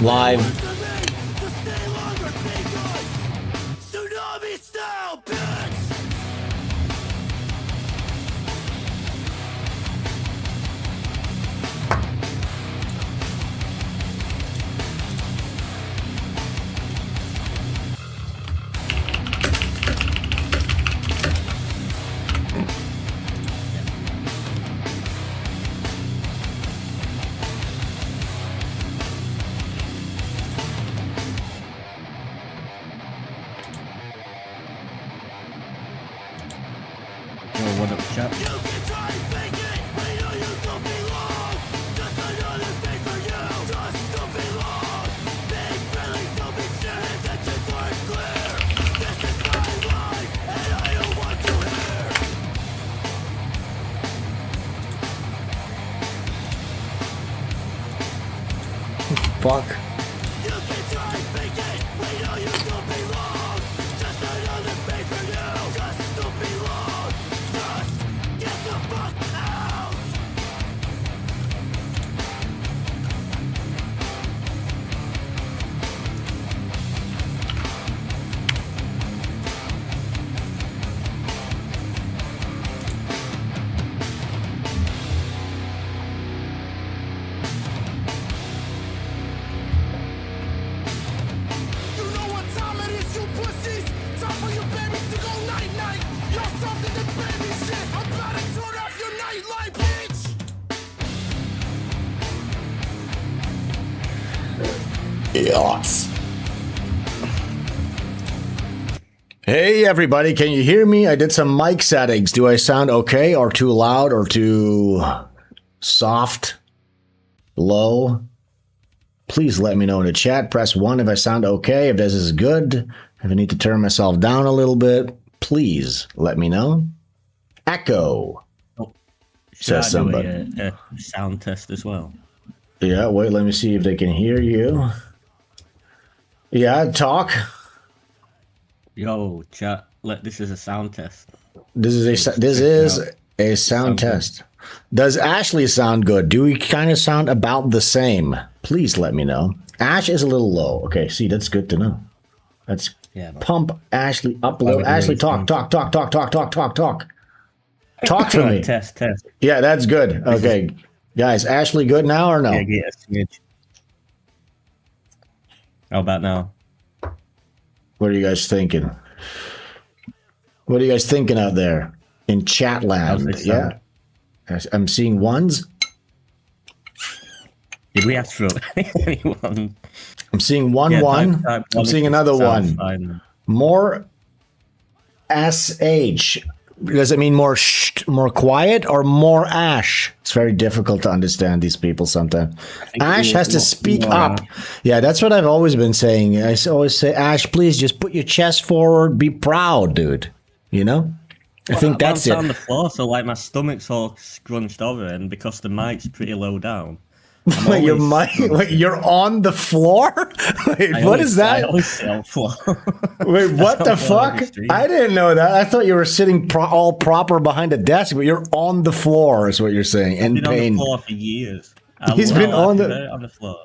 Live. What up, chat? Fuck. Yes. Hey everybody, can you hear me? I did some mic settings. Do I sound okay or too loud or too soft, low? Please let me know in the chat. Press 1 if I sound okay, if this is good. If I need to turn myself down a little bit, please let me know. Echo. Oh, says somebody. A sound test as well? Yeah, wait, let me see if they can hear you. Yeah, talk. Yo, chat. This is a sound test. This is a sound test. Does Ashley sound good? Do we kind of sound about the same? Please let me know. Ash is a little low. Okay, see, that's good to know. Let's pump Ashley up low. Ashley, talk. Talk for me. Test. Yeah, that's good. Okay, guys, Ashley good now or no? Yeah, how about now? What are you guys thinking? What are you guys thinking out there in chat land? Yeah, I'm seeing ones. Did we ask for anyone? I'm seeing one. I'm seeing another one. Fine. More SH. Does it mean more more quiet or more Ash? It's very difficult to understand these people sometimes. Ash has to speak up. Yeah, that's what I've always been saying. I always say, Ash, please just put your chest forward. Be proud, dude. You know? I think that's it. I'm on the floor, so like my stomach's all scrunched over, and because the mic's pretty low down. Wait, you're on the floor? Wait, what is that? I always sit on the floor. Wait, what the fuck? I didn't know that. I thought you were sitting all proper behind a desk, but you're on the floor is what you're saying. In I've been pain. on the floor for years. He's been on the floor.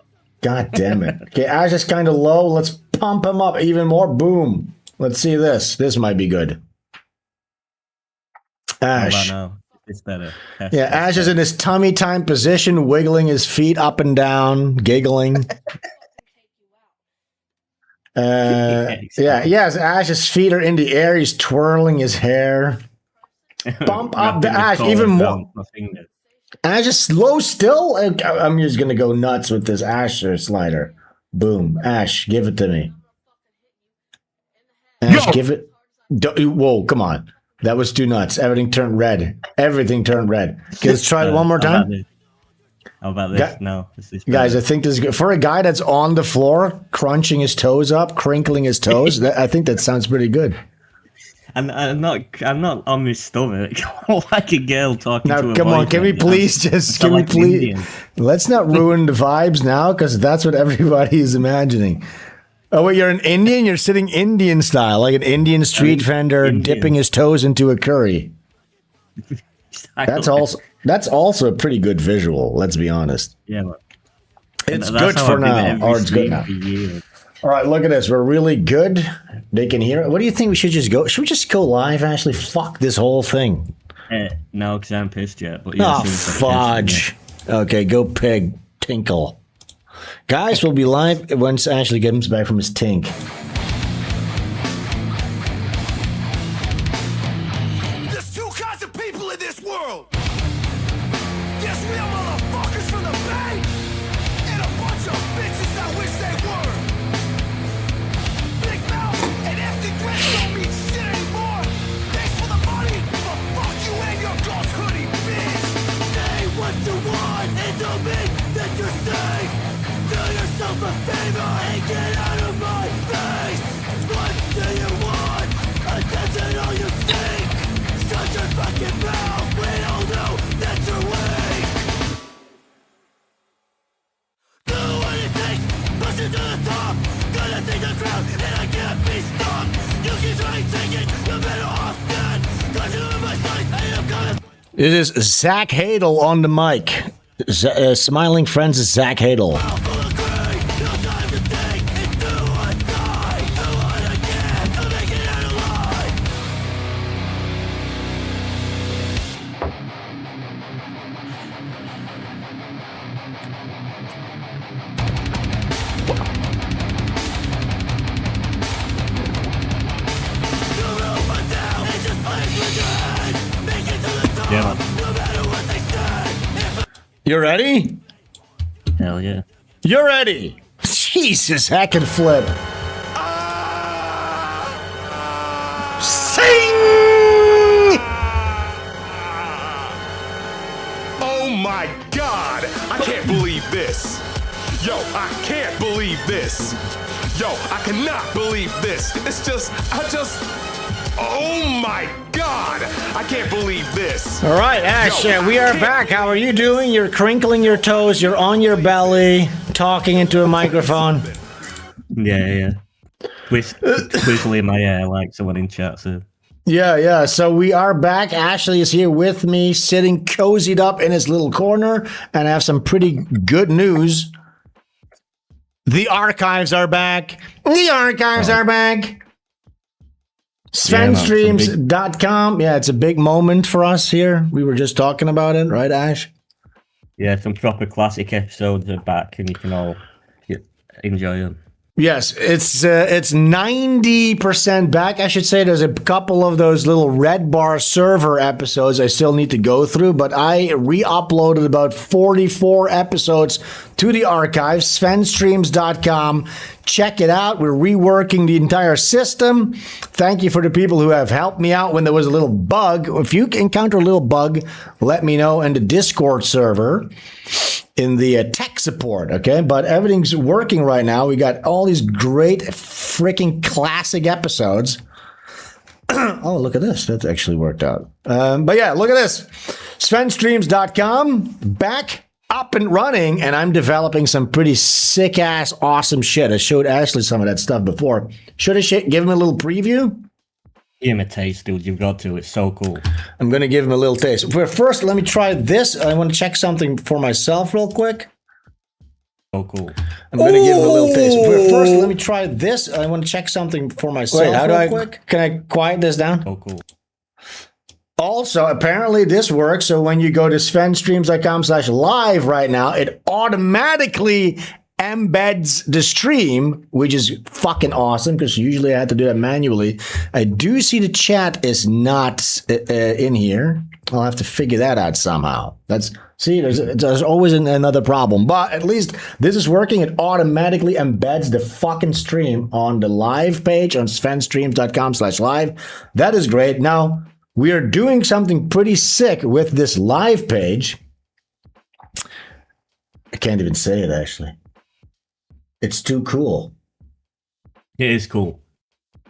God damn it. Okay, Ash is kind of low. Let's pump him up even more. Boom. Let's see this. This might be good. Ash. It's better. Yeah, Ash is in his tummy time position, wiggling his feet up and down, giggling. Yes, Ash's feet are in the air. He's twirling his hair. Bump up the Ash even more. Ash is slow still. I'm just going to go nuts with this Ash slider. Boom. Ash, give it to me. Ash, give it. Whoa, come on. That was too nuts. Everything turned red. Everything turned red. Okay, let's try it one more time. How about this? No. Guys, I think this is good. For a guy that's on the floor, crunching his toes up, crinkling his toes, I think that sounds pretty good. And I'm not on my stomach like a girl talking to a Now, come on, can we please let's not ruin the vibes now, because that's what everybody is imagining. Oh, wait, you're an Indian? You're sitting Indian style, like an Indian street vendor dipping his toes into a curry. That's also a pretty good visual, let's be honest. Yeah, man. It's That's good how for I've been now, every or it's good stream now. for years. All right, look at this. We're really good. They can hear it. What do you think we should just go? Should we just go live, Ashley? Fuck this whole thing. No, because I'm pissed yet. But yeah, Oh, fudge. Okay, go pig. Tinkle. Guys, we'll be live once Ashley gets back from his tink. There's two kinds of people in this world. There's real motherfuckers from the Bay, and a bunch of bitches that wish they were. Big mouth and empty threats don't mean shit anymore. Thanks for the money, but fuck you and your ghost hoodie, bitch. Say what you want, it don't mean that you're safe. Do yourself a favor and get out of my face. What do you want? Attention all you seek. Shut your fucking mouth. We all know that you're weak. Do what it takes. Push it to the top. Gonna take the crown and I can't be stopped. You keep trying to take it. You're better off dead. Cause you in my sight and I'm gonna. It is Zach Hadel on the mic. Smiling Friends is Zach Hadel. Yeah, You ready? hell yeah. You're ready. Jesus, hack and flip. Sing! Oh my God! I can't believe this! Yo, I can't believe this! Yo, I cannot believe this! Oh my God! I can't believe this! All right, Ash, Yo, we are back. How are you doing? You're crinkling your toes. You're on your belly, talking into a microphone. Yeah. Twizzly in my hair like someone in chat said. Yeah. So we are back. Ashley is here with me, sitting cozied up in his little corner, and I have some pretty good news. The archives are back. The archives are back. SvenStreams.com. Yeah, it's a big moment for us here. We were just talking about it, right, Ash? Yeah, some proper classic episodes are back, and you can all enjoy them. Yes, it's 90% back. I should say there's a couple of those little red bar server episodes I still need to go through, but I re-uploaded about 44 episodes to the archives, SvenStreams.com. Check it out. We're reworking the entire system. Thank you for the people who have helped me out when there was a little bug. If you encounter a little bug, let me know in the Discord server in the tech support, okay? But everything's working right now. We got all these great freaking classic episodes. Oh, look at this. That actually worked out. But yeah, look at this. SvenStreams.com, back up and running, and I'm developing some pretty sick-ass awesome shit. I showed Ashley some of that stuff before. Should I give him a little preview? Give him a taste, dude. You've got to. It's so cool. I'm going to give him a little taste. First, let me try this. I want to check something for myself real quick. So cool. I'm going to give him a little taste. First, let me try this. I want to check something for myself real quick. Can I quiet this down? So cool. Also, apparently this works. So when you go to SvenStreams.com/live right now, it automatically embeds the stream, which is fucking awesome because usually I had to do that manually. I do see the chat is not in here. I'll have to figure that out somehow. There's always another problem, but at least this is working. It automatically embeds the fucking stream on the live page on SvenStreams.com/live. That is great. Now, we are doing something pretty sick with this live page. I can't even say it, actually. It's too cool. It is cool.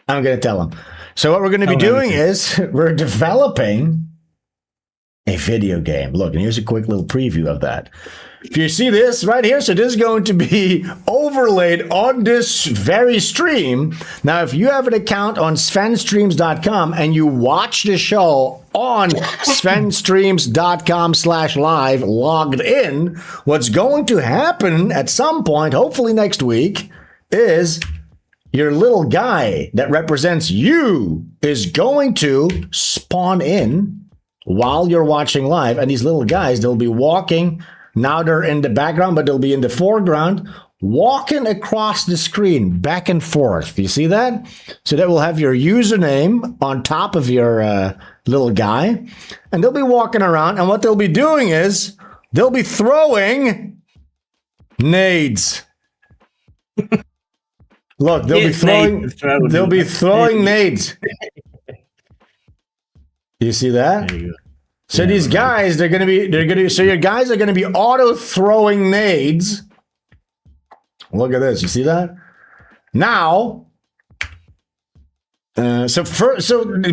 I'm going to tell him. So what we're going to be doing is we're developing a video game. Look, and here's a quick little preview of that. If you see this right here, so this is going to be overlaid on this very stream. Now, if you have an account on SvenStreams.com and you watch the show on SvenStreams.com/live logged in, what's going to happen at some point, hopefully next week, is your little guy that represents you is going to spawn in while you're watching live. And these little guys, they'll be walking. Now they're in the background, but they'll be in the foreground, walking across the screen back and forth. You see that? So that will have your username on top of your little guy. And they'll be walking around. And what they'll be doing is they'll be throwing nades. Look, they'll be throwing nades. You see that? There you go. So Yeah, these guys, so your guys are gonna be auto throwing nades. Look at this. You see that? Now, so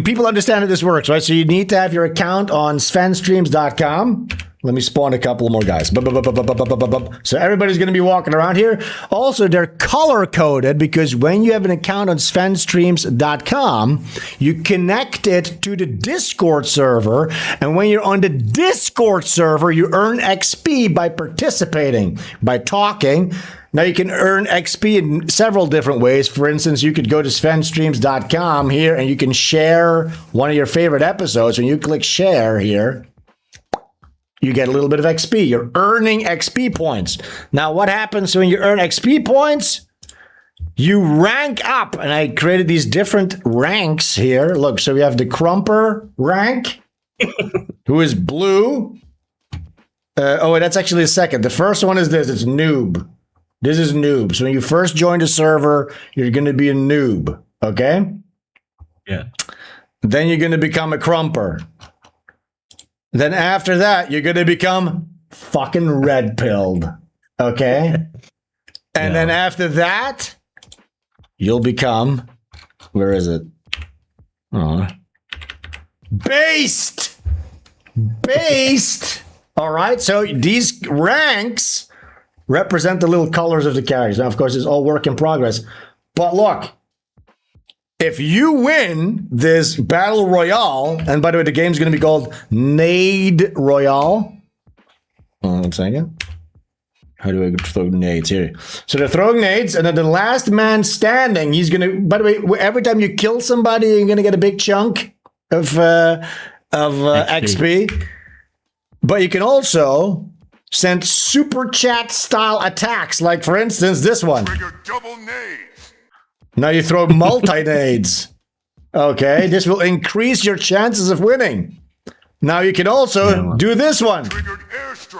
people understand how this works, right? So you need to have your account on SvenStreams.com. Let me spawn a couple more guys. So everybody's going to be walking around here. Also, they're color coded because when you have an account on SvenStreams.com, you connect it to the Discord server. And when you're on the Discord server, you earn XP by participating, by talking. Now, you can earn XP in several different ways. For instance, you could go to SvenStreams.com here and you can share one of your favorite episodes. When you click share here, you get a little bit of XP. You're earning XP points. Now, what happens when you earn XP points? You rank up. And I created these different ranks here. Look, so we have the Crumper rank, who is blue. Oh, wait, that's actually a second. The first one is this. It's noob. This is noob. So when you first join the server, you're going to be a noob. Okay? Yeah. Then you're going to become a Crumper. Then after that, you're going to become fucking red-pilled. Okay? And then after that, you'll become... Where is it? Oh. Based! Based! All right? So these ranks represent the little colors of the characters. Now, of course, it's all work in progress. But look, if you win this battle royale, and by the way, the game's going to be called Nade Royale. One second. How do I throw nades here? So they're throwing nades, and then the last man standing, he's going to, by the way, every time you kill somebody, you're going to get a big chunk of XP. But you can also send super chat style attacks, like for instance, this one. Trigger double nades. Now you throw multi-nades. Okay, this will increase your chances of winning. Now you can also do this one. Triggered airstrike.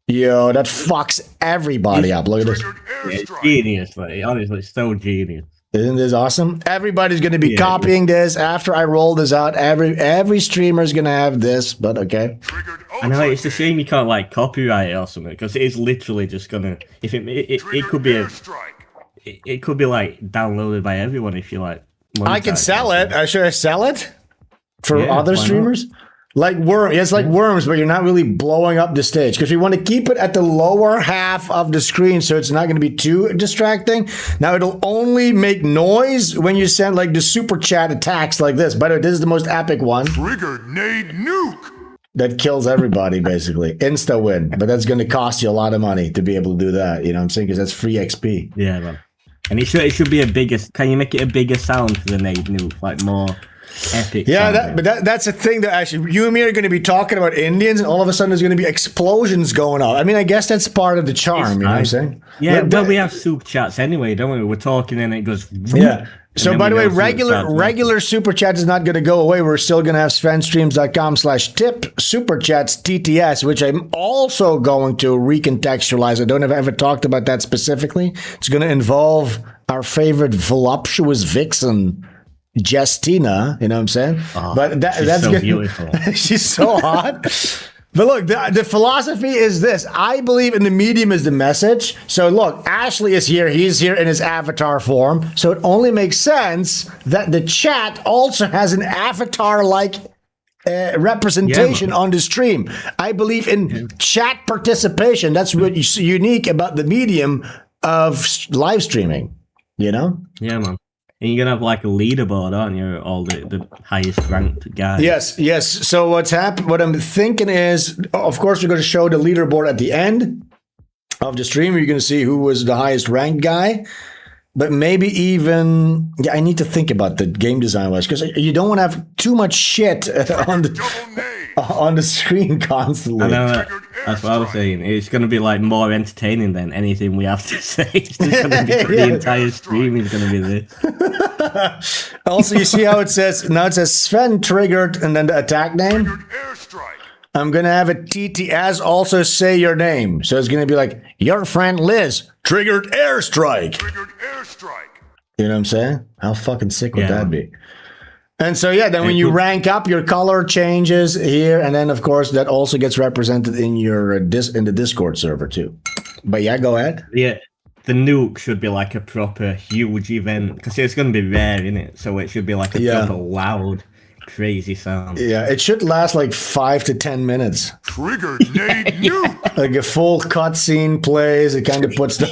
Yo, that fucks everybody up. Look at this. Triggered It's airstrike. genius, like, honestly, it's so genius. Isn't this awesome? Everybody's going to be copying this after I roll this out. Every streamer is going to have this, but okay. Triggered I know, it's a ultra shame you can't like copyright it or something, because it is literally just gonna. If it could be it could be like downloaded by everyone if you like. I can monetize sell it. it. Should I sell it for Yeah, other why not? streamers? Like worm, it's like worms, but you're not really blowing up the stage because we want to keep it at the lower half of the screen, so it's not going to be too distracting. Now it'll only make noise when you send like the super chat attacks like this. By the way, this is the most epic one Triggered nade nuke. that kills everybody basically, insta win. But that's going to cost you a lot of money to be able to do that. You know what I'm saying? Because that's free XP. Yeah, man. And it should be a bigger. Can you make it a bigger sound for the nade nuke, like more epic? Yeah, sound? that's a thing that actually you and me are going to be talking about Indians, and all of a sudden there's going to be explosions going on. I mean, I guess that's part of the charm. You know what I'm saying? Yeah, But- we have super chats anyway, don't we? We're talking and it goes. Yeah. So, then by the we way, go super chats. regular super chat is not going to go away. We're still going to have SvenStreams.com/tip super chats TTS, which I'm also going to recontextualize. I don't have ever talked about that specifically. It's going to involve our favorite voluptuous vixen, Justina. You know what I'm saying? But that's so good. beautiful. She's so hot. But look, the philosophy is this. I believe in the medium is the message. So look, Ashley is here. He's here in his avatar form. So it only makes sense that the chat also has an avatar-like representation on the stream. I believe in chat participation. That's what's unique about the medium of live streaming, you know? Yeah, man. And you're gonna have like a leaderboard, aren't you? All the highest ranked guys. Yes. So what I'm thinking is, of course, we're going to show the leaderboard at the end of the stream. You're going to see who was the highest ranked guy. But maybe even, I need to think about the game design wise, because you don't want to have too much shit on the screen constantly. I know, that's what I was saying. It's going to be like more entertaining than anything we have to say. It's just going to be the entire stream is going to be this. Also, you see how it says, now it says Sven triggered and then the attack name. I'm going to have it TTS also say your name. So it's going to be like, your friend Liz triggered airstrike. You know what I'm saying? How fucking sick would that be? And so, yeah, then when you rank up, your color changes here. And then, of course, that also gets represented in your in the Discord server, too. But yeah, go ahead. Yeah, the nuke should be like a proper huge event. Because it's going to be rare, innit? So it should be like a proper loud, crazy sound. Yeah, it should last like 5 to 10 minutes. Triggered nade nuke. Like a full cutscene plays. It kind of puts the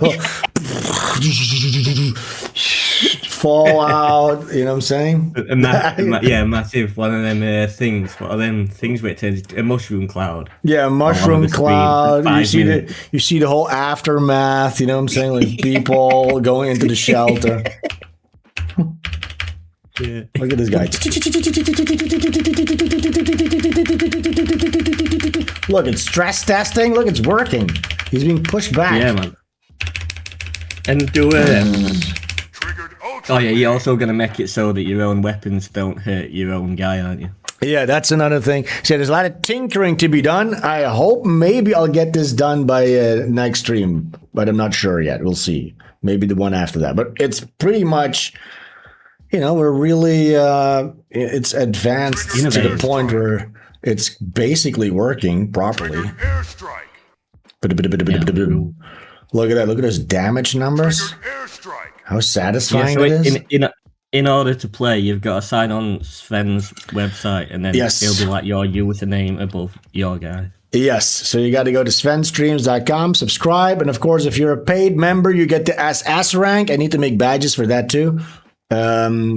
fallout. You know what I'm saying? Massive one of them things. What are them things where it turns a mushroom cloud? Yeah, mushroom cloud. You see the whole aftermath. You know what I'm saying? Like people going into the shelter. Yeah. Look at this guy. Look, it's stress testing. Look, it's working. He's being pushed back. Yeah, man. And do it. Oh yeah, you're also gonna make it so that your own weapons don't hurt your own guy, aren't you? Yeah, that's another thing. So there's a lot of tinkering to be done. I hope maybe I'll get this done by next stream, but I'm not sure yet. We'll see. Maybe the one after that. But it's pretty much, you know, we're really it's advanced to the point where it's basically working properly. Look at that. Look at those damage numbers. How satisfying it is. In order to play, you've got to sign on Sven's website, and then it'll be like your username above your guy. Yes, so you got to go to SvenStreams.com, subscribe, and of course, if you're a paid member, you get the SS rank. I need to make badges for that too,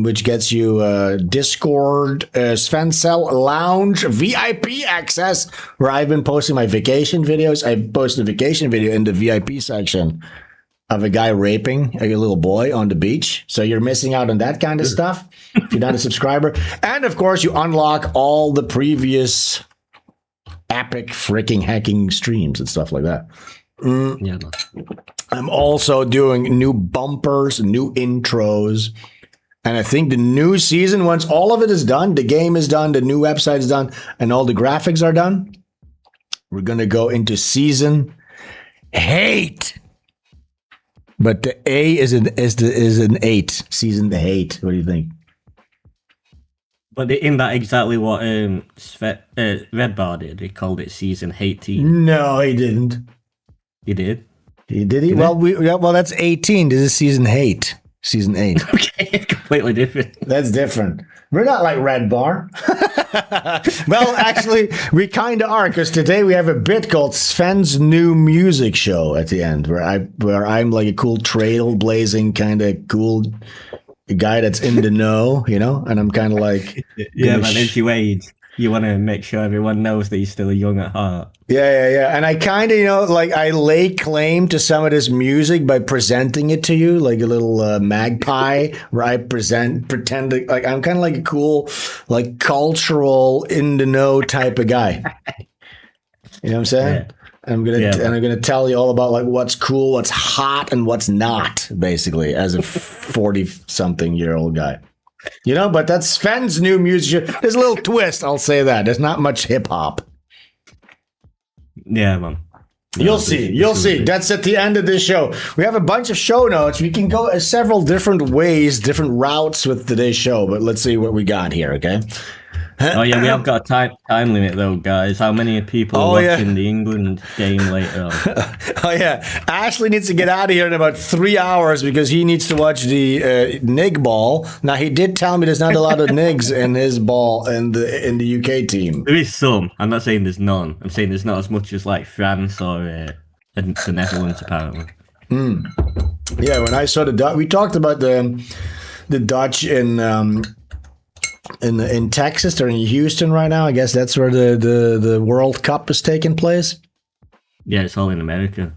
which gets you Discord, Sven Cell Lounge, VIP access, where I've been posting my vacation videos. I posted a vacation video in the VIP section of a guy raping a little boy on the beach. So you're missing out on that kind of stuff if you're not a subscriber. And of course, you unlock all the previous epic freaking hacking streams and stuff like that. Yeah. I'm also doing new bumpers, new intros. And I think the new season, once all of it is done, the game is done, the new website is done, and all the graphics are done, we're going to go into season 8. But the A is an 8. Season the 8. What do you think? But isn't that exactly what Red Bar did? He called it season 18. No, he didn't. He did. He did. He? Well, that's 18. This is season 8. Season 8. Okay, completely different. That's different. We're not like Red Bar. Well, actually, we kind of are, because today we have a bit called Sven's New Music Show at the end, where I'm like a cool trailblazing kind of cool guy that's in the know, you know, and I'm kind of like, yeah, man. As you age, you want to make sure everyone knows that you're still young at heart. Yeah. And I kind of, you know, like I lay claim to some of this music by presenting it to you, like a little magpie, where I pretend to, like, I'm kind of like a cool, like cultural in the know type of guy. You know what I'm saying? Yeah. I'm gonna tell you all about like what's cool, what's hot, and what's not, basically, as a 40-something-year-old guy. You know, but that's Sven's New Music. There's a little twist, I'll say that. There's not much hip hop. Yeah, man. You'll see. That's at the end of this show. We have a bunch of show notes. We can go several different ways, different routes with today's show, but let's see what we got here, okay? Oh yeah, we have got a time limit though, guys. How many people are watching the England game later on? Oh yeah, Ashley needs to get out of here in about 3 hours because he needs to watch the NIG ball. Now he did tell me there's not a lot of NIGs in his ball in the UK team. There is some. I'm not saying there's none. I'm saying there's not as much as like France or the Netherlands apparently. Yeah, when I saw we talked about the Dutch in Texas or in Houston right now. I guess that's where the World Cup is taking place. Yeah, it's all in America.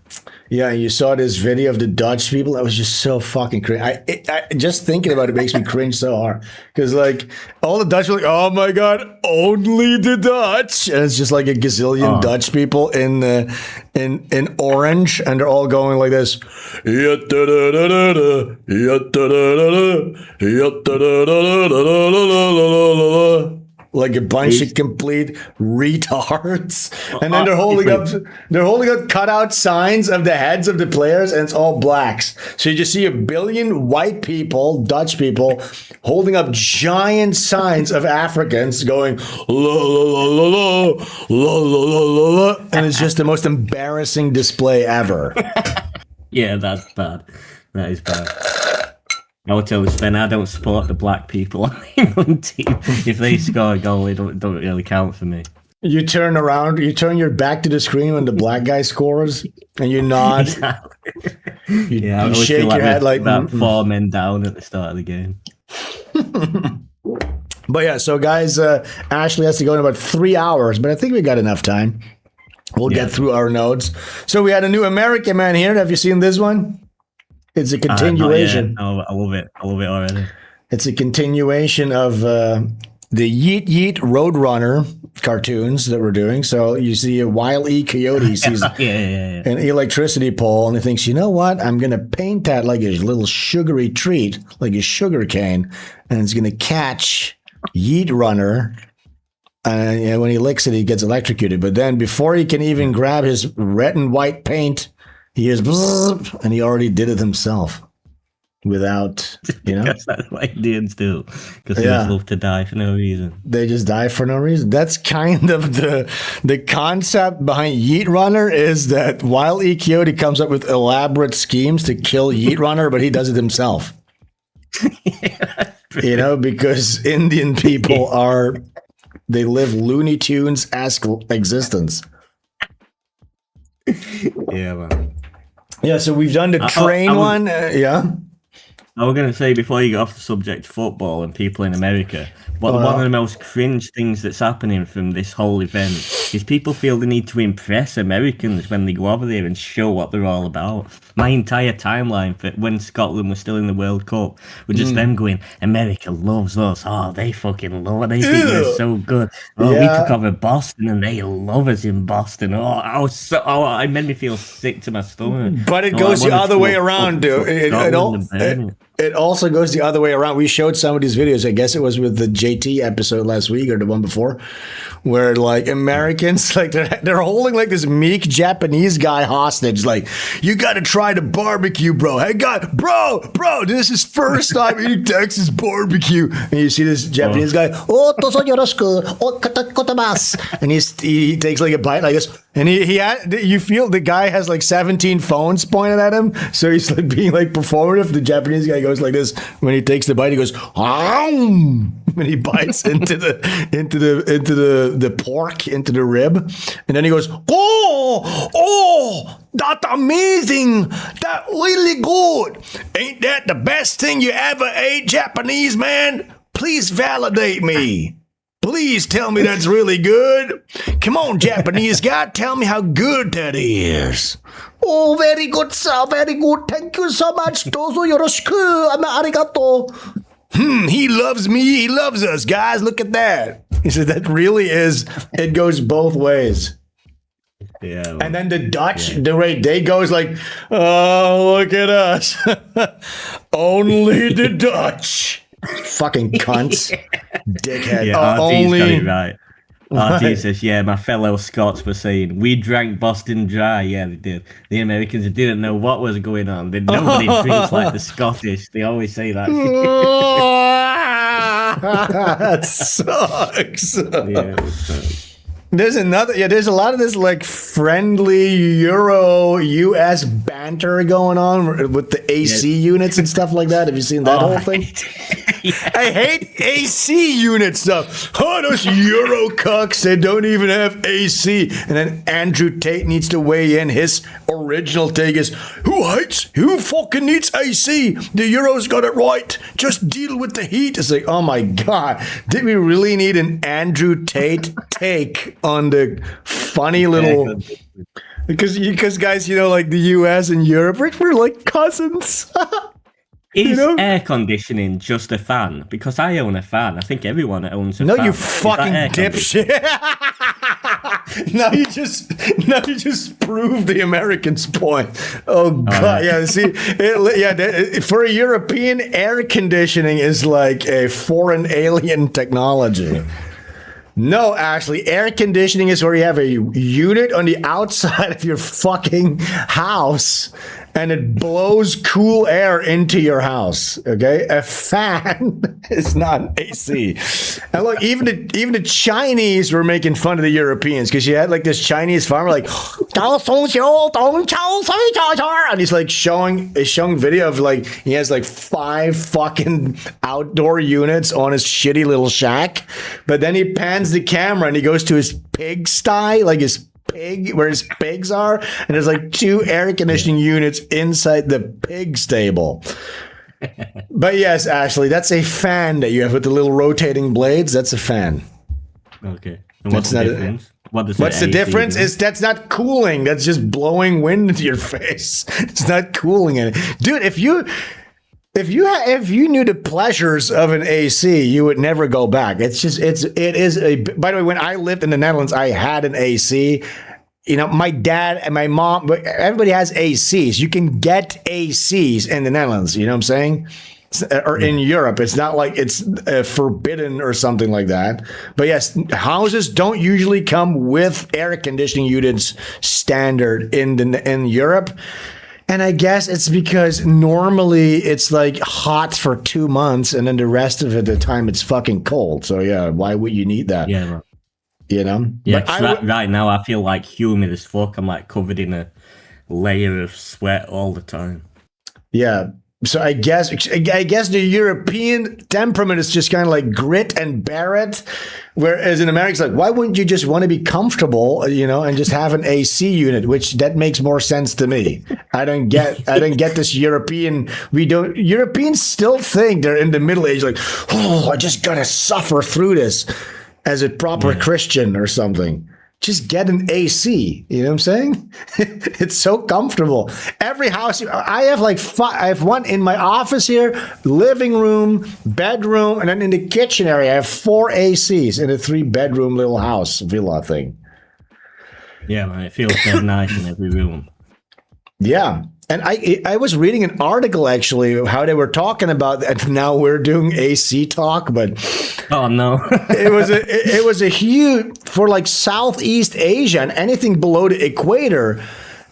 Yeah, you saw this video of the Dutch people. That was just so fucking cringe. I just thinking about it makes me cringe so hard because like all the Dutch were like, "Oh my god, only the Dutch," and it's just like a gazillion Dutch people in orange, and they're all going like this. Like a bunch of complete retards, and then they're holding up cutout signs of the heads of the players, and it's all blacks. So you just see a billion white people, Dutch people, holding up giant signs of Africans, going la la la la la la la la la, and it's just the most embarrassing display ever. Yeah, that's bad. That is bad. I would tell Sven, I don't support the black people on the England team. If they score a goal, it don't really count for me. You turn around, you turn your back to the screen when the black guy scores, and you nod. You shake your head like about 4 men down at the start of the game. But yeah, so guys, Ashley has to go in about 3 hours, but I think we got enough time. We'll get through our notes. So we had a new American man here. Have you seen this one? It's a continuation. Oh, I love it. I love it already. It's a continuation of the Yeet Yeet Roadrunner cartoons that we're doing. So you see a Wile E. Coyote sees an electricity pole, and he thinks, you know what? I'm going to paint that like a little sugary treat, like a sugar cane, and it's going to catch Yeet Runner. And when he licks it, he gets electrocuted. But then before he can even grab his red and white paint, he hears bzzz, and he already did it himself without, That's what Indians do. Because they just love to die for no reason. They just die for no reason. That's kind of the concept behind Yeet Runner is that Wile E. Coyote comes up with elaborate schemes to kill Yeet Runner, but he does it himself. Because Indian people they live Looney Tunes-esque existence. Yeah, man. Yeah, so we've done the train one. Yeah. I was going to say, before you get off the subject of football and people in America, one of the most cringe things that's happening from this whole event is people feel the need to impress Americans when they go over there and show what they're all about. My entire timeline for when Scotland was still in the World Cup was just them going, America loves us. Oh, they fucking love it. They think we're so good. Oh, we took over Boston and they love us in Boston. Oh, it made me feel sick to my stomach. But it goes the other way around, dude. It also goes the other way around. We showed some of these videos. I guess it was with the JT episode last week or the one before, where like Americans, like they're holding like this meek Japanese guy hostage. Like, you got to try the barbecue, bro. Hey, God, bro, this is first time eating Texas barbecue. And you see this Japanese guy, and he takes like a bite like this. And you feel the guy has like 17 phones pointed at him. So he's like being like performative. The Japanese guy goes like this when he takes the bite. He goes, when he bites into the pork, into the rib, and then he goes, oh, that's amazing, that really good. Ain't that the best thing you ever ate, Japanese man? Please validate me. Please tell me that's really good. Come on, Japanese guy, tell me how good that is. Oh, very good, sir. Very good. Thank you so much. Dozo yoroshiku. Arigato. He loves me. He loves us, guys. Look at that. He said that really is. It goes both ways. Yeah. Well, and then the Dutch, the way they go is like, oh, look at us. Only the Dutch. Fucking cunts. Dickhead. Yeah, only got it right. RT says, yeah, my fellow Scots were saying, we drank Boston dry. Yeah, they did. The Americans didn't know what was going on. Nobody drinks like the Scottish. They always say that. That sucks. Yeah, there's a lot of this like friendly Euro US banter going on with the AC units and stuff like that. Have you seen that whole thing? I hate AC unit stuff. Oh, those Euro cucks, they don't even have AC. And then Andrew Tate needs to weigh in. His original take is, who fucking needs AC? The Euros got it right. Just deal with the heat. It's like, oh my God. Did we really need an Andrew Tate take on the funny little... Because guys, you know, like the US and Europe, we're like cousins. Is air conditioning just a fan? Because I own a fan. I think everyone owns a fan. No, you fucking dipshit. Now you just proved the Americans' point. Oh God, yeah. See, for a European, air conditioning is like a foreign alien technology. No, Ashley, air conditioning is where you have a unit on the outside of your fucking house and it blows cool air into your house. Okay, a fan is not AC. And look, even the Chinese were making fun of the Europeans because you had like this Chinese farmer like, and he's like showing video of like he has like 5 fucking outdoor units on his shitty little shack, but then he pans the camera and he goes to his pig sty, like his pig where his pigs are, and there's like 2 air conditioning units inside the pig stable. But yes, Ashley, that's a fan that you have with the little rotating blades. That's a fan. Okay. And what's the difference? What's the difference? Is that's not cooling. That's just blowing wind into your face. It's not cooling it, dude. If you knew the pleasures of an AC, you would never go back. It is a. By the way, when I lived in the Netherlands, I had an AC. You know, my dad and my mom, everybody has ACs. You can get ACs in the Netherlands. You know what I'm saying? Or in Europe, it's not like it's forbidden or something like that. But yes, houses don't usually come with air conditioning units standard in Europe. And I guess it's because normally it's like hot for 2 months and then the rest of the time it's fucking cold. So yeah, why would you need that? Yeah, right. You know? Yeah, right now I feel like humid as fuck. I'm like covered in a layer of sweat all the time. Yeah. So I guess the European temperament is just kind of like grit and bear it, whereas in America it's like, why wouldn't you just want to be comfortable, you know, and just have an AC unit, which that makes more sense to me. I don't get this European. Europeans still think they're in the Middle Age, like, oh, I just gotta suffer through this as a proper Christian or something. Just get an AC. You know what I'm saying? It's so comfortable. Every house, I have like 5. I have one in my office here, living room, bedroom, and then in the kitchen area, I have 4 ACs in a 3-bedroom little house villa thing. Yeah, man, it feels so nice in every room. Yeah. And I was reading an article actually how they were talking about that. Now we're doing AC talk, but oh no, it was a huge for like Southeast Asia and anything below the equator.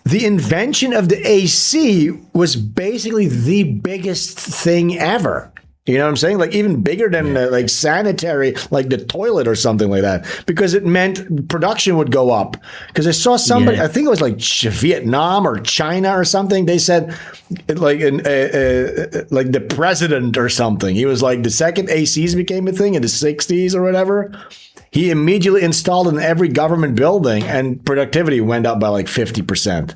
The invention of the AC was basically the biggest thing ever. You know what I'm saying? Like even bigger than like sanitary, like the toilet or something like that, because it meant production would go up. Because I saw somebody, I think it was like Vietnam or China or something. They said like like the president or something. He was like the second ACs became a thing in the 60s or whatever. He immediately installed in every government building and productivity went up by like 50%.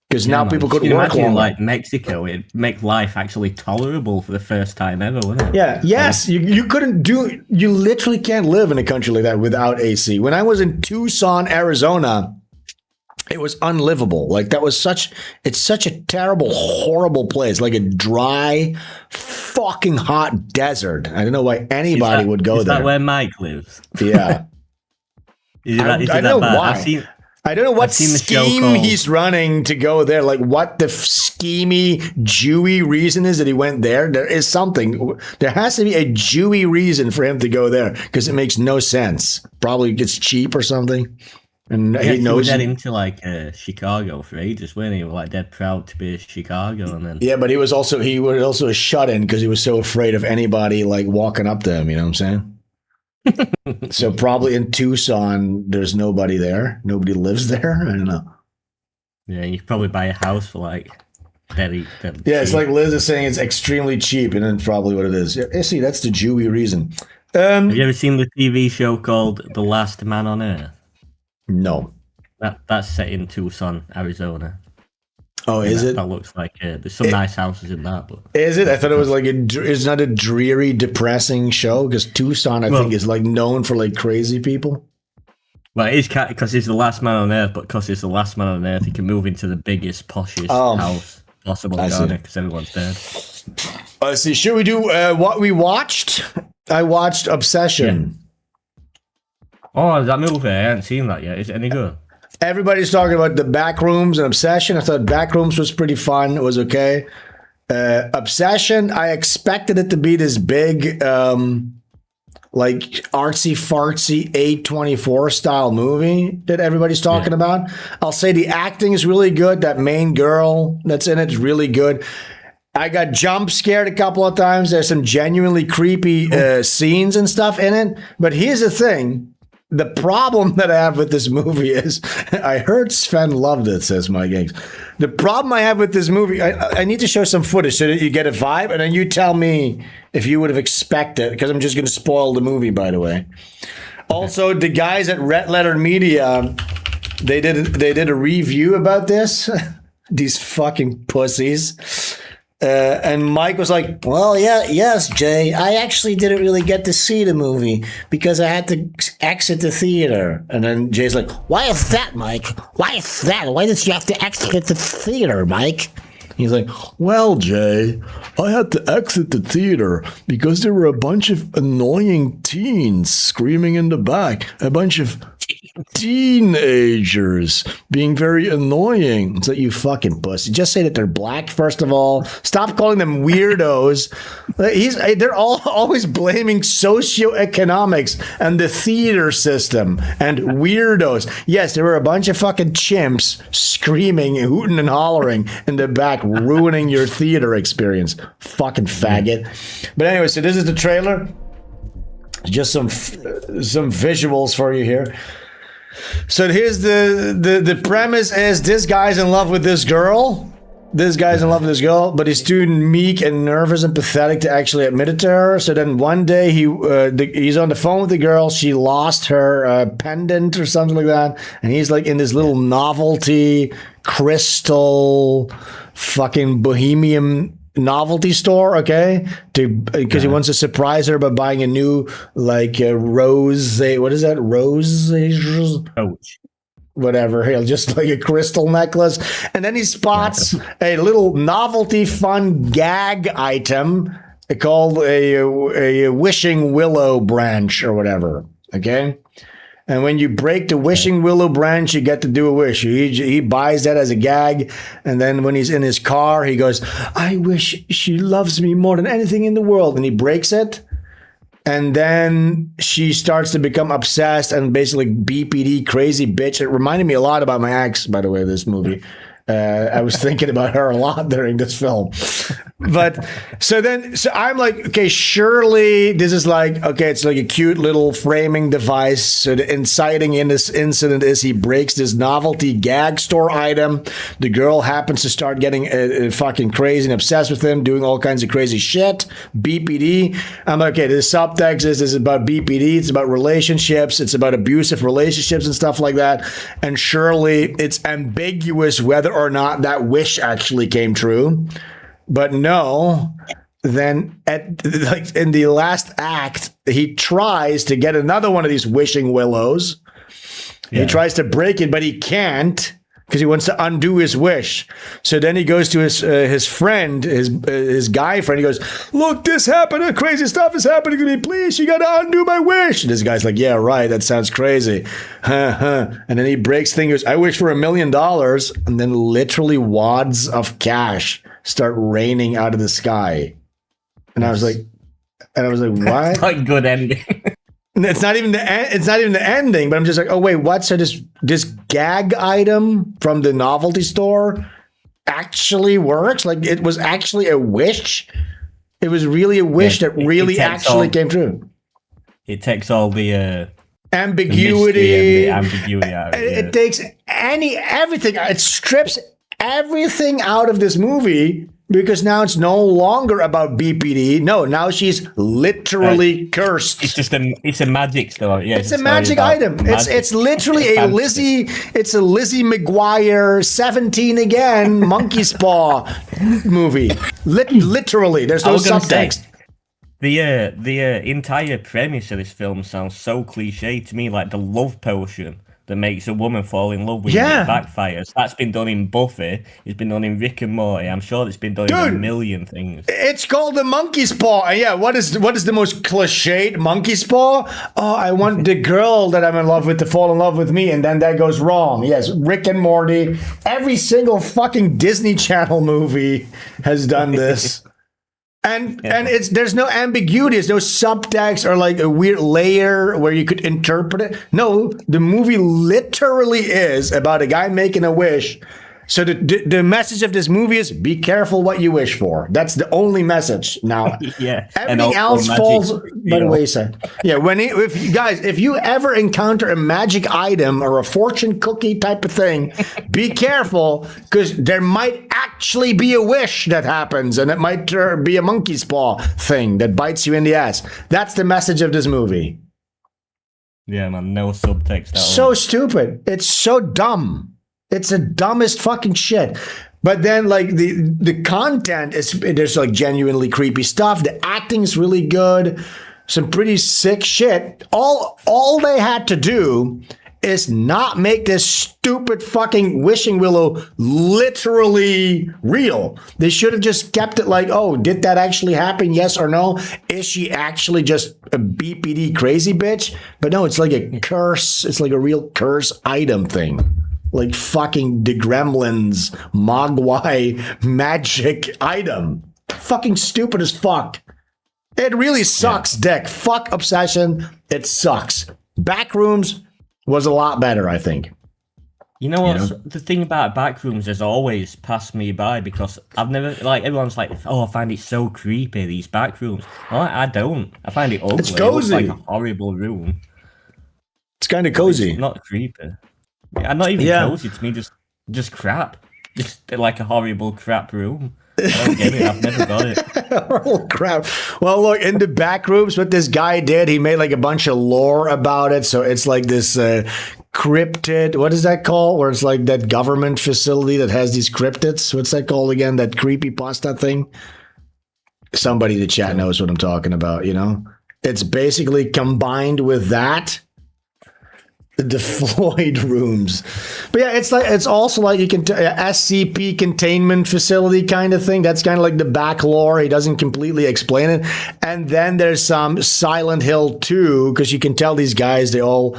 Because now people could work longer. Like Mexico, it'd make life actually tolerable for the first time ever, wouldn't it? Yeah. Yes. You couldn't do. You literally can't live in a country like that without AC. When I was in Tucson, Arizona, it was unlivable. Like that was it's such a terrible, horrible place. Like a dry, fucking hot desert. I don't know why anybody would go there. Is that where Mike lives? Yeah. I don't know why. I don't know what scheme he's running to go there. Like what the schemy, Jewy reason is that he went there. There is something. There has to be a Jewy reason for him to go there because it makes no sense. Probably it's cheap or something. And he knows. He was into like Chicago for ages, weren't he? Like dead proud to be a Chicago, and then but he was also a shut in because he was so afraid of anybody like walking up to him. You know what I'm saying? So probably in Tucson, there's nobody there. Nobody lives there. I don't know. Yeah, you could probably buy a house for like Very Yeah, it's cheap. like Liz is saying it's extremely cheap, and then probably what it is. Yeah, see, that's the Jewy reason. Have you ever seen the TV show called The Last Man on Earth? No. That's set in Tucson, Arizona. Oh, is it? That looks like there's some nice houses in that. But Is it? I thought it was like it's not a dreary, depressing show because Tucson, I think, is like known for like crazy people. Well, it is because he's the last man on Earth, but because he's the last man on Earth, he can move into the biggest, poshest house possible down there because everyone's dead. I see. Should we do what we watched? I watched Obsession. Yeah. Oh, that movie! I haven't seen that yet. Is it any good? Everybody's talking about the Backrooms and Obsession. I thought Backrooms was pretty fun. It was okay. Obsession, I expected it to be this big, like artsy fartsy A24 style movie that everybody's talking about. I'll say the acting is really good. That main girl that's in it is really good. I got jump scared a couple of times. There's some genuinely creepy scenes and stuff in it. But here's the thing. The problem that I have with this movie is, I heard Sven loved it, says Mike Gangs. The problem I have with this movie, I need to show some footage so that you get a vibe, and then you tell me if you would have expected, because I'm just going to spoil the movie, by the way. Also, the guys at Red Letter Media, they did a review about this. These fucking pussies. And Mike was like, well, yes, Jay, I actually didn't really get to see the movie because I had to exit the theater. And then Jay's like, why is that, Mike? Why is that? Why did you have to exit the theater, Mike? He's like, well, Jay, I had to exit the theater because there were a bunch of annoying teens screaming in the back. A bunch of teenagers being very annoying. It's like, you fucking pussy. Just say that they're black, first of all. Stop calling them weirdos. They're always blaming socioeconomics and the theater system and weirdos. Yes, there were a bunch of fucking chimps screaming, hooting and hollering in the back, ruining your theater experience. Fucking faggot. But anyway, so this is the trailer. Just some visuals for you here. So here's the premise is this guy's in love with this girl. This guy's in love with this girl, but he's too meek and nervous and pathetic to actually admit it to her. So then one day he's on the phone with the girl. She lost her pendant or something like that. And he's like in this little novelty crystal fucking bohemian novelty store, okay, because he wants to surprise her by buying a new like rose, what is that, rose, whatever, just like a crystal necklace. And then he spots a little novelty fun gag item called a wishing willow branch or whatever, okay. And when you break the wishing willow branch, you get to do a wish. He buys that as a gag. And then when he's in his car, he goes, I wish she loves me more than anything in the world. And he breaks it. And then she starts to become obsessed and basically BPD crazy bitch. It reminded me a lot about my ex, by the way, this movie. I was thinking about her a lot during this film. But so I'm like, okay, surely this is like, okay, it's like a cute little framing device. So the inciting in this incident is he breaks this novelty gag store item. The girl happens to start getting fucking crazy and obsessed with him, doing all kinds of crazy shit. BPD. I'm like, okay, the subtext is about BPD. It's about relationships. It's about abusive relationships and stuff like that. And surely it's ambiguous whether or not that wish actually came true. But no, then in the last act, he tries to get another one of these wishing willows. Yeah. He tries to break it, but he can't because he wants to undo his wish. So then he goes to his friend, his guy friend. He goes, look, this happened. Crazy stuff is happening to me. Please, you got to undo my wish. And this guy's like, yeah, right. That sounds crazy. And then he breaks things. I wish for $1 million. And then literally wads of cash start raining out of the sky. And I was like, what? That's not a good ending. It's not even the ending, but I'm just like, oh wait, what? So this gag item from the novelty store actually works? Like it was actually a wish? It was really a wish that really actually came true. It takes all the ambiguity out of it. It takes everything. It strips everything out of this movie because now it's no longer about BPD. No, now she's literally cursed. It's a magic story. Yeah, it's a magic item. It's literally a Lizzie. It's a Lizzie McGuire 17 again monkey's paw movie. Literally, there's no subtext. The entire premise of this film sounds so cliche to me, like the love potion that makes a woman fall in love with you. It backfires. That's been done in Buffy. It's been done in Rick and Morty. I'm sure it's been done in a million things. It's called the monkey's paw. Yeah, what is the most cliched monkey's paw? Oh, I want the girl that I'm in love with to fall in love with me, and then that goes wrong. Yes, Rick and Morty. Every single fucking Disney Channel movie has done this. And there's no ambiguity, there's no subtext or like a weird layer where you could interpret it. No, the movie literally is about a guy making a wish. So the message of this movie is be careful what you wish for. That's the only message. Now, everything else falls by the wayside. Yeah, if you ever encounter a magic item or a fortune cookie type of thing, be careful because there might actually be a wish that happens, and it might be a monkey's paw thing that bites you in the ass. That's the message of this movie. Yeah, man, no subtext. So stupid. It's so dumb. It's the dumbest fucking shit. But then, like, the content there's like genuinely creepy stuff. The acting's really good. Some pretty sick shit. All they had to do is not make this stupid fucking wishing willow literally real. They should have just kept it like, oh, did that actually happen? Yes or no? Is she actually just a BPD crazy bitch? But no, it's like a curse. It's like a real curse item thing. Like fucking the Gremlins Mogwai magic item. Fucking stupid as fuck. It really sucks, Dick. Fuck Obsession. It sucks. Backrooms was a lot better, I think. You know what? The thing about Backrooms has always passed me by because I've never, like, everyone's like, oh, I find it so creepy, these Backrooms. Well, I don't. I find it ugly. It's cozy. It looks like a horrible room. It's kind of cozy. It's not creepy. Yeah, not even cozy to me, just crap. Just like a horrible crap room. I don't get it, I've never got it. Horrible crap. Well, look, in the back rooms, what this guy did, he made like a bunch of lore about it. So it's like this cryptid, what is that called? Where it's like that government facility that has these cryptids. What's that called again? That creepy pasta thing? Somebody in the chat knows what I'm talking about, you know? It's basically combined with that. The Floyd rooms, but yeah, it's also like you can SCP containment facility kind of thing. That's kind of like the back lore. He doesn't completely explain it, and then there's some Silent Hill 2 because you can tell these guys, they all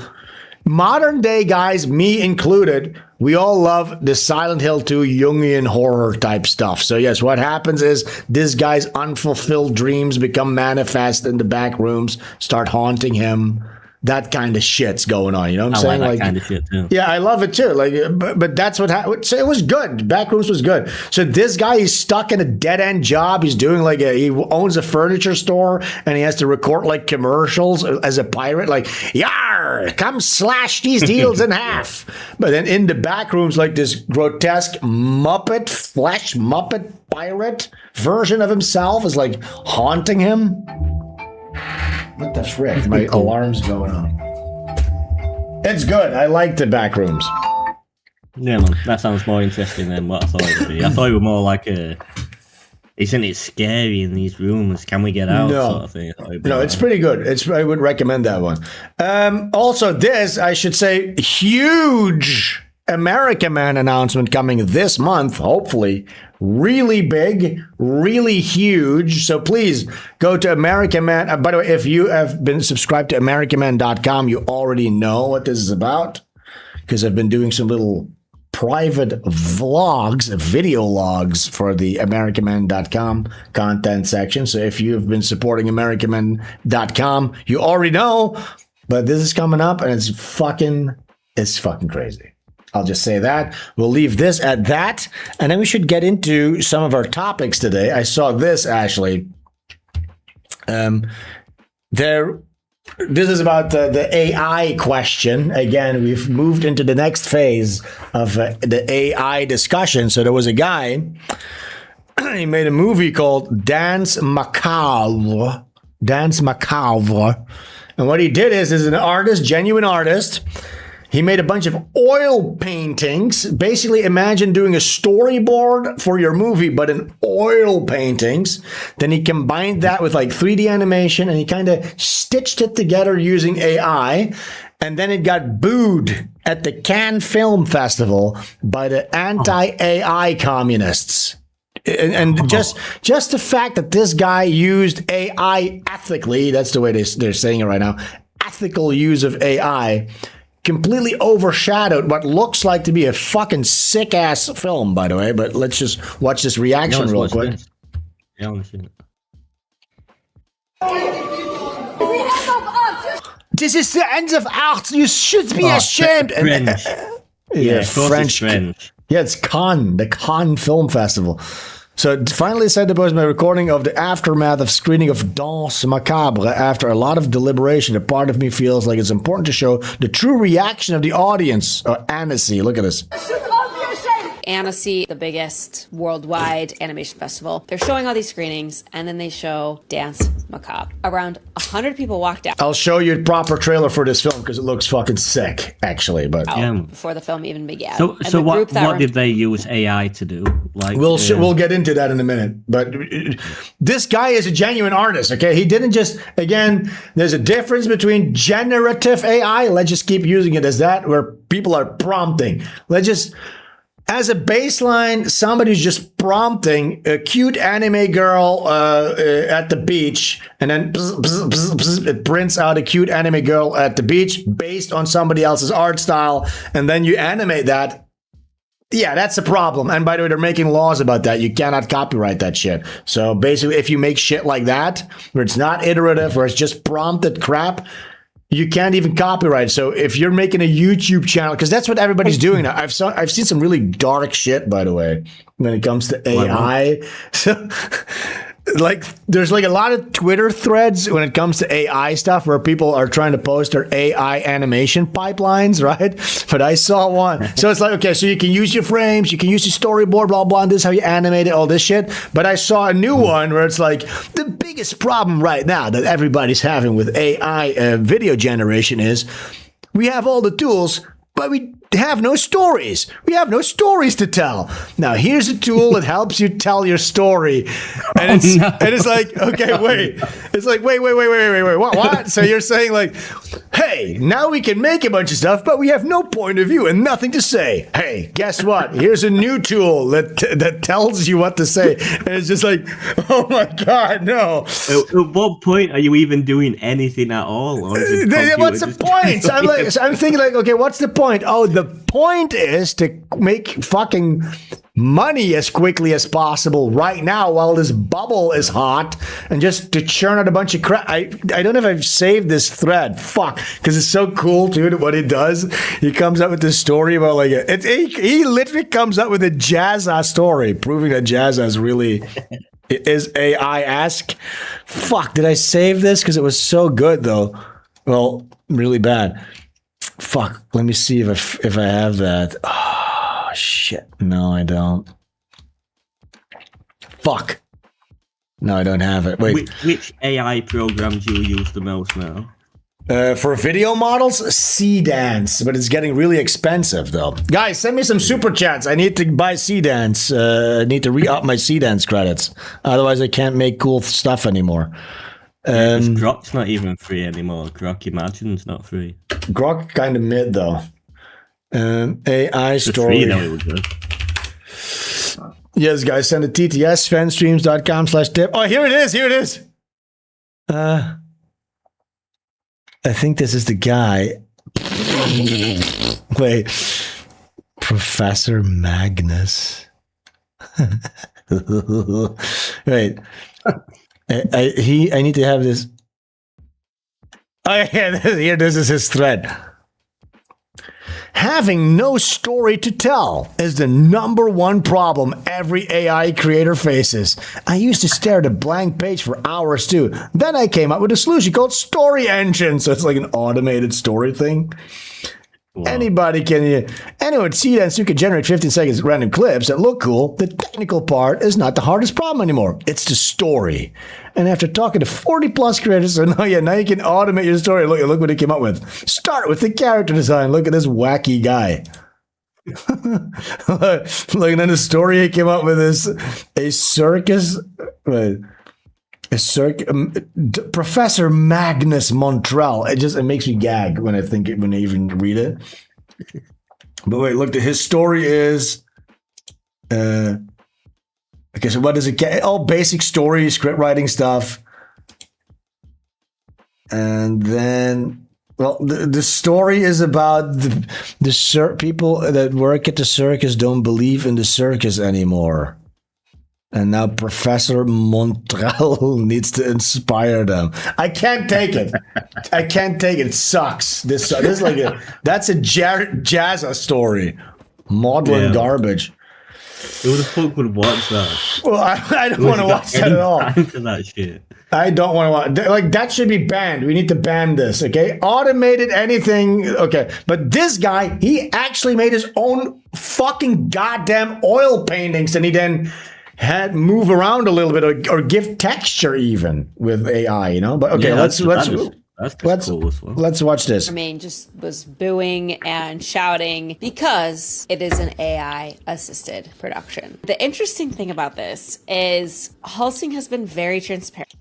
modern day guys, me included. We all love the Silent Hill 2 Jungian horror type stuff. So yes, what happens is this guy's unfulfilled dreams become manifest in the back rooms, start haunting him. That kind of shit's going on, you know what I'm saying? Like that kind of shit too. Yeah, I love it too. Like, but that's what happened. So it was good. Backrooms was good. So this guy, he's stuck in a dead end job. He's doing like he owns a furniture store, and he has to record like commercials as a pirate. Like, yar, come slash these deals in half. But then in the backrooms, like this grotesque flesh Muppet pirate version of himself is like haunting him. What the frick? My alarm's going on. It's good. I like the back rooms. Yeah, man. That sounds more interesting than what I thought it would be. I thought it was more like isn't it scary in these rooms? Can we get out? No, sort of thing. No, it's pretty good. I would recommend that one. Also, this, I should say, huge America Man announcement coming this month, hopefully. Really big, really huge. So please go to American Man. By the way, if you have been subscribed to AmericanMan.com, you already know what this is about because I've been doing some little private vlogs, video logs for the AmericanMan.com content section. So if you have been supporting AmericanMan.com, you already know. But this is coming up, and it's fucking crazy. I'll just say that. We'll leave this at that. And then we should get into some of our topics today. I saw this, Ashley. There this is about the AI question. Again, we've moved into the next phase of the AI discussion. So there was a guy, he made a movie called Dance Macabre. Dance Macabre. And what he did is an artist, genuine artist. He made a bunch of oil paintings. Basically, imagine doing a storyboard for your movie, but in oil paintings. Then he combined that with like 3D animation, and he kind of stitched it together using AI. And then it got booed at the Cannes Film Festival by the anti-AI communists. And just the fact that this guy used AI ethically, that's the way they're saying it right now, ethical use of AI, completely overshadowed what looks like to be a fucking sick ass film, by the way. But let's just watch this reaction real quick. This is the end of art. You should be ashamed. French. French. Yeah, it's Cannes, the Cannes Film Festival. So finally said to post my recording of the aftermath of screening of Danse Macabre. After a lot of deliberation, a part of me feels like it's important to show the true reaction of the audience. Annecy, look at this. Annecy, the biggest worldwide animation festival. They're showing all these screenings, and then they show Dance Macabre. Around 100 people walked out. I'll show you a proper trailer for this film because it looks fucking sick, actually. But before the film even began. So what did they use AI to do? Like we'll get into that in a minute. But this guy is a genuine artist. Okay, he didn't just there's a difference between generative AI. Let's just keep using it as that, where people are prompting. As a baseline, somebody's just prompting a cute anime girl at the beach, and then it prints out a cute anime girl at the beach based on somebody else's art style, and then you animate that. Yeah, that's a problem. And by the way, they're making laws about that. You cannot copyright that shit. So basically, if you make shit like that, where it's not iterative, where it's just prompted crap, you can't even copyright. So if you're making a YouTube channel, because that's what everybody's doing now. I've seen some really dark shit, by the way, when it comes to AI. So, there's a lot of Twitter threads when it comes to AI stuff where people are trying to post their AI animation pipelines, right? But I saw one. So it's like, okay, so you can use your frames, you can use your storyboard, blah, blah, and this is how you animate it, all this shit. But I saw a new one where it's like, the biggest problem right now that everybody's having with AI video generation is we have all the tools, but we have no stories. We have no stories to tell. Now, here's a tool that helps you tell your story. And it's like, okay, wait. It's like, wait. What? So you're saying like, hey, now we can make a bunch of stuff, but we have no point of view and nothing to say. Hey, guess what? Here's a new tool that tells you what to say. And it's just like, oh my God, no. At what point are you even doing anything at all? Or is it what's the point? I'm thinking like, okay, what's the point? Oh, the point is to make fucking money as quickly as possible right now while this bubble is hot, and just to churn out a bunch of crap. I don't know if I've saved this thread. Fuck, because it's so cool, dude. What he does, he comes up with this story about like he literally comes up with a Jazza story, proving that Jazza is really is AI-esque. Fuck, did I save this? Because it was so good though. Well, really bad. Fuck, let me see if I have that. Oh, shit. No, I don't. Fuck. No, I don't have it. Wait. Which AI programs do you use the most now? For video models, C-Dance, but it's getting really expensive though. Guys, send me some super chats. I need to buy C-Dance. I need to re-up my C-Dance credits. Otherwise, I can't make cool stuff anymore. Grok's not even free anymore. Grok Imagine's not free. Grok kind of mid though. AI story. Free, though, it was good. Yes, guys, send a TTS, SvenStreams.com/tip. Oh, here it is. I think this is the guy. Wait. Professor Magnus. Wait. I need to have this. Oh, yeah, here, this is his thread. Having no story to tell is the number one problem every AI creator faces. I used to stare at a blank page for hours too. Then I came up with a solution called Story Engine. So it's like an automated story thing. Wow. Anyone would see that, so you could generate 15 seconds random clips that look cool. The technical part is not the hardest problem anymore. It's the story. And after talking to 40 plus creators, so now you can automate your story. Look what he came up with. Start with the character design. Look at this wacky guy. Look, and then the story he came up with is a circus. Professor Magnus Montreal. It makes me gag when I even read it. But wait, look, his story is okay, so what does it get? All basic story, script writing stuff. And then the story is about the people that work at the circus don't believe in the circus anymore. And now Professor Montreal needs to inspire them. I can't take it. It sucks. This is like that's a Jazza story. Maudlin garbage. Who the fuck would watch that? Well, I don't want to watch that at all. Time for that shit. I don't want to watch. Like, that should be banned. We need to ban this, okay? Automated anything, okay. But this guy, he actually made his own fucking goddamn oil paintings, and he then had move around a little bit or give texture even with AI, you know? But okay, yeah, let's watch this. Jermaine just was booing and shouting because it is an AI assisted production. The interesting thing about this is Halsing has been very transparent.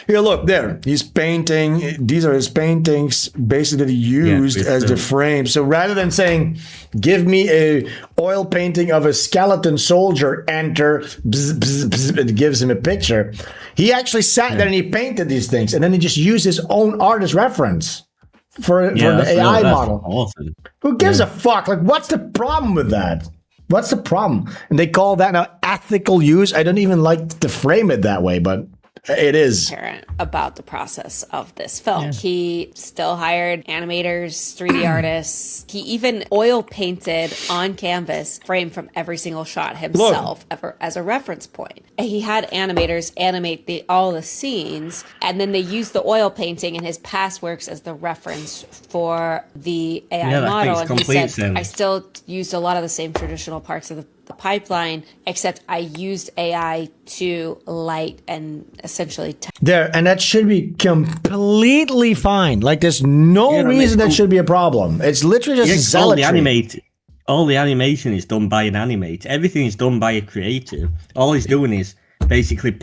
Here, look, there. He's painting. These are his paintings basically used as the frame. So rather than saying, give me a oil painting of a skeleton soldier, enter, bzz, bzz, bzz, it gives him a picture. He actually sat there and he painted these things, and then he just used his own art as reference for the AI model. Awesome. Who gives a fuck? Like, what's the problem with that? What's the problem? And they call that now ethical use. I don't even like to frame it that way, but it is. About the process of this film. Yeah. He still hired animators, 3D artists. He even oil painted on canvas frame from every single shot himself ever as a reference point. He had animators animate all the scenes, and then they used the oil painting in his past works as the reference for the AI model. And he said, sense. I still used a lot of the same traditional parts of the pipeline, except I used AI to light and essentially there, and that should be completely fine. Like, there's no reason that should be a problem. It's literally just zealotry. All the animation is done by an animator. Everything is done by a creative. All he's doing is basically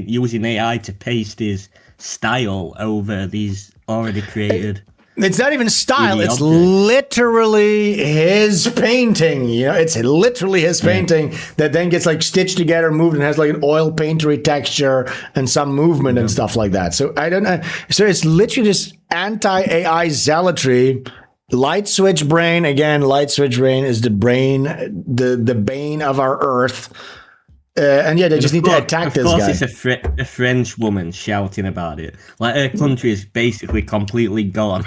using AI to paste his style over these already created. It's not even style. It's literally his painting. You know, it's literally his painting that then gets like stitched together, moved, and has like an oil paintery texture and some movement and stuff like that. So I don't know. So it's literally just anti-AI zealotry. Light switch brain again. Light switch brain is the brain, the bane of our Earth. And they just need to attack this guy. Of course, it's a French woman shouting about it. Like, her country is basically completely gone.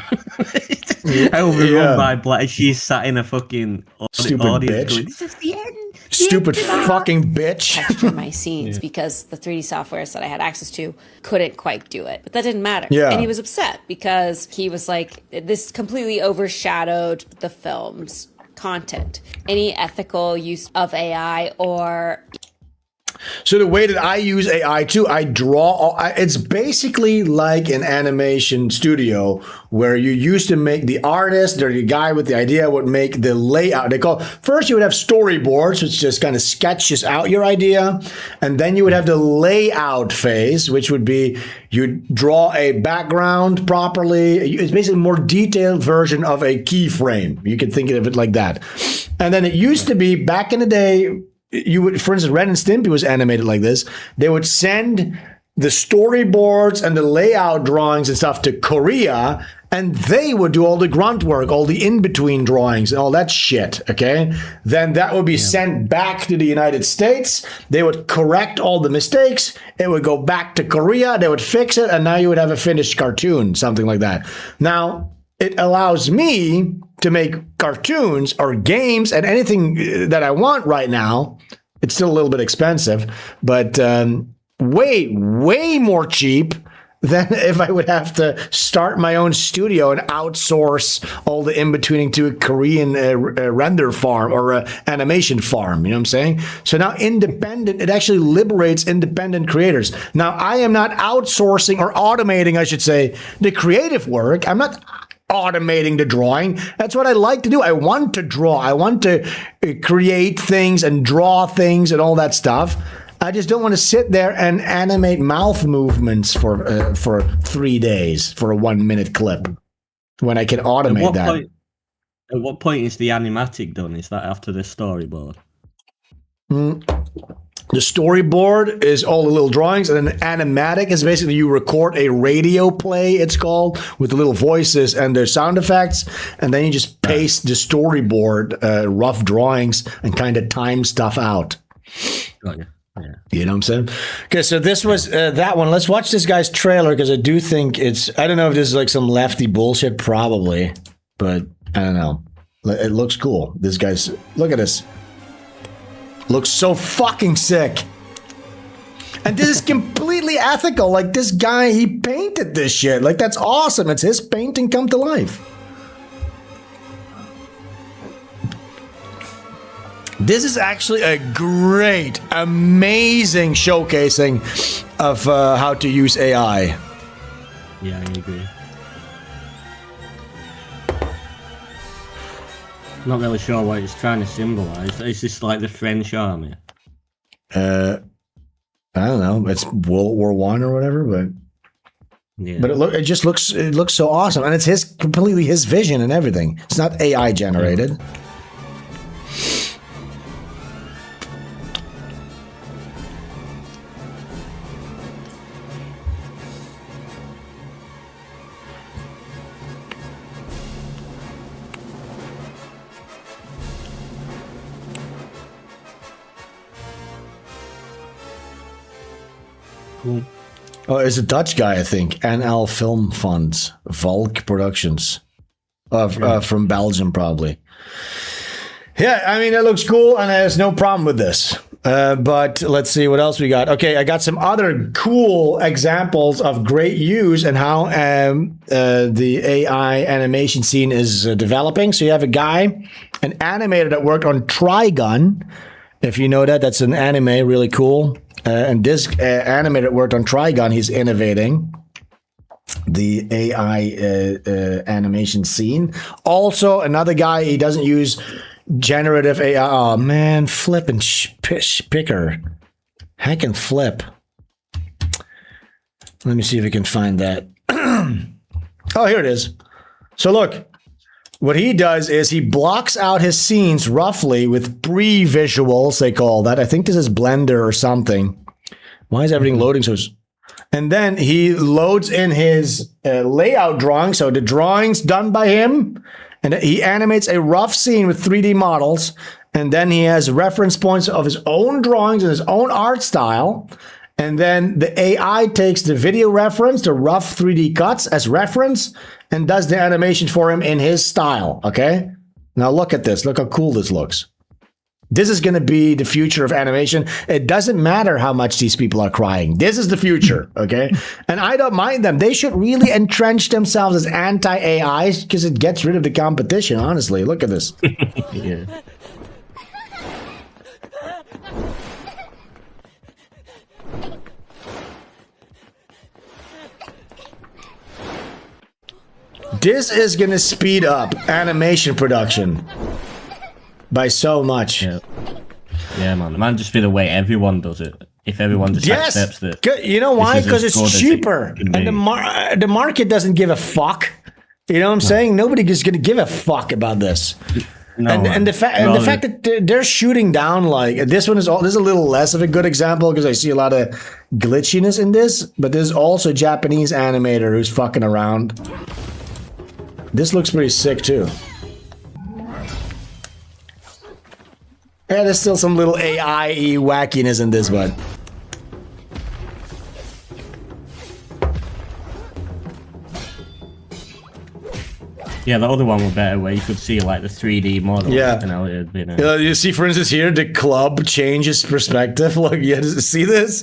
Overrun by black. She's sat in a fucking stupid audience bitch. Going, this is the end. Stupid fucking bitch. Texture my scenes because the 3D softwares that I had access to couldn't quite do it. But that didn't matter. Yeah. And he was upset because he was like, this completely overshadowed the film's content. Any ethical use of AI or... So the way that I use AI too, I draw. It's basically like an animation studio where you used to make the artist or the guy with the idea would make the layout. First you would have storyboards, which just kind of sketches out your idea. And then you would have the layout phase, which would be you draw a background properly. It's basically a more detailed version of a keyframe. You can think of it like that. And then it used to be back in the day, you would, for instance, Ren and Stimpy was animated like this. They would send the storyboards and the layout drawings and stuff to Korea, and they would do all the grunt work, all the in-between drawings and all that shit, okay? Then that would be sent back to the United States. They would correct all the mistakes. It would go back to Korea. They would fix it, and now you would have a finished cartoon, something like that. Now, it allows me to make cartoons or games and anything that I want right now, it's still a little bit expensive, but way more cheap than if I would have to start my own studio and outsource all the in-betweening to a Korean render farm or animation farm. You know what I'm saying? So now independent, it actually liberates independent creators. Now, I am not outsourcing or automating, I should say, the creative work. I'm not automating the drawing. That's what I like to do. I want to draw. I want to create things and draw things and all that stuff. I just don't want to sit there and animate mouth movements for 3 days for a 1 minute clip when I can automate that. At what point is the animatic done? Is that after the storyboard? The storyboard is all the little drawings, and then animatic is basically you record a radio play, it's called, with the little voices and the sound effects, and then you just paste the storyboard rough drawings and kind of time stuff out. Got you. Yeah. You know what I'm saying? Okay, so this was that one. Let's watch this guy's trailer because I do think it's, I don't know if this is like some lefty bullshit, probably, but I don't know. It looks cool. This guy's, look at this. Looks so fucking sick. And this is completely ethical. Like, this guy, he painted this shit. Like, that's awesome. It's his painting come to life. This is actually a great, amazing showcasing of how to use AI. Yeah, I agree. Not really sure what it's trying to symbolize. Is this like the French army? I don't know. It's World War I or whatever, but Yeah. but it just looks so awesome, and it's completely his vision and everything. It's not AI generated. Cool. Oh, it's a Dutch guy, I think. NL Film Funds, Valk Productions, from Belgium, probably. Yeah, I mean, it looks cool, and there's no problem with this. But let's see what else we got. Okay, I got some other cool examples of great use and how the AI animation scene is developing. So you have a guy, an animator that worked on Trigun. If you know that, that's an anime, really cool. And this animator worked on Trigun. He's innovating the AI animation scene. Also, another guy, he doesn't use generative AI. Oh, man, flip and picker. Heck and flip. Let me see if we can find that. Oh, here it is. So look. What he does is he blocks out his scenes roughly with pre-visuals, they call that. I think this is Blender or something. Why is everything loading so... And then he loads in his layout drawing, so the drawings done by him, and he animates a rough scene with 3D models, and then he has reference points of his own drawings and his own art style, and then the AI takes the video reference, the rough 3D cuts as reference, and does the animation for him in his style, okay? Now look at this. Look how cool this looks. This is going to be the future of animation. It doesn't matter how much these people are crying. This is the future, okay? And I don't mind them. They should really entrench themselves as anti-AIs because it gets rid of the competition, honestly. Look at this. Yeah. This is going to speed up animation production by so much. Yeah. Yeah, man. It might just be the way everyone does it. If everyone just accepts that. You know why? Because it's cheaper. And the market doesn't give a fuck. You know what I'm saying? Nobody is going to give a fuck about this. No, and the fact that they're shooting down, like, this is a little less of a good example because I see a lot of glitchiness in this, but there's also a Japanese animator who's fucking around. This looks pretty sick too. Yeah, there's still some little AI-y wackiness in this, but Yeah, the other one was better, where you could see like the 3D model. Yeah. And how it had been. You see, for instance, here the club changes perspective. Look, you see this?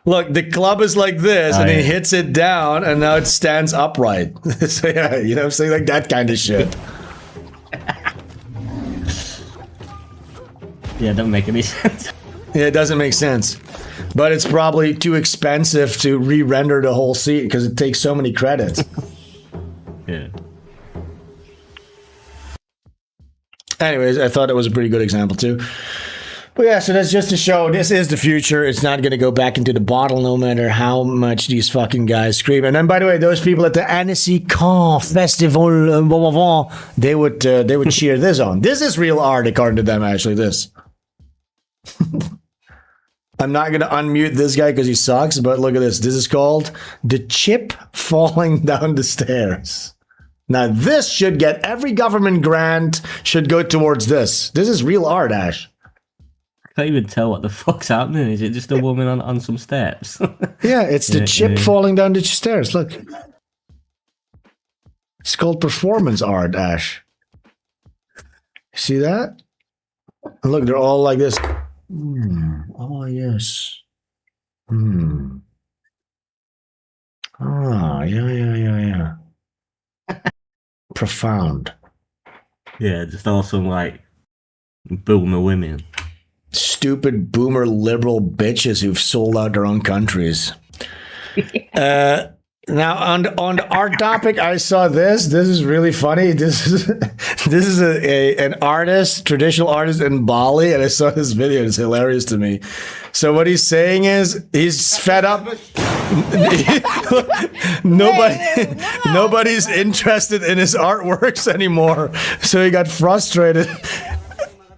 Look, the club is like this, and he hits it down, and now it stands upright. So yeah, you know what I'm saying? Like that kind of shit. Yeah, it doesn't make any sense. Yeah, it doesn't make sense. But it's probably too expensive to re-render the whole scene because it takes so many credits. Yeah. Anyways, I thought it was a pretty good example too. But yeah, so that's just to show this is the future. It's not going to go back into the bottle no matter how much these fucking guys scream. And then, by the way, those people at the Annecy Caen Festival, blah, blah, blah, they would cheer this on. This is real art, according to them, actually, this. I'm not going to unmute this guy because he sucks, but look at this. This is called The Chip Falling Down the Stairs. Now, this should get every government grant should go towards this. This is real art, Ash. I can't even tell what the fuck's happening. Is it just a woman on some steps? Yeah, it's the chip falling down the stairs. Look. It's called performance art, Ash. See that? And look, they're all like this. Oh, yes. Ah, yeah. Profound. Yeah, just all some like boomer women. Stupid boomer liberal bitches who've sold out their own countries. Now on our topic, I saw this. This is really funny. This is an artist, traditional artist in Bali, and I saw this video. It's hilarious to me. So what he's saying is he's fed up. Nobody's interested in his artworks anymore. So he got frustrated.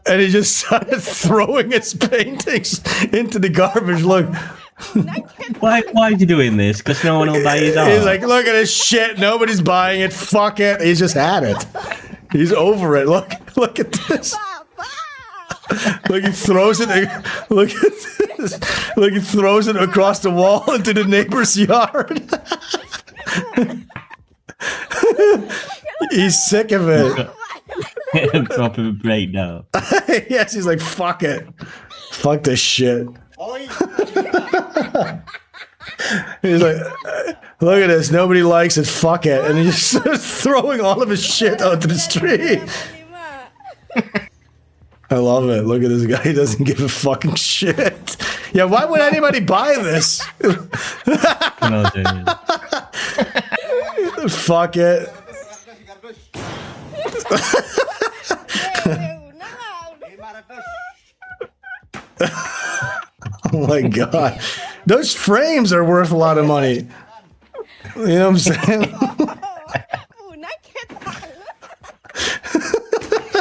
And he just started throwing his paintings into the garbage. Look. Why are you doing this? Because no one will buy his art. He's like, look at this shit. Nobody's buying it. Fuck it. He just had it. He's over it. Look at this. Look, he throws it. Look at this. Look, he throws it across the wall into the neighbor's yard. He's sick of it. Proper breakdown. Yes, he's like, fuck it. Fuck this shit. He's like, look at this. Nobody likes it. Fuck it. And he just starts throwing all of his shit onto the street. I love it. Look at this guy. He doesn't give a fucking shit. Yeah, why would anybody buy this? Fuck it. Oh my god. Those frames are worth a lot of money. You know what I'm saying?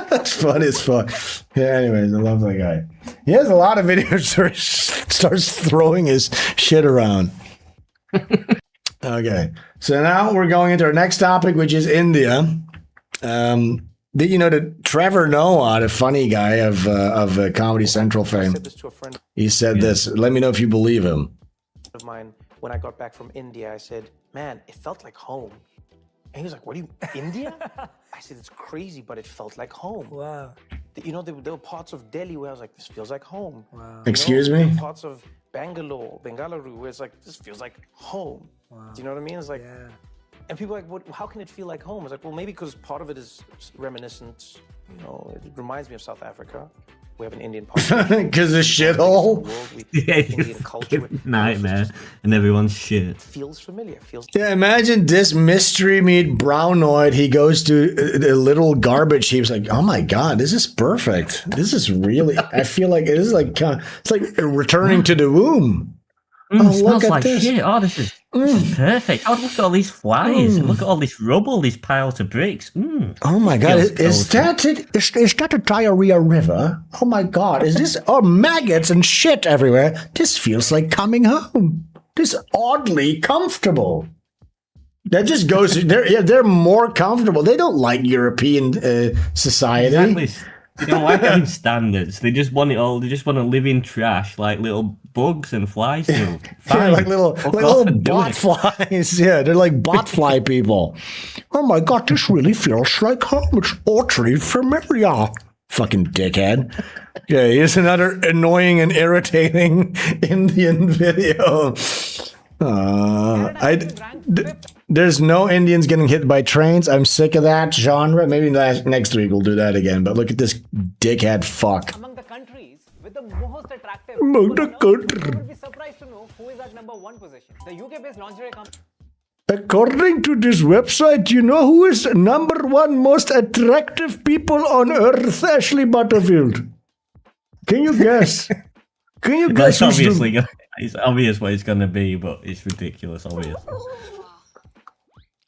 That's funny as fuck. Yeah, anyways, I love that guy. He has a lot of videos where he starts throwing his shit around. Okay. So now we're going into our next topic, which is India. Did you know that Trevor Noah, the funny guy of Comedy Central fame, said this to a friend he said this. Let me know if you believe him. of mine when I got back from India. I said, man, it felt like home. And he was like, what do you, India? I said, it's crazy, but it felt like home. Wow. You know, there were parts of Delhi where I was like, this feels like home. Wow. Excuse There me? were parts of Bengaluru, where it's like, this feels like home. Wow. Do you know what I mean? It's like, Yeah. and people are like, what, how can it feel like home? It's like, well, maybe because part of it is reminiscent. You know, it reminds me of South Africa. We have an Indian population. Because the shithole. Yeah, Indian culture. nightmare, and everyone's shit. It feels familiar. Feels Yeah, imagine this mystery meat brownoid. He goes to a little garbage heap. He's like, oh my god, this is perfect. This is really. I feel like it is like it's like returning to the womb. It look smells at like this. shit. Oh, this is perfect. Oh, look at all these flies. Look at all this rubble, these piles of bricks. Oh my god, Feels is that it? Is that a diarrhea river? Oh my god, is this? Oh, maggots and shit everywhere. This feels like coming home. This oddly comfortable. That just goes. They're more comfortable. They don't like European society. Exactly. They don't like having standards. They just want it all. They just want to live in trash like little bugs and flies do. Yeah, Fine. like little Fuck off and do bot it. flies. Yeah, they're like bot fly people. Oh my god, this really feels like home. It's utterly familiar. Fucking dickhead. Yeah, here's another annoying and irritating Indian video. There's no Indians getting hit by trains. I'm sick of that genre. Maybe next week we'll do that again. But look at this dickhead fuck. Among the countries with the most attractive Among people the on Earth, country. you will be surprised to know who is at number 1 position. The UK-based lingerie company. According to this website, you know who is number 1 most attractive people on earth? Ashley Butterfield. Can you guess? Can you guess? That's obviously it's obvious what it's gonna be, but it's ridiculous. Obvious.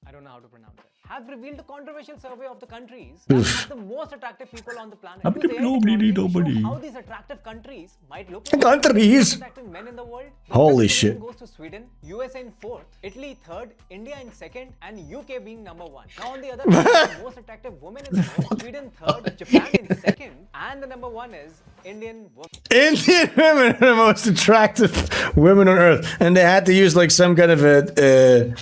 I don't know how to pronounce it. Have revealed a controversial survey of the countries that have the most attractive people on the planet. Use AI technology to show how these attractive countries might look like. Countries. Attractive men in the world. The Holy best shit. position goes to Sweden, USA in 4th, Italy 3rd, India in 2nd, and UK being number 1. Now on the other hand, the most attractive women in the world, Sweden 3rd, Japan in 2nd, and the number 1 is Indian women. Indian women are the most attractive women on earth. And they had to use like some kind of a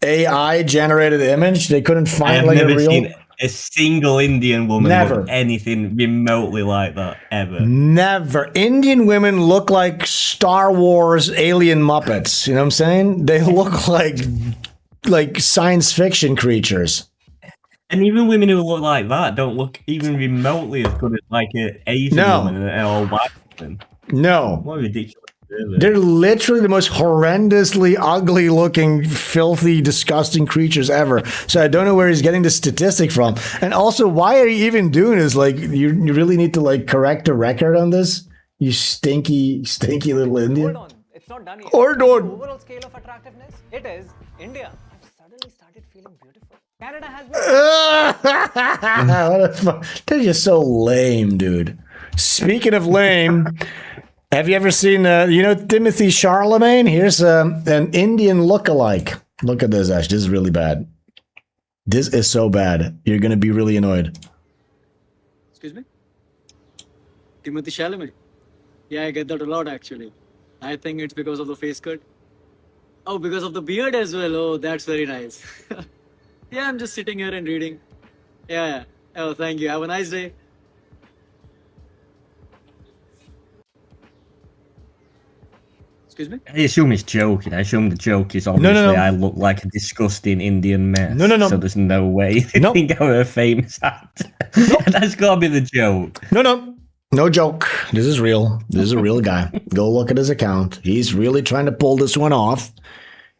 AI generated image. They couldn't I find have like a never real. seen a single Indian woman Never. look anything remotely like that ever. Never. Indian women look like Star Wars alien Muppets. You know what I'm saying? They look like science fiction creatures. And even women who look like that don't look even remotely as good as like an Asian No. woman or a white woman. No. What ridiculous. Really. They're literally the most horrendously ugly looking, filthy, disgusting creatures ever. So I don't know where he's getting the statistic from. And also, why are you even doing this? Like, you really need to like correct a record on this? You stinky, stinky little Indian. Hold on, it's not done yet. Hold The on. overall scale of attractiveness, it is India. I've suddenly started feeling beautiful. Canada has been. What a they're just so lame, dude. Speaking of lame, have you ever seen, Timothy Charlemagne? Here's an Indian lookalike. Look at this, Ash. This is really bad. This is so bad. You're going to be really annoyed. Excuse me? Timothy Chalamet? Yeah, I get that a lot actually. I think it's because of the face cut. Oh, because of the beard as well. Oh, that's very nice. Yeah, I'm just sitting here and reading. Yeah. Oh, thank you. Have a nice day. Excuse me? I assume he's joking. I assume the joke is obviously no. I look like a disgusting Indian mess. No. So there's no way they No. think I'm a famous actor. That's got to be the joke. No joke. This is real. This is a real guy. Go look at his account. He's really trying to pull this one off.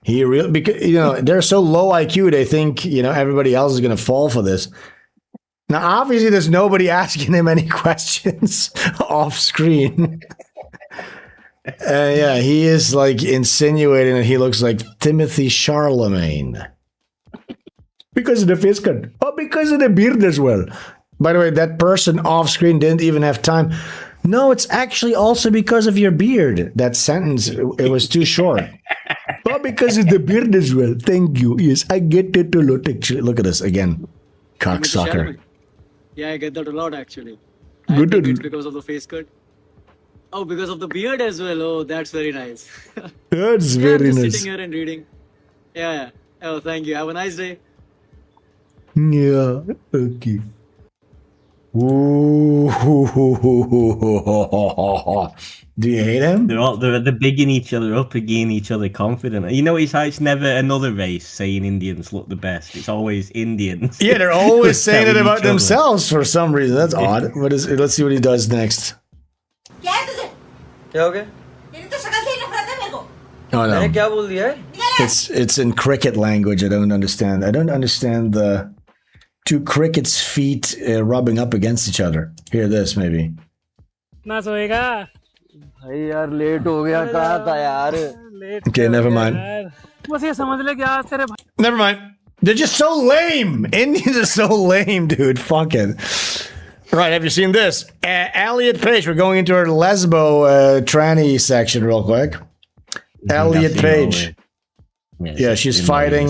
He really, because, they're so low IQ, they think, everybody else is going to fall for this. Now, obviously, there's nobody asking him any questions off screen. Yeah, he is like insinuating that he looks like Timothy Charlemagne. Because of the face cut. Oh, because of the beard as well. By the way, that person off screen didn't even have time. No, it's actually also because of your beard. That sentence, it was too short. Oh, because of the beard as well. Thank you. Yes, I get it a lot actually. Look at this again. Timothy Cocksucker. Chalamet? Yeah, I get that a lot actually. I Good think to- it's because of the face cut. Oh, because of the beard as well. Oh, that's very nice. That's Yeah, I'm very just nice. sitting here and reading. Yeah. Oh, thank you. Have a nice day. Yeah, okay. Ooh. Do you hate him? They're bigging each other up and getting each other confident. You know, it's never another race saying Indians look the best. It's always Indians. Yeah, they're always saying it telling about each other. themselves for some reason. That's odd. Let's see what he does next. क्या है तुझे? क्या हो गया? तेरी तो शक्ल से ही नफरत है मेरे को। Oh मैंने no. क्या बोल दिया है? It's in cricket language. I don't understand. I don't understand the two crickets' feet rubbing up against each other. Hear this maybe. ना सोएगा भाई यार लेट हो गया कहाँ था यार? Late Okay, never mind. बस ये समझ ले कि आज तेरे भाई Never mind. They're just so lame. Indians are so lame, dude. Fuck it. Right, have you seen this? Elliot Page. We're going into our lesbo tranny section real quick. Elliot Page. Yeah, she's fighting.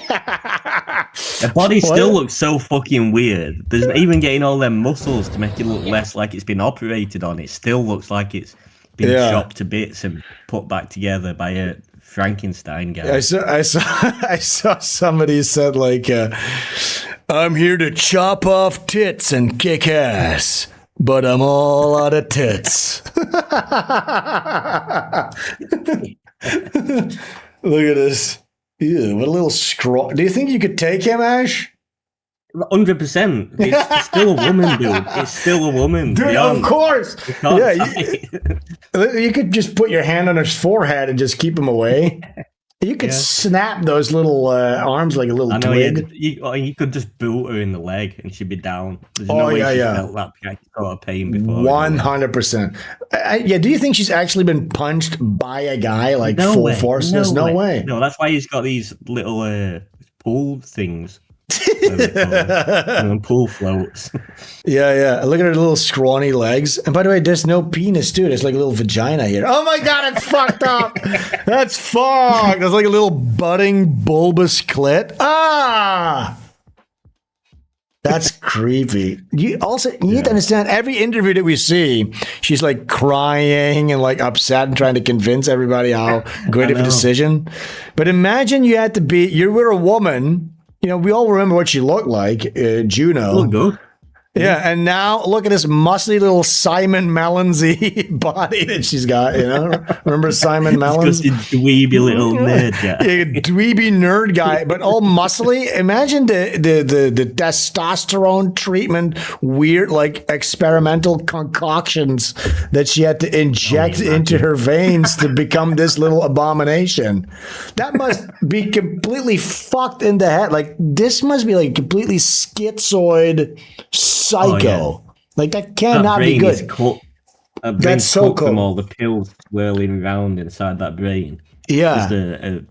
The body still looks so fucking weird. There's even getting all them muscles to make it look less like it's been operated on. It still looks like it's been chopped to bits and put back together by a Frankenstein guy. I saw somebody said like, I'm here to chop off tits and kick ass, but I'm all out of tits. Look at this. Ew, what a little scroll. Do you think you could take him, Ash? 100%. It's still a woman, dude. It's still a woman. Dude, of course. Yeah, you could just put your hand on his forehead and just keep him away. You could snap those little arms like a little twig. You could just boot her in the leg and she'd be down. There's no way she felt that sort of pain before. 100%. Yeah, do you think she's actually been punched by a guy like full force? There's no way. No, that's why he's got these little pool things. Pool floats. Yeah. Look at her little scrawny legs. And by the way, there's no penis too. There's like a little vagina here. Oh my god, it's fucked up. That's fucked. There's like a little budding bulbous clit. Ah, that's creepy. You need to understand, every interview that we see, she's like crying and like upset and trying to convince everybody how great of a decision. But imagine you were a woman. You know, we all remember what she looked like, Juno. Look good. Yeah, and now look at this muscly little Simon Melonsy body that she's got, you know? Remember Simon Melons? Just a dweeby little nerd guy. Yeah, dweeby nerd guy, but all muscly. Imagine the testosterone treatment, weird, like experimental concoctions that she had to inject into her veins to become this little abomination. That must be completely fucked in the head. Like, this must be like completely schizoid psycho. Like, that cannot be good. That's so cool. From all the pills swirling around inside that brain. Yeah. Just a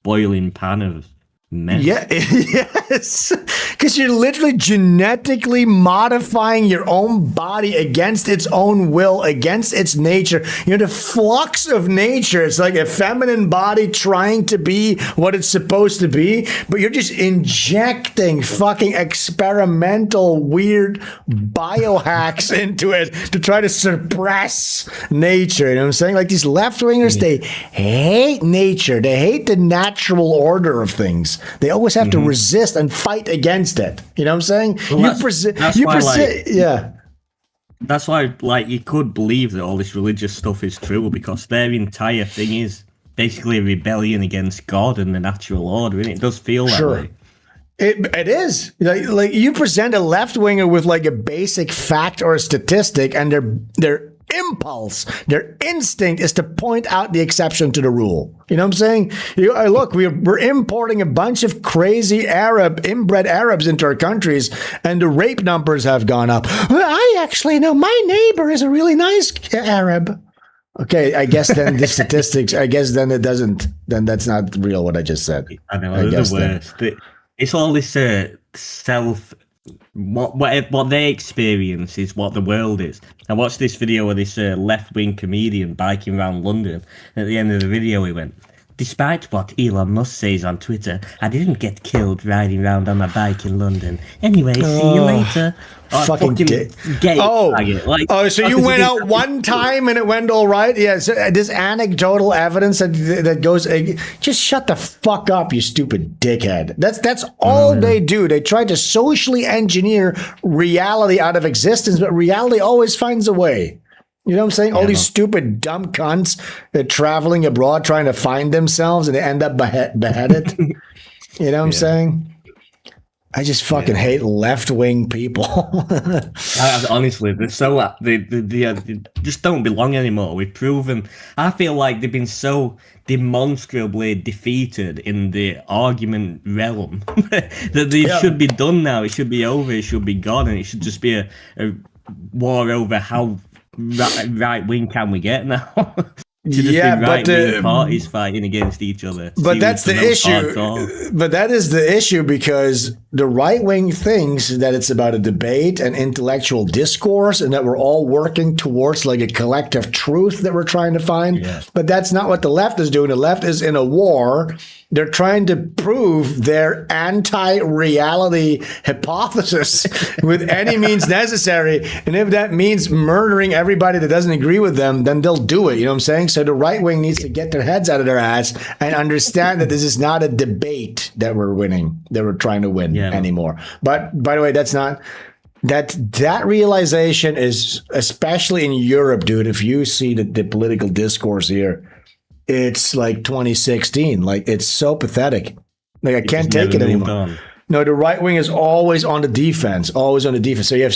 boiling pan of mess. Yeah, yes. Because you're literally genetically modifying your own body against its own will, against its nature. You know, the flux of nature. It's like a feminine body trying to be what it's supposed to be, but you're just injecting fucking experimental weird biohacks into it to try to suppress nature. You know what I'm saying? Like, these left-wingers, they hate nature. They hate the natural order of things. They always have to resist and fight against it. You know what I'm saying? Well, that's why, like, you could believe that all this religious stuff is true, because their entire thing is basically a rebellion against God and the natural order, and it does feel that way. It is. Like, you present a left-winger with like a basic fact or a statistic, and their impulse, their instinct is to point out the exception to the rule. You know what I'm saying? Look, we're importing a bunch of crazy inbred Arabs into our countries, and the rape numbers have gone up. I actually know my neighbor is a really nice Arab. Okay, I guess then the statistics, I guess then it doesn't, then that's not real what I just said. I know, they're the worst. It's all this what they experience is what the world is. I watched this video of this left-wing comedian biking around London. At the end of the video, he went, "Despite what Elon Musk says on Twitter, I didn't get killed riding around on my bike in London. Anyway, see you later." Fucking gay. So you went out one time and it went all right? Yeah, so this anecdotal evidence that goes, just shut the fuck up, you stupid dickhead. That's all they do. They try to socially engineer reality out of existence, but reality always finds a way. You know what I'm saying? All these stupid, dumb cunts that traveling abroad trying to find themselves and they end up beheaded. You know what I'm saying? I just fucking hate left-wing people. Honestly, they're so they just don't belong anymore. We've proven. I feel like they've been so demonstrably defeated in the argument realm that they should be done now. It should be over. It should be gone, and it should just be a war over how right wing can we get now. But parties fighting against each other. But that's the issue. But that is the issue, because the right wing thinks that it's about a debate and intellectual discourse, and that we're all working towards like a collective truth that we're trying to find. But that's not what the left is doing. The left is in a war They're trying to prove their anti-reality hypothesis with any means necessary. And if that means murdering everybody that doesn't agree with them, then they'll do it. You know what I'm saying? So the right wing needs to get their heads out of their ass and understand that this is not a debate that we're winning, that we're trying to win anymore. But by the way, that's not... That realization is, especially in Europe, dude, if you see the political discourse here, it's like 2016. Like, it's so pathetic. Like, I can't take it anymore. No, the right wing is always on the defense, always on the defense. So they're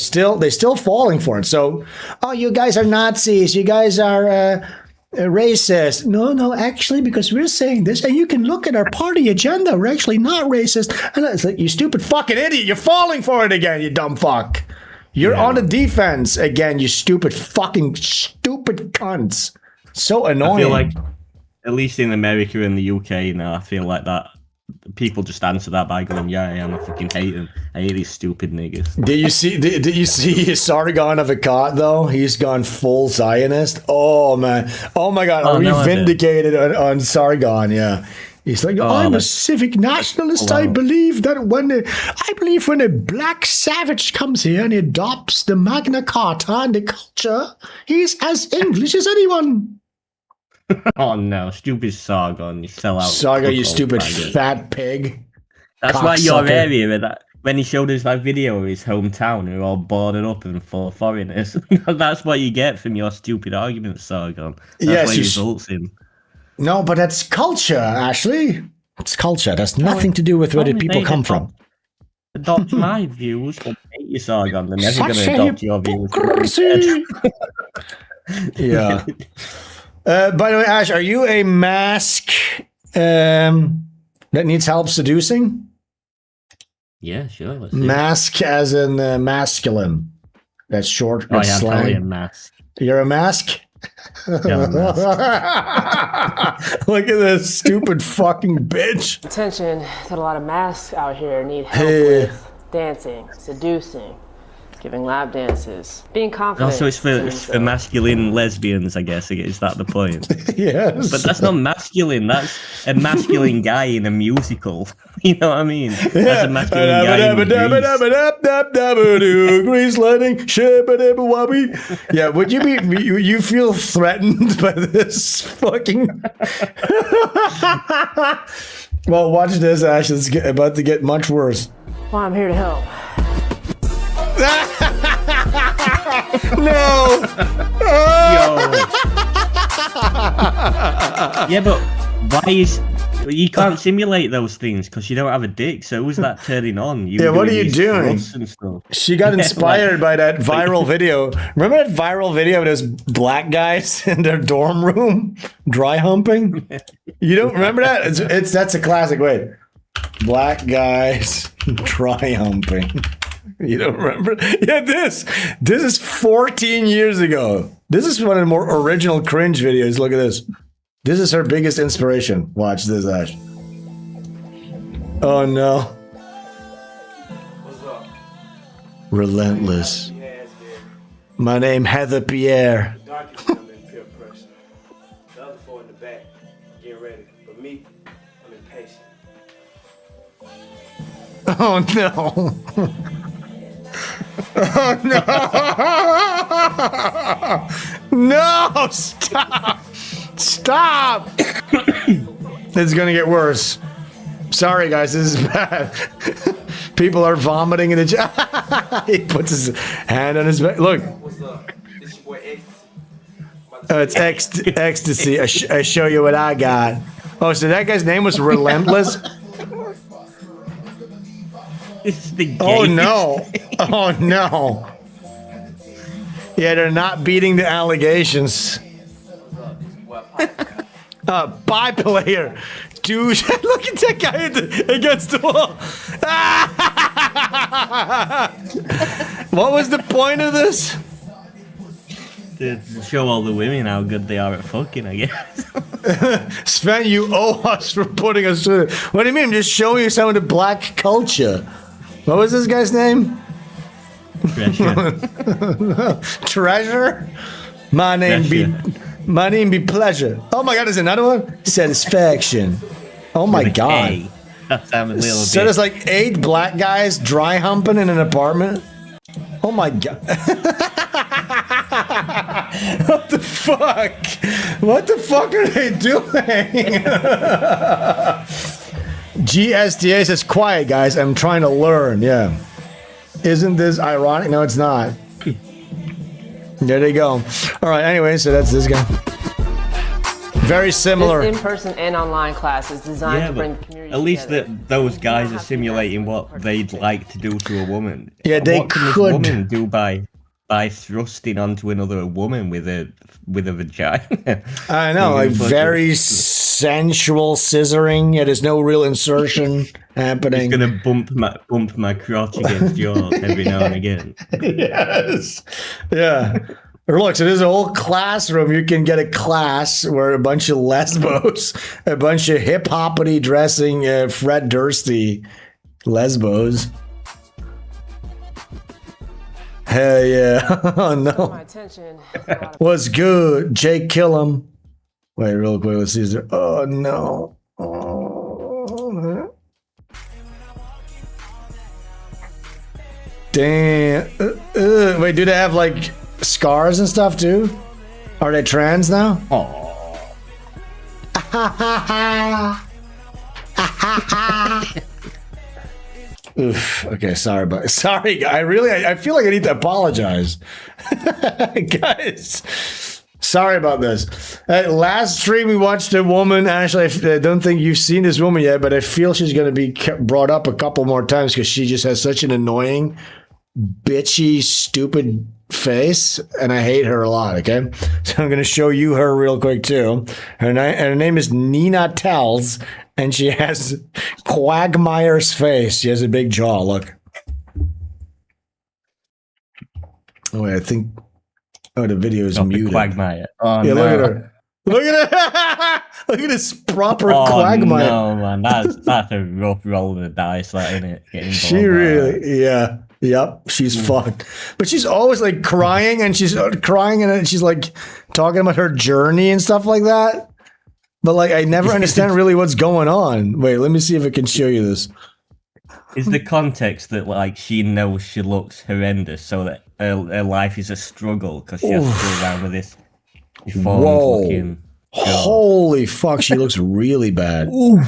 still falling for it. So, oh, you guys are Nazis. You guys are racist. No, actually, because we're saying this, and you can look at our party agenda. We're actually not racist. And it's like, you stupid fucking idiot. You're falling for it again, you dumb fuck. You're on the defense again, you stupid cunts. So annoying. I feel like, at least in America and the UK, I feel like that people just answer that by going, "Yeah, I fucking hate him. I hate these stupid niggas." Did you see Sargon of Akkad though? He's gone full Zionist. Oh man. Oh my god. Are we vindicated on Sargon? Yeah. He's like, I'm a civic nationalist. I believe when a black savage comes here and he adopts the Magna Carta and the culture, he's as English as anyone. Oh no, stupid Sargon, you sell out. Sargon, you stupid fat pig. That's why your area, when he showed us that video of his hometown, we were all boarded up and full of foreigners. That's what you get from your stupid arguments, Sargon. That's what it results in. No, but that's culture, Ashley. It's culture. That's nothing to do with where the people come from. Adopt my views, but hate you, Sargon. They're never going to adopt your views. Yeah. By the way, Ash, are you a mask that needs help seducing? Yeah, sure. Mask as in masculine. That's short. Oh, yeah, I'm totally a mask. You're a mask? Yeah, I'm a mask. Look at this stupid fucking bitch. Attention that a lot of masks out here need help with dancing, seducing, giving lap dances, being confident. Also, it's for masculine lesbians, I guess. Is that the point? Yes. But that's not masculine. That's a masculine guy in a musical. You know what I mean? That's a masculine guy in Grease lighting. Yeah, would you be? You feel threatened by this fucking? Well, watch this, Ash. It's about to get much worse. Well, I'm here to help. No. Yeah, but why is you can't simulate those things because you don't have a dick? So who's that turning on? What are you doing? She got inspired by that viral video. Remember that viral video of those black guys in their dorm room dry humping? You don't remember that? That's a classic. Wait, black guys dry humping. You don't remember? Yeah, this is 14 years ago. This is one of the more original cringe videos. Look at this. This is her biggest inspiration. Watch this, Ash. Oh no. What's up? Relentless. My name Heather Pierre. The darkest I'm in peer pressure. The other four in the back, getting ready. But me, I'm impatient. Oh no. Oh no! No! Stop! Stop! It's gonna get worse. Sorry, guys, this is bad. People are vomiting in the chat. He puts his hand on his back. Look. What's up? It's your boy Ecstasy. Oh, it's ecstasy. I show you what I got. Oh, so that guy's name was Relentless? Oh no! Oh no! Yeah, they're not beating the allegations. Bye, player. Dude, look at that guy against the wall. What was the point of this? To show all the women how good they are at fucking, I guess. Sven, you owe us for putting us through it. What do you mean? I'm just showing you some of the black culture. What was this guy's name? Treasure. Treasure? My name be pleasure. Oh my god, there's another one? Satisfaction. Oh my With a god. K. That sounds a little So bit. there's like 8 black guys dry humping in an apartment? Oh my god. What the fuck? What the fuck are they doing? GSDA says, quiet guys, I'm trying to learn. Yeah. Isn't this ironic? No, it's not. There they go. All right, anyway, so that's this guy. Very similar. This in-person and online class is designed Yeah, to bring but community at least together. that those guys are simulating what they'd like to do to a woman. Yeah, they what can could. this woman do by thrusting onto another woman with a vagina? I know, like very sensual scissoring. Yeah, there's no real insertion happening. It's gonna bump my crotch against yours every now and again. Yes. Yeah. Or look, so there's a whole classroom. You can get a class where a bunch of lesbos, a bunch of hip hoppity dressing Fred Dursty lesbos. Hell yeah. Oh no. My attention. What's good? Jake Killam. Wait, real quick. Let's see. Is there... Oh no. Oh. Damn. Wait, do they have like scars and stuff too? Are they trans now? Oh. Oof. Okay, sorry, but sorry. I feel like I need to apologize, guys. Sorry about this. Last stream we watched a woman. Actually, I don't think you've seen this woman yet, but I feel she's going to be brought up a couple more times because she just has such an annoying, bitchy, stupid face, and I hate her a lot. Okay, so I'm going to show you her real quick too. Her name is Nina Tells, and she has Quagmire's face. She has a big jaw. Look. Oh wait, I think. Oh, the video is muted. Quagmire. Oh, yeah, no. look at her. Look at her. Look at this proper Oh, Quagmire. no, man. That's a rough roll of the dice, that, isn't it? She really, yeah. Yep, she's fucked. But she's always like crying, and she's like talking about her journey and stuff like that. But like, I never understand really what's going on. Wait, let me see if I can show you this. Is the context that like she knows she looks horrendous, so that her life is a struggle because she has to go around with this deformed looking. Holy fuck, she looks really bad. Ooh.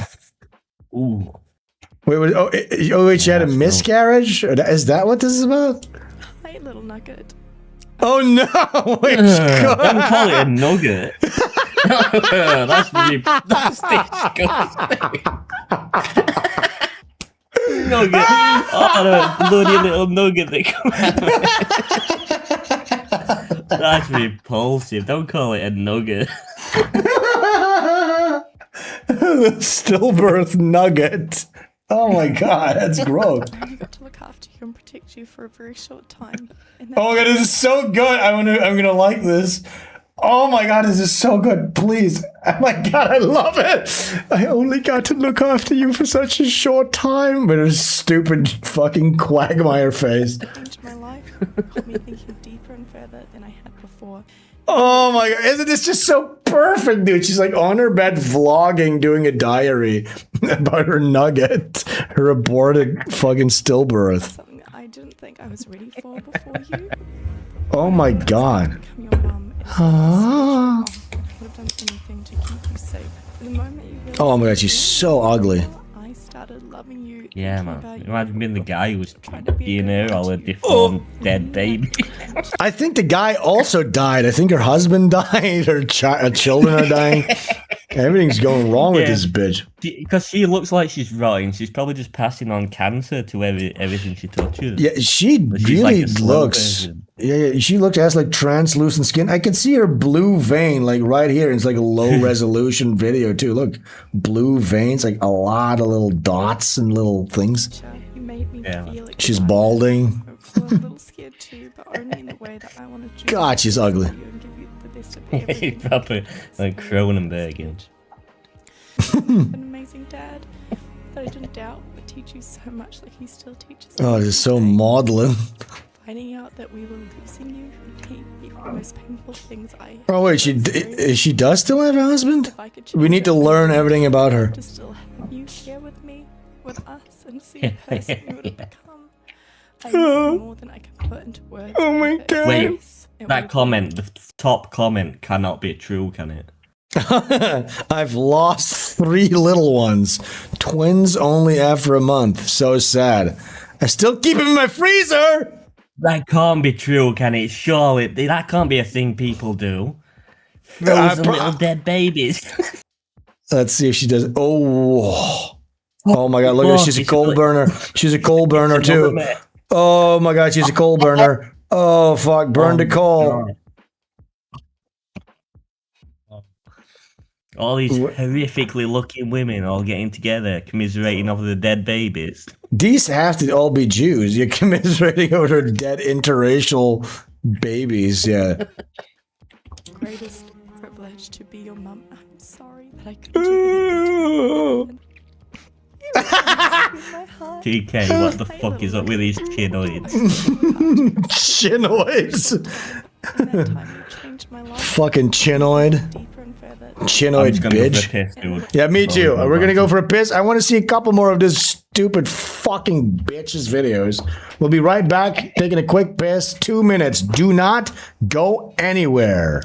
Wait, she had a miscarriage? Is that what this is about? Hey, little nugget. Oh no! Wait, don't call it a nugget. That's disgusting. Nugget. Oh, the bloody little nugget that comes out. That's repulsive. Don't call it a nugget. Stillbirth nugget. Oh my god, that's gross. I only got to look after you and protect you for a very short time. Oh my god, this is so good. I'm gonna like this. Oh my god, this is so good. Please. Oh my god, I love it. I only got to look after you for such a short time. With her stupid fucking Quagmire face. It changed my life. Got me thinking deeper and further than I had before. Oh my god, isn't this just so perfect, dude? She's like on her bed vlogging, doing a diary about her nugget, her aborted fucking stillbirth. Something that I didn't think I was ready for before you. Oh my god. Become your mum. I would have done anything to keep you safe. The moment you realize Oh my god, she's so ugly. I started loving you. Yeah, thinking about man. you. Imagine being the guy who was being her all a deformed dead baby. I think the guy also died. I think her husband died. Her children are dying. Everything's going wrong with this bitch. Because she looks like she's rotting. She's probably just passing on cancer to everything she touches. Yeah, she really like a slow looks. version. Yeah, she has like translucent skin. I can see her blue vein like right here. It's like a low resolution video too. Look, blue veins, like a lot of little dots and little things. You made me feel like She's balding. I was a little scared too, but only in the way that I wanted to. God, she's ugly. And give you the best of everything. Proper like Cronenberg. An amazing dad that I didn't doubt would teach you so much, like he still teaches me. Oh, this is so maudlin. finding out that we were losing you would be the most painful things I. Oh wait, she does still have a husband? If I could We need to learn everything about her. to still have you here with me, with us, and see the person you would have become. I miss you more than I can put into words. Oh my god. Wait, that comment, the top comment, cannot be true, can it? I've lost 3 little ones. Twins only after a month. So sad. I still keep them in my freezer! That can't be true, can it? Surely, that can't be a thing people do. Frozen little dead babies. Let's see if she does. Oh. Oh my god, look at her. She's a coal burner. She's a coal burner too. Oh my god, she's a coal burner. Oh fuck, burn the coal. All these horrifically looking women all getting together, commiserating over the dead babies. These have to all be Jews. You're commiserating over dead interracial babies, yeah. Greatest privilege to be your mum. I'm sorry that I couldn't do anything. TK, what the fuck is up with these chinoids? Chinoids. Fucking chinoid. Chinoid bitch. Yeah, me too. We're gonna go for a piss. I want to see a couple more of this stupid fucking bitch's videos. We'll be right back, taking a quick piss. 2 minutes. Do not go anywhere.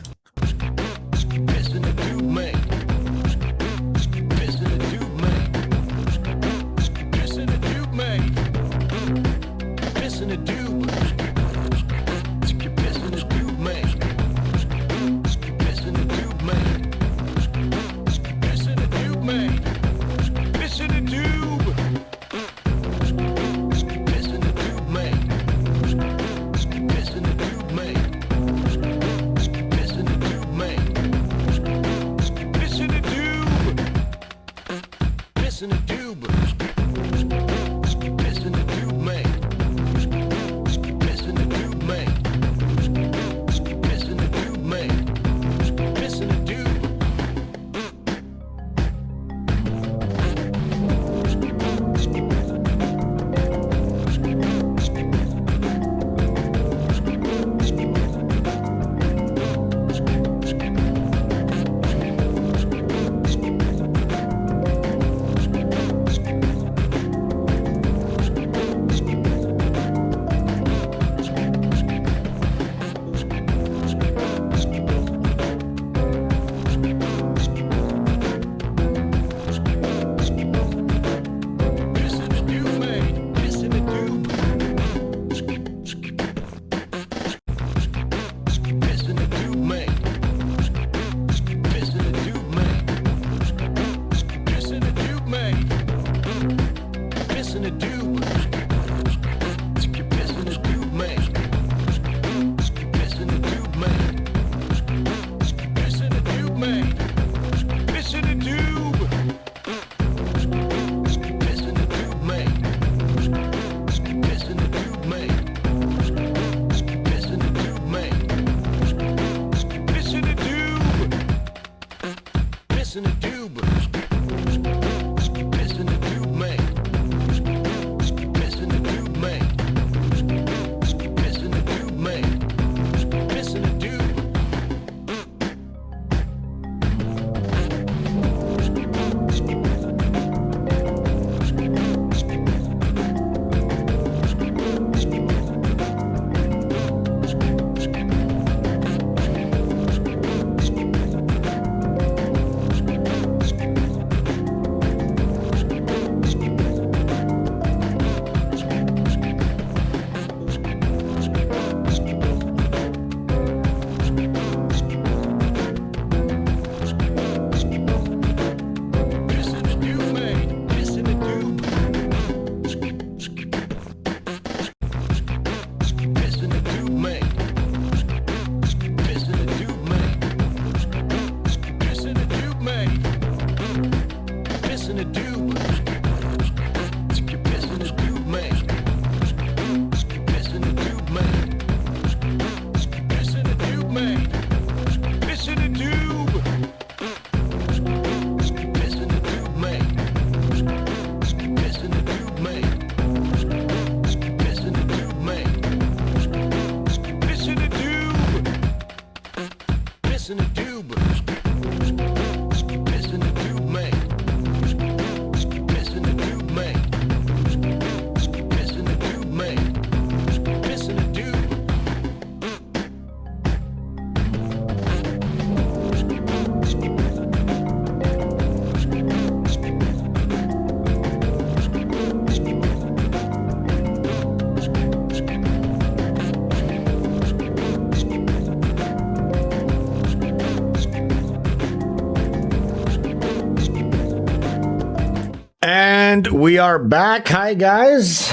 And we are back. Hi, guys.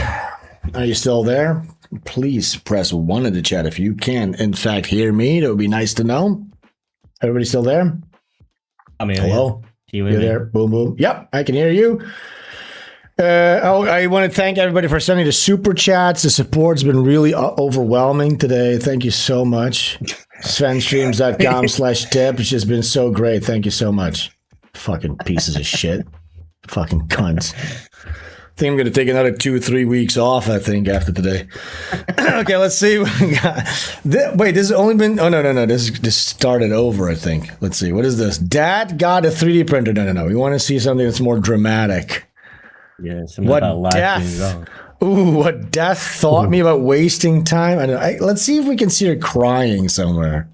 Are you still there? Please press 1 in the chat if you can, in fact, hear me. That would be nice to know. Everybody still there? I'm here. Hello? You're there? Boom, boom. Yep, I can hear you. I want to thank everybody for sending the super chats. The support's been really overwhelming today. Thank you so much. SvenStreams.com/tip. It's just been so great. Thank you so much. Fucking pieces of shit. Fucking cunts. I think I'm going to take another 2-3 weeks off, I think, after today. Okay, let's see what we got. Wait, this has only been... Oh, no. This started over, I think. Let's see. What is this? Dad got a 3D printer. No. We want to see something that's more dramatic. Yeah, something about life being wrong. Ooh, what death thought me about wasting time. I don't know. Let's see if we can see her crying somewhere.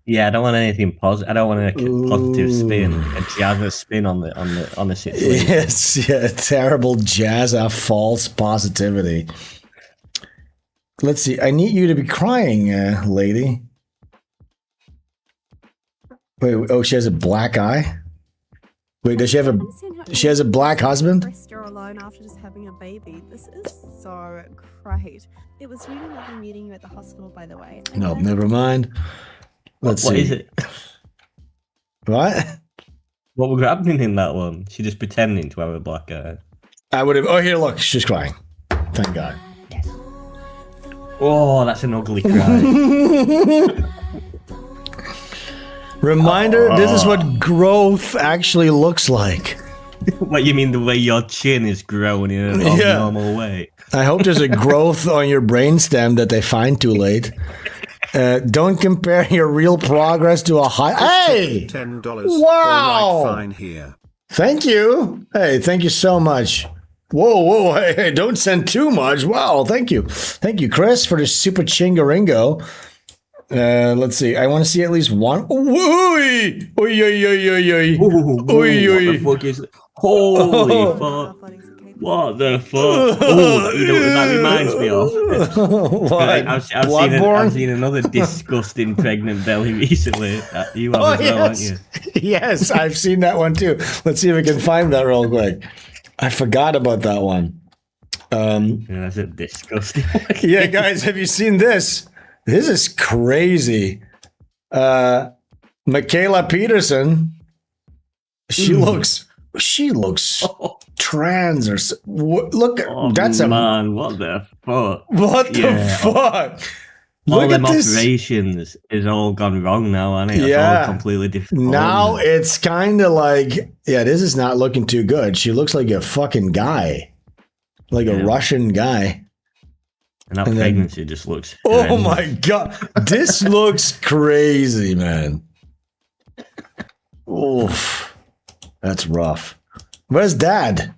Yeah, I don't want anything positive. I don't want a positive spin, a jazz spin on the situation. Yes, yeah, terrible jazz, false positivity. Let's see. I need you to be crying, lady. Wait. Oh, she has a black eye. Wait, does she have a? She has a black husband. You're alone after just having a baby. This is so great. It was really lovely meeting you at the hospital, by the way. No, never mind. Let's see. What is it? What? What was happening in that one? She just pretending to have a black eye. I would have. Oh, here, look, she's crying. Thank God. Oh, that's an ugly cry. Reminder: this is what growth actually looks like. What you mean? The way your chin is growing in an abnormal way? I hope there's a growth on your brainstem that they find too late. Don't compare your real progress to a high. Hey! $10. Wow! Fine here. Thank you. Hey, thank you so much. Whoa! Hey, don't send too much. Wow! Thank you, Chris, for the super chingaringo. Let's see. I want to see at least one. Oi! What the fuck is it? Holy fuck! What the fuck? Oh, you know what that reminds me of? I've seen another disgusting pregnant belly recently. You have as well, haven't you? Yes, I've seen that one too. Let's see if we can find that real quick. I forgot about that one. Yeah, that's a disgusting. Yeah, guys, have you seen this? This is crazy. Michaela Peterson. She looks trans or look. That's man. What the fuck? What the fuck? All them operations is all gone wrong now, hasn't it? It's all completely different. Now it's kind of like, this is not looking too good. She looks like a fucking guy, like a Russian guy. And that pregnancy just looks. Oh horrendous. my God. This looks crazy, man. Oof. That's rough. Where's Dad?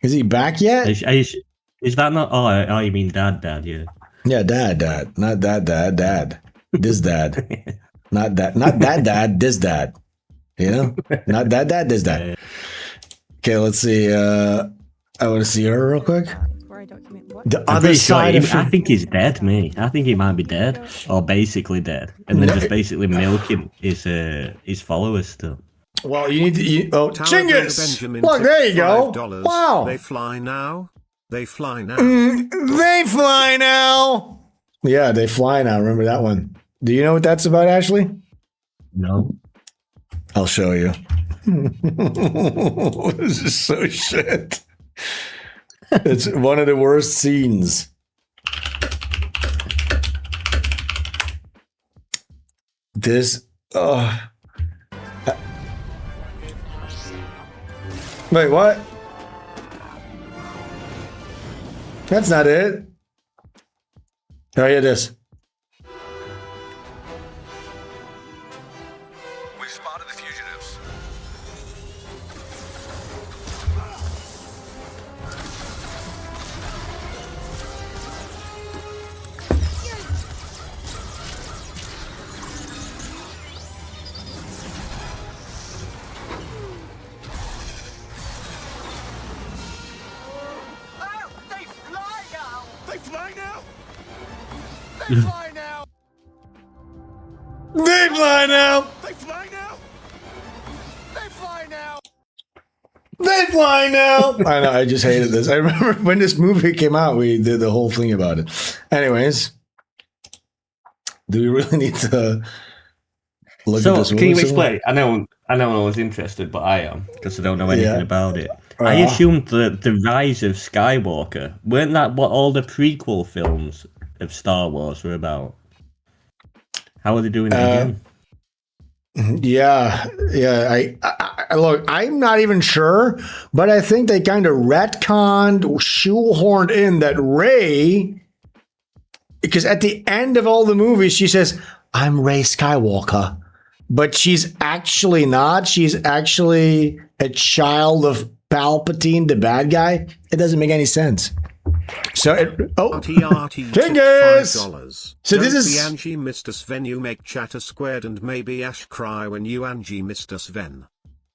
Is he back yet? Is that not? Oh, you mean Dad, yeah. Yeah, Dad. Not Dad. This Dad. Not that Dad, this Dad. You know? Not that Dad, this Dad. Okay, let's see. I want to see her real quick. The other side of I think he's dead, me. I think he might be dead, or basically dead, and then just basically milking his followers still. Well, you need to. Chinggis! Look, there you go. Wow. They fly now. They fly now. They fly now. Yeah, they fly now. Remember that one? Do you know what that's about, Ashley? No. I'll show you. This is so shit. It's one of the worst scenes. This. Wait, what? That's not it. Oh, yeah, it is. We spotted the fugitives. They fly now. They fly now. They fly now. They fly now. They They fly now. I know. I just hated this. I remember when this movie came out, we did the whole thing about it. Anyways, do we really need to look at this movie? Can you explain? I know I was interested, but I am because I don't know anything about it. I assumed that the rise of Skywalker weren't that what all the prequel films of Star Wars were about? How are they doing it again? Yeah. I look, I'm not even sure, but I think they kind of retconned, shoehorned in that Rey, because at the end of all the movies, she says, "I'm Rey Skywalker," but she's actually not. She's actually a child of Palpatine, the bad guy. It doesn't make any sense. So Dingus! So this is Angie, Mr. Sven. You make chatter squared and maybe Ash cry when you Angie, Mr. Sven.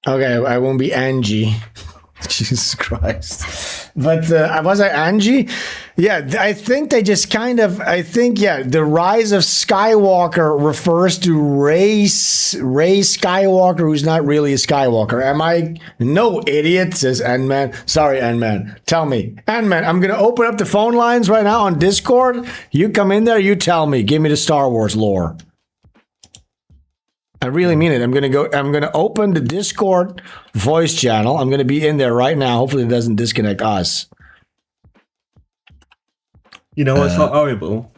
Okay, I won't be Angie. Jesus Christ. But was I Angie? Yeah, I think they just kind of, the rise of Skywalker refers to Rey Skywalker, who's not really a Skywalker. Am I? No, idiot, says N-Man. Sorry, N-Man. Tell me. N-Man, I'm going to open up the phone lines right now on Discord. You come in there, you tell me. Give me the Star Wars lore. I really mean it. I'm going to open the Discord voice channel. I'm going to be in there right now. Hopefully it doesn't disconnect us. You know what's horrible?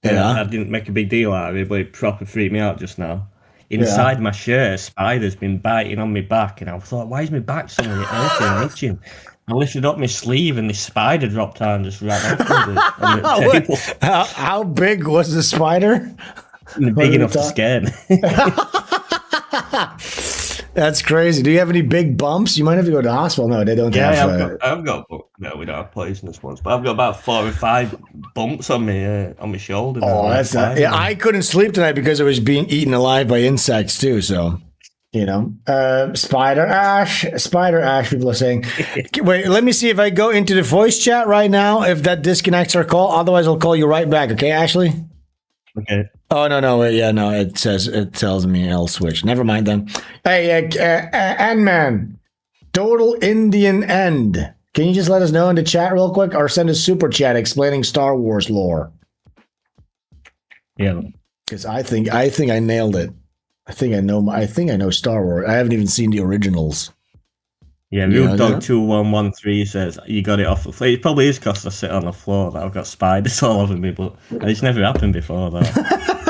Yeah. I didn't make a big deal out of it, but it proper freaked me out just now. Inside my shirt, a spider's been biting on my back, and I thought, why is my back suddenly hurting and itching? I lifted up my sleeve, and this spider dropped out and just ran off on the table. How big was the spider? Big enough to scare me. That's crazy. Do you have any big bumps? You might have to go to the hospital. No, they don't have. I've got. No, we don't have poisonous ones, but I've got about 4 or 5 bumps on my shoulder. Oh, that's not. Yeah, I couldn't sleep tonight because I was being eaten alive by insects too. So, Spider Ash. People are saying. Wait, let me see if I go into the voice chat right now. If that disconnects our call, otherwise I'll call you right back. Okay, Ashley. Okay. Oh, no. It tells me I'll switch. Never mind then. Hey, N-Man, Total Indian End. Can you just let us know in the chat real quick or send a super chat explaining Star Wars lore? Yeah. Because I think I nailed it. I think I know Star Wars. I haven't even seen the originals. Yeah, Real Dog 2113 says you got it off the floor. It probably is because I sit on the floor that I've got spiders all over me, but it's never happened before that.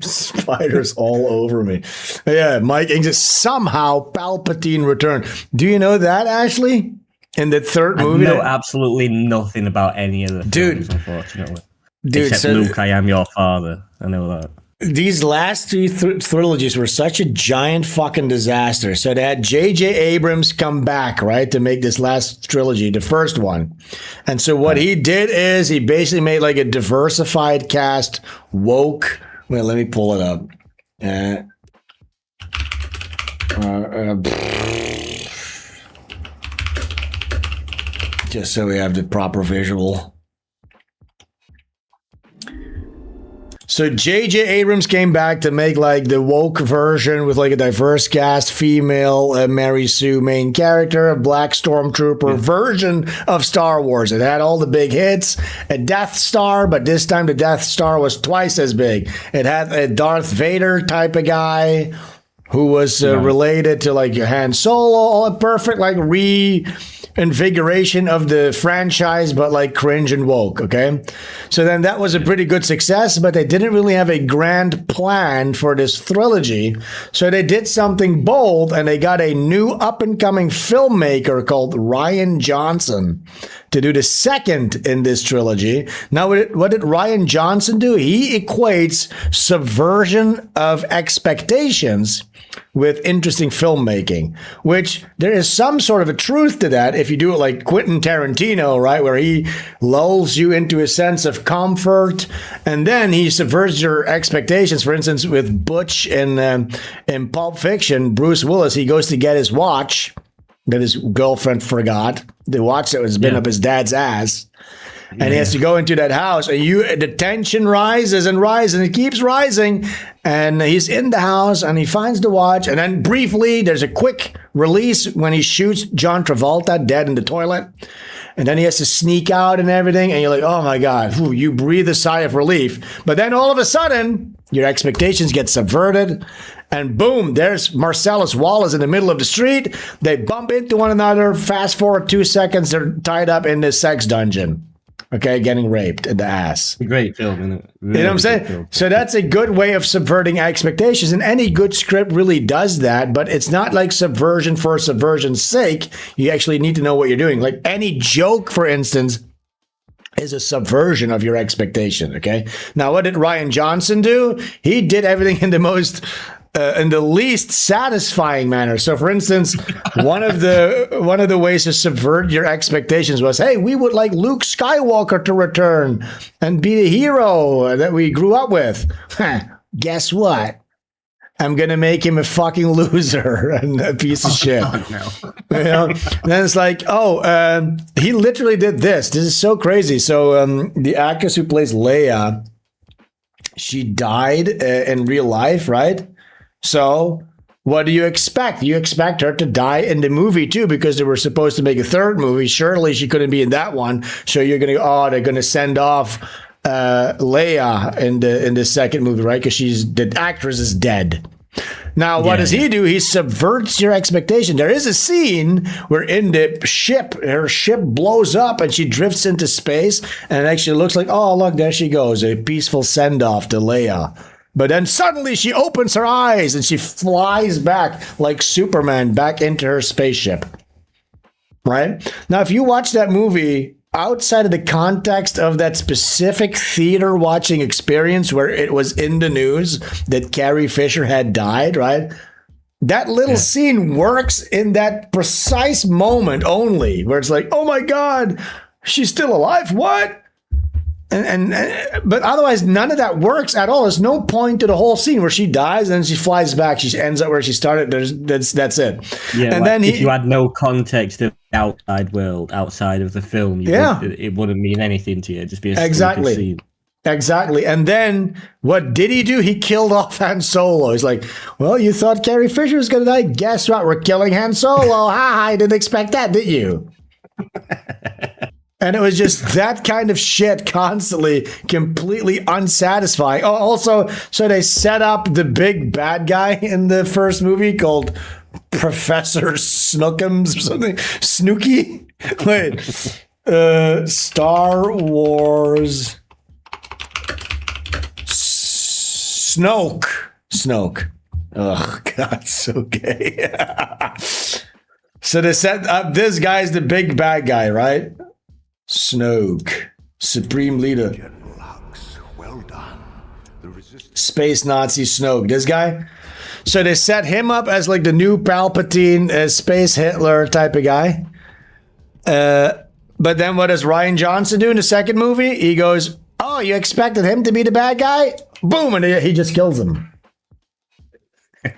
Spiders all over me. Yeah, Mike Ings somehow Palpatine returned. Do you know that, Ashley? In the third movie? I know absolutely nothing about any of the films, unfortunately. Except Luke, I am your father. I know that. These last 2 trilogies were such a giant fucking disaster. So they had J.J. Abrams come back, right, to make this last trilogy, the first one. And so what he did is he basically made like a diversified cast, woke. Wait, let me pull it up. Just so we have the proper visual. So J.J. Abrams came back to make like the woke version with like a diverse cast, female Mary Sue main character, a black stormtrooper version of Star Wars. It had all the big hits, a Death Star, but this time the Death Star was twice as big. It had a Darth Vader type of guy who was related to like Han Solo, all a perfect like reinvigoration of the franchise, but like cringe and woke, okay? So then that was a pretty good success, but they didn't really have a grand plan for this trilogy. So they did something bold, and they got a new up-and-coming filmmaker called Rian Johnson to do the second in this trilogy. Now, what did Rian Johnson do? He equates subversion of expectations with interesting filmmaking, which there is some sort of a truth to that if you do it like Quentin Tarantino, right, where he lulls you into a sense of comfort and then he subverts your expectations. For instance, with Butch in Pulp Fiction, Bruce Willis, he goes to get his watch that his girlfriend forgot. the watch that was been up his dad's ass. And he has to go into that house, and the tension rises and rises, and it keeps rising. And he's in the house, and he finds the watch, and then briefly, there's a quick release when he shoots John Travolta dead in the toilet. And then he has to sneak out and everything, and you're like, oh my God, you breathe a sigh of relief. But then all of a sudden, your expectations get subverted, and boom, there's Marcellus Wallace in the middle of the street. They bump into one another, fast forward 2 seconds, they're tied up in this sex dungeon. Okay, getting raped in the ass. Great film, isn't it? Really, you know what I'm saying? So that's a good way of subverting expectations. And any good script really does that, but it's not like subversion for subversion's sake. You actually need to know what you're doing. Like any joke, for instance, is a subversion of your expectation. Okay. Now, what did Ryan Johnson do? He did everything in the most in the least satisfying manner. So, for instance, one of the ways to subvert your expectations was, hey, we would like Luke Skywalker to return and be the hero that we grew up with. Guess what? I'm gonna make him a fucking loser and a piece of shit. You know? And then it's like, he literally did this. This is so crazy. So the actress who plays Leia, she died in real life, right? So what do you expect? You expect her to die in the movie too, because they were supposed to make a third movie. Surely she couldn't be in that one. So you're going to, they're going to send off Leia in the second movie, right? Because the actress is dead. Now, what does he do? He subverts your expectation. There is a scene where in the ship, her ship blows up and she drifts into space, and it actually looks like, oh, look, there she goes, a peaceful send-off to Leia. But then suddenly she opens her eyes and she flies back like Superman back into her spaceship. Right? Now, if you watch that movie outside of the context of that specific theater watching experience where it was in the news that Carrie Fisher had died, right? That little scene works in that precise moment only, where it's like, oh my God, she's still alive. What? But otherwise, none of that works at all. There's no point to the whole scene where she dies and then she flies back. She ends up where she started. That's it. Yeah, and then if you had no context of the outside world, outside of the film, it wouldn't mean anything to you. It'd just be a stupid scene. Exactly. And then what did he do? He killed off Han Solo. He's like, well, you thought Carrie Fisher was going to die? Guess what? We're killing Han Solo. I didn't expect that, did you? And it was just that kind of shit constantly, completely unsatisfying. Oh, also, so they set up the big bad guy in the first movie called Professor Snookums or something. Snooky? Wait. Star Wars Snoke. Oh, God, so gay. So they set up this guy's the big bad guy, right? Snoke, Supreme Leader. Well done. Space Nazi Snoke, this guy. So they set him up as like the new Palpatine, Space Hitler type of guy. But then what does Ryan Johnson do in the second movie? He goes, oh, you expected him to be the bad guy? Boom, and he just kills him.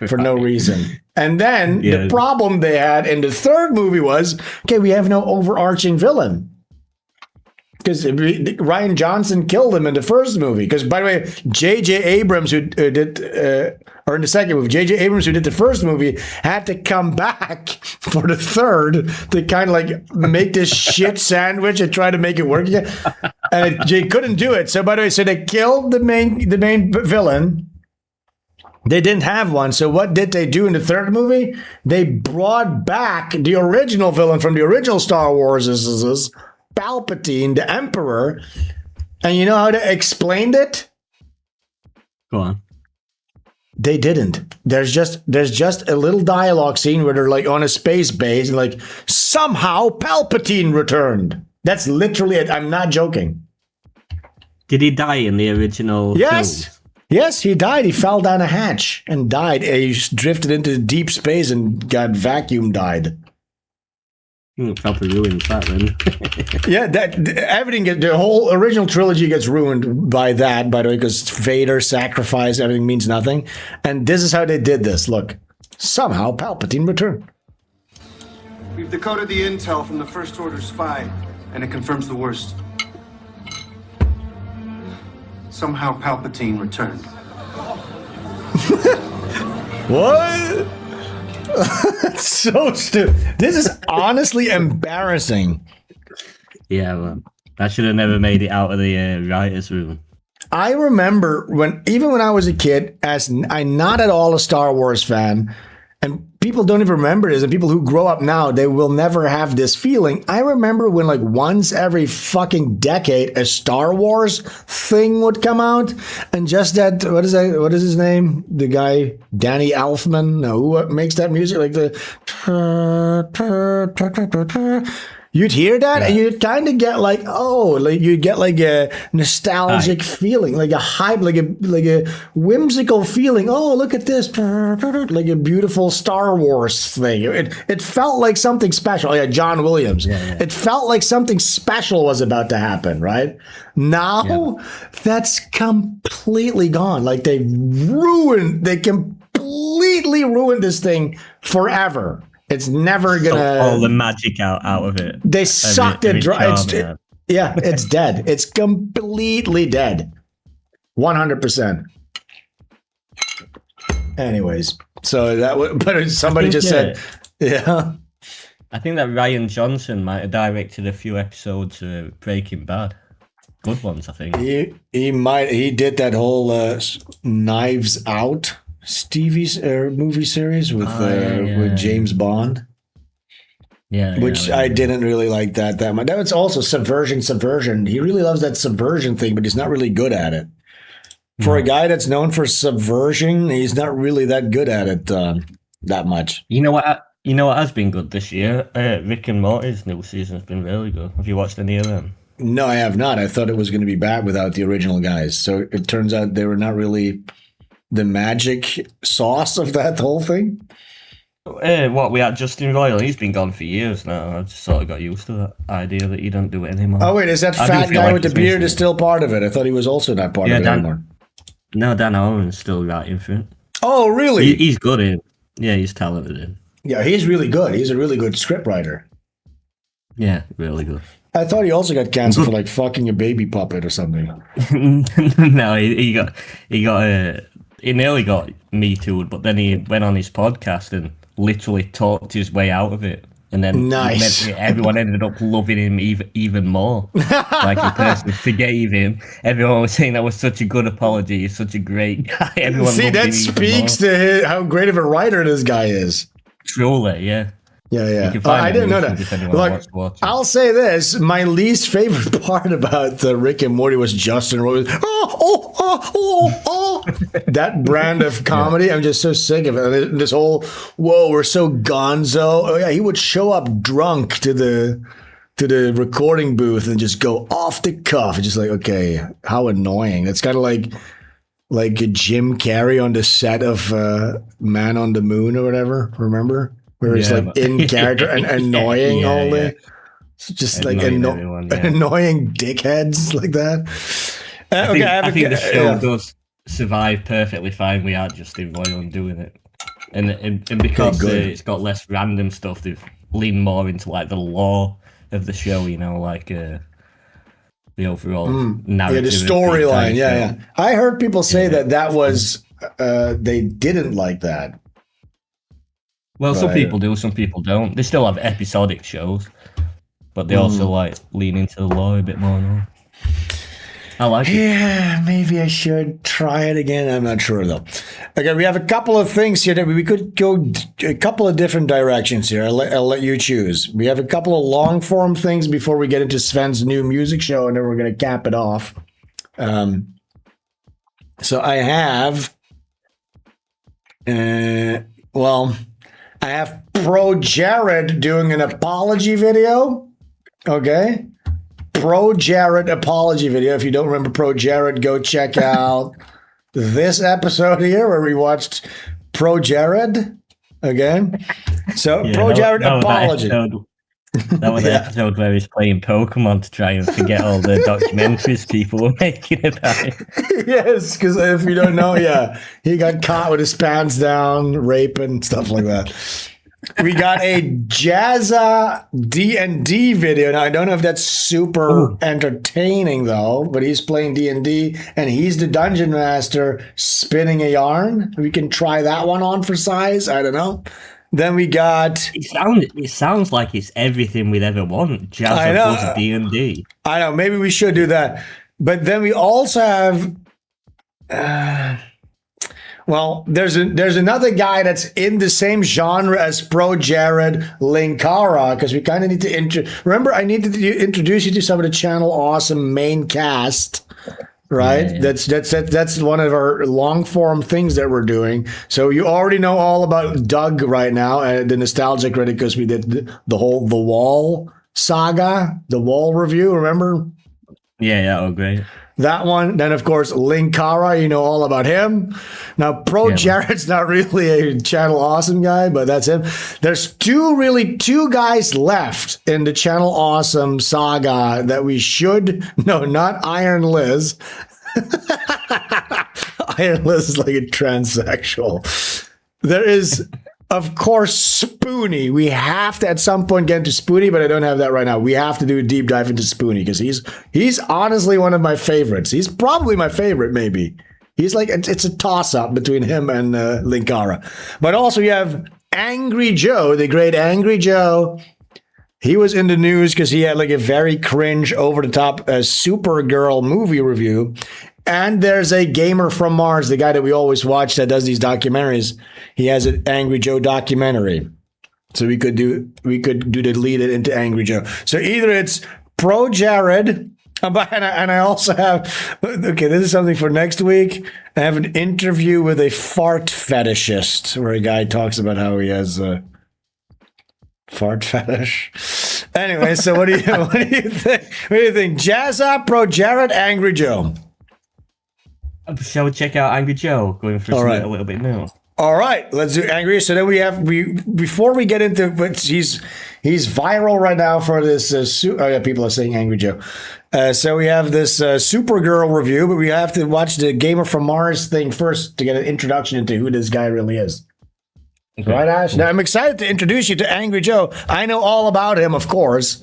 For no reason. And then the problem they had in the third movie was, okay, we have no overarching villain. Because Ryan Johnson killed him in the first movie. Because, by the way, J.J. Abrams, who did, or in the second movie, J.J. Abrams, who did the first movie, had to come back for the third to kind of like make this shit sandwich and try to make it work again. And they couldn't do it. So, by the way, so they killed the main villain. They didn't have one. So what did they do in the third movie? They brought back the original villain from the original Star Wars, Palpatine, the Emperor. And you know how they explained it? Go on. They didn't. There's just a little dialogue scene where they're like on a space base and like somehow Palpatine returned. That's literally it. I'm not joking. Did he die in the original Yes. films? Yes, he died. He fell down a hatch and died. He drifted into deep space and got vacuum died. Probably ruined that then. Yeah, everything. The whole original trilogy gets ruined by that, by the way, because Vader sacrifice, everything means nothing. And this is how they did this. Look, somehow Palpatine returned. We've decoded the intel from the First Order spy, and it confirms the worst. Somehow Palpatine returned. What? So stupid. This is honestly embarrassing. Yeah, man. I should have never made it out of the writer's room. I remember even when I was a kid, as I'm not at all a Star Wars fan, and people don't even remember this, and people who grow up now, they will never have this feeling. I remember when like once every fucking decade, a Star Wars thing would come out, and just that, what is his name? The guy, Danny Elfman, no, who makes that music? Like the... You'd hear that and you'd kind of get like, you get like a nostalgic feeling, like a hype, like a whimsical feeling. Oh, look at this, like a beautiful Star Wars thing. It felt like something special. Like John Williams. It felt like something special was about to happen, right? Now that's completely gone. Like they completely ruined this thing forever. It's never gonna all the magic out of it. They sucked it dry. It's dead. It's completely dead. 100%. Anyways, so but somebody just said, yeah. I think that Ryan Johnson might have directed a few episodes of Breaking Bad. Good ones, I think. He did that whole Knives Out Stevie's movie series with James Bond. Which I didn't really like that much. That was also subversion. He really loves that subversion thing, but he's not really good at it. For a guy that's known for subversion, he's not really that good at it that much. You know what has been good this year? Rick and Morty's new season has been really good. Have you watched any of them? No, I have not. I thought it was going to be bad without the original guys. So it turns out they were not really the magic sauce of that whole thing. We had Justin Royal. He's been gone for years now. I've just sort of got used to that idea that you don't do it anymore. Oh wait, is that fat guy with the beard is still part of it? I thought he was also not part of it anymore. No, Dan Owen's still writing for it. Oh really? He's good in. Yeah, he's talented in. Yeah, he's really good. He's a really good script writer. Yeah, really good. I thought he also got canceled for like fucking a baby puppet or something. No, he nearly got Me Too'd, but then he went on his podcast and literally talked his way out of it. And then everyone ended up loving him even more. Like the person forgave him. Everyone was saying that was such a good apology. He's such a great guy. Everyone that speaks to how great of a writer this guy is. Truly, yeah. Yeah. I didn't know that. Look, I'll say this: my least favorite part about the Rick and Morty was Justin Roiland. That brand of comedy. I'm just so sick of it. This whole we're so gonzo. Oh yeah, he would show up drunk to the recording booth and just go off the cuff. It's just like, okay, how annoying. It's kind of like Jim Carrey on the set of Man on the Moon or whatever. Remember? Where he's like in character and annoying all day. Just like annoying dickheads like that. I think the show does survive perfectly fine without Justin Roiland doing it. And because it's got less random stuff, they've leaned more into like the lore of the show, like the overall narrative. Yeah, the storyline. Yeah. I heard people say that was they didn't like that. Well, some people do, some people don't. They still have episodic shows, but they also lean into the lore a bit more now. I like it. Yeah, maybe I should try it again. I'm not sure though. Okay, we have a couple of things here that we could go a couple of different directions here. I'll let you choose. We have a couple of long form things before we get into Sven's new music show, and then we're going to cap it off. So I have, I have Pro Jared doing an apology video. Okay. Pro Jared apology video. If you don't remember Pro Jared, go check out this episode here where we watched Pro Jared. Okay. So Pro Jared apology. That was the episode where he's playing Pokemon to try and forget all the documentaries people were making about it. Yes, because if you don't know, he got caught with his pants down, rape and stuff like that. We got a Jazza D&D video. Now I don't know if that's super entertaining though, but he's playing D&D and he's the dungeon master spinning a yarn. We can try that one on for size. I don't know. Then we got. It sounds like it's everything we'd ever want. Jazza plus D&D. I know. Maybe we should do that. But then we also have. Well, there's another guy that's in the same genre as Pro Jared Linkara, because we kind of need to remember I need to introduce you to some of the Channel Awesome main cast, right? Yeah. That's one of our long form things that we're doing. So you already know all about Doug right now, and the nostalgia critic, because we did the Wall saga, the Wall review. Remember? Yeah. Oh, great. That one. Then, of course, Linkara, you know all about him. Now, Jared's not really a Channel Awesome guy, but that's him. There's two guys left in the Channel Awesome saga that we should... No, not Iron Liz. Iron Liz is like a transsexual. There is... Of course, Spoonie. We have to at some point get into Spoonie, but I don't have that right now. We have to do a deep dive into Spoonie because he's honestly one of my favorites. He's probably my favorite, maybe. He's like, it's a toss-up between him and Linkara. But also you have Angry Joe, the great Angry Joe. He was in the news because he had like a very cringe, over-the-top Supergirl movie review. And there's a Gamer from Mars, the guy that we always watch that does these documentaries. He has an Angry Joe documentary. So we could delete it into Angry Joe. So either it's Pro Jared, and I also have, okay, this is something for next week. I have an interview with a fart fetishist where a guy talks about how he has a fart fetish. Anyway, so what do you think? What do you think? Jazza, Pro Jared, Angry Joe. Shall we check out Angry Joe? Going for a little bit more. All right, let's do Angry. So then before we get into he's viral right now for this. People are saying Angry Joe. So we have this Supergirl review, but we have to watch the Gamer from Mars thing first to get an introduction into who this guy really is. Okay. Right, Ash? Now I'm excited to introduce you to Angry Joe. I know all about him, of course.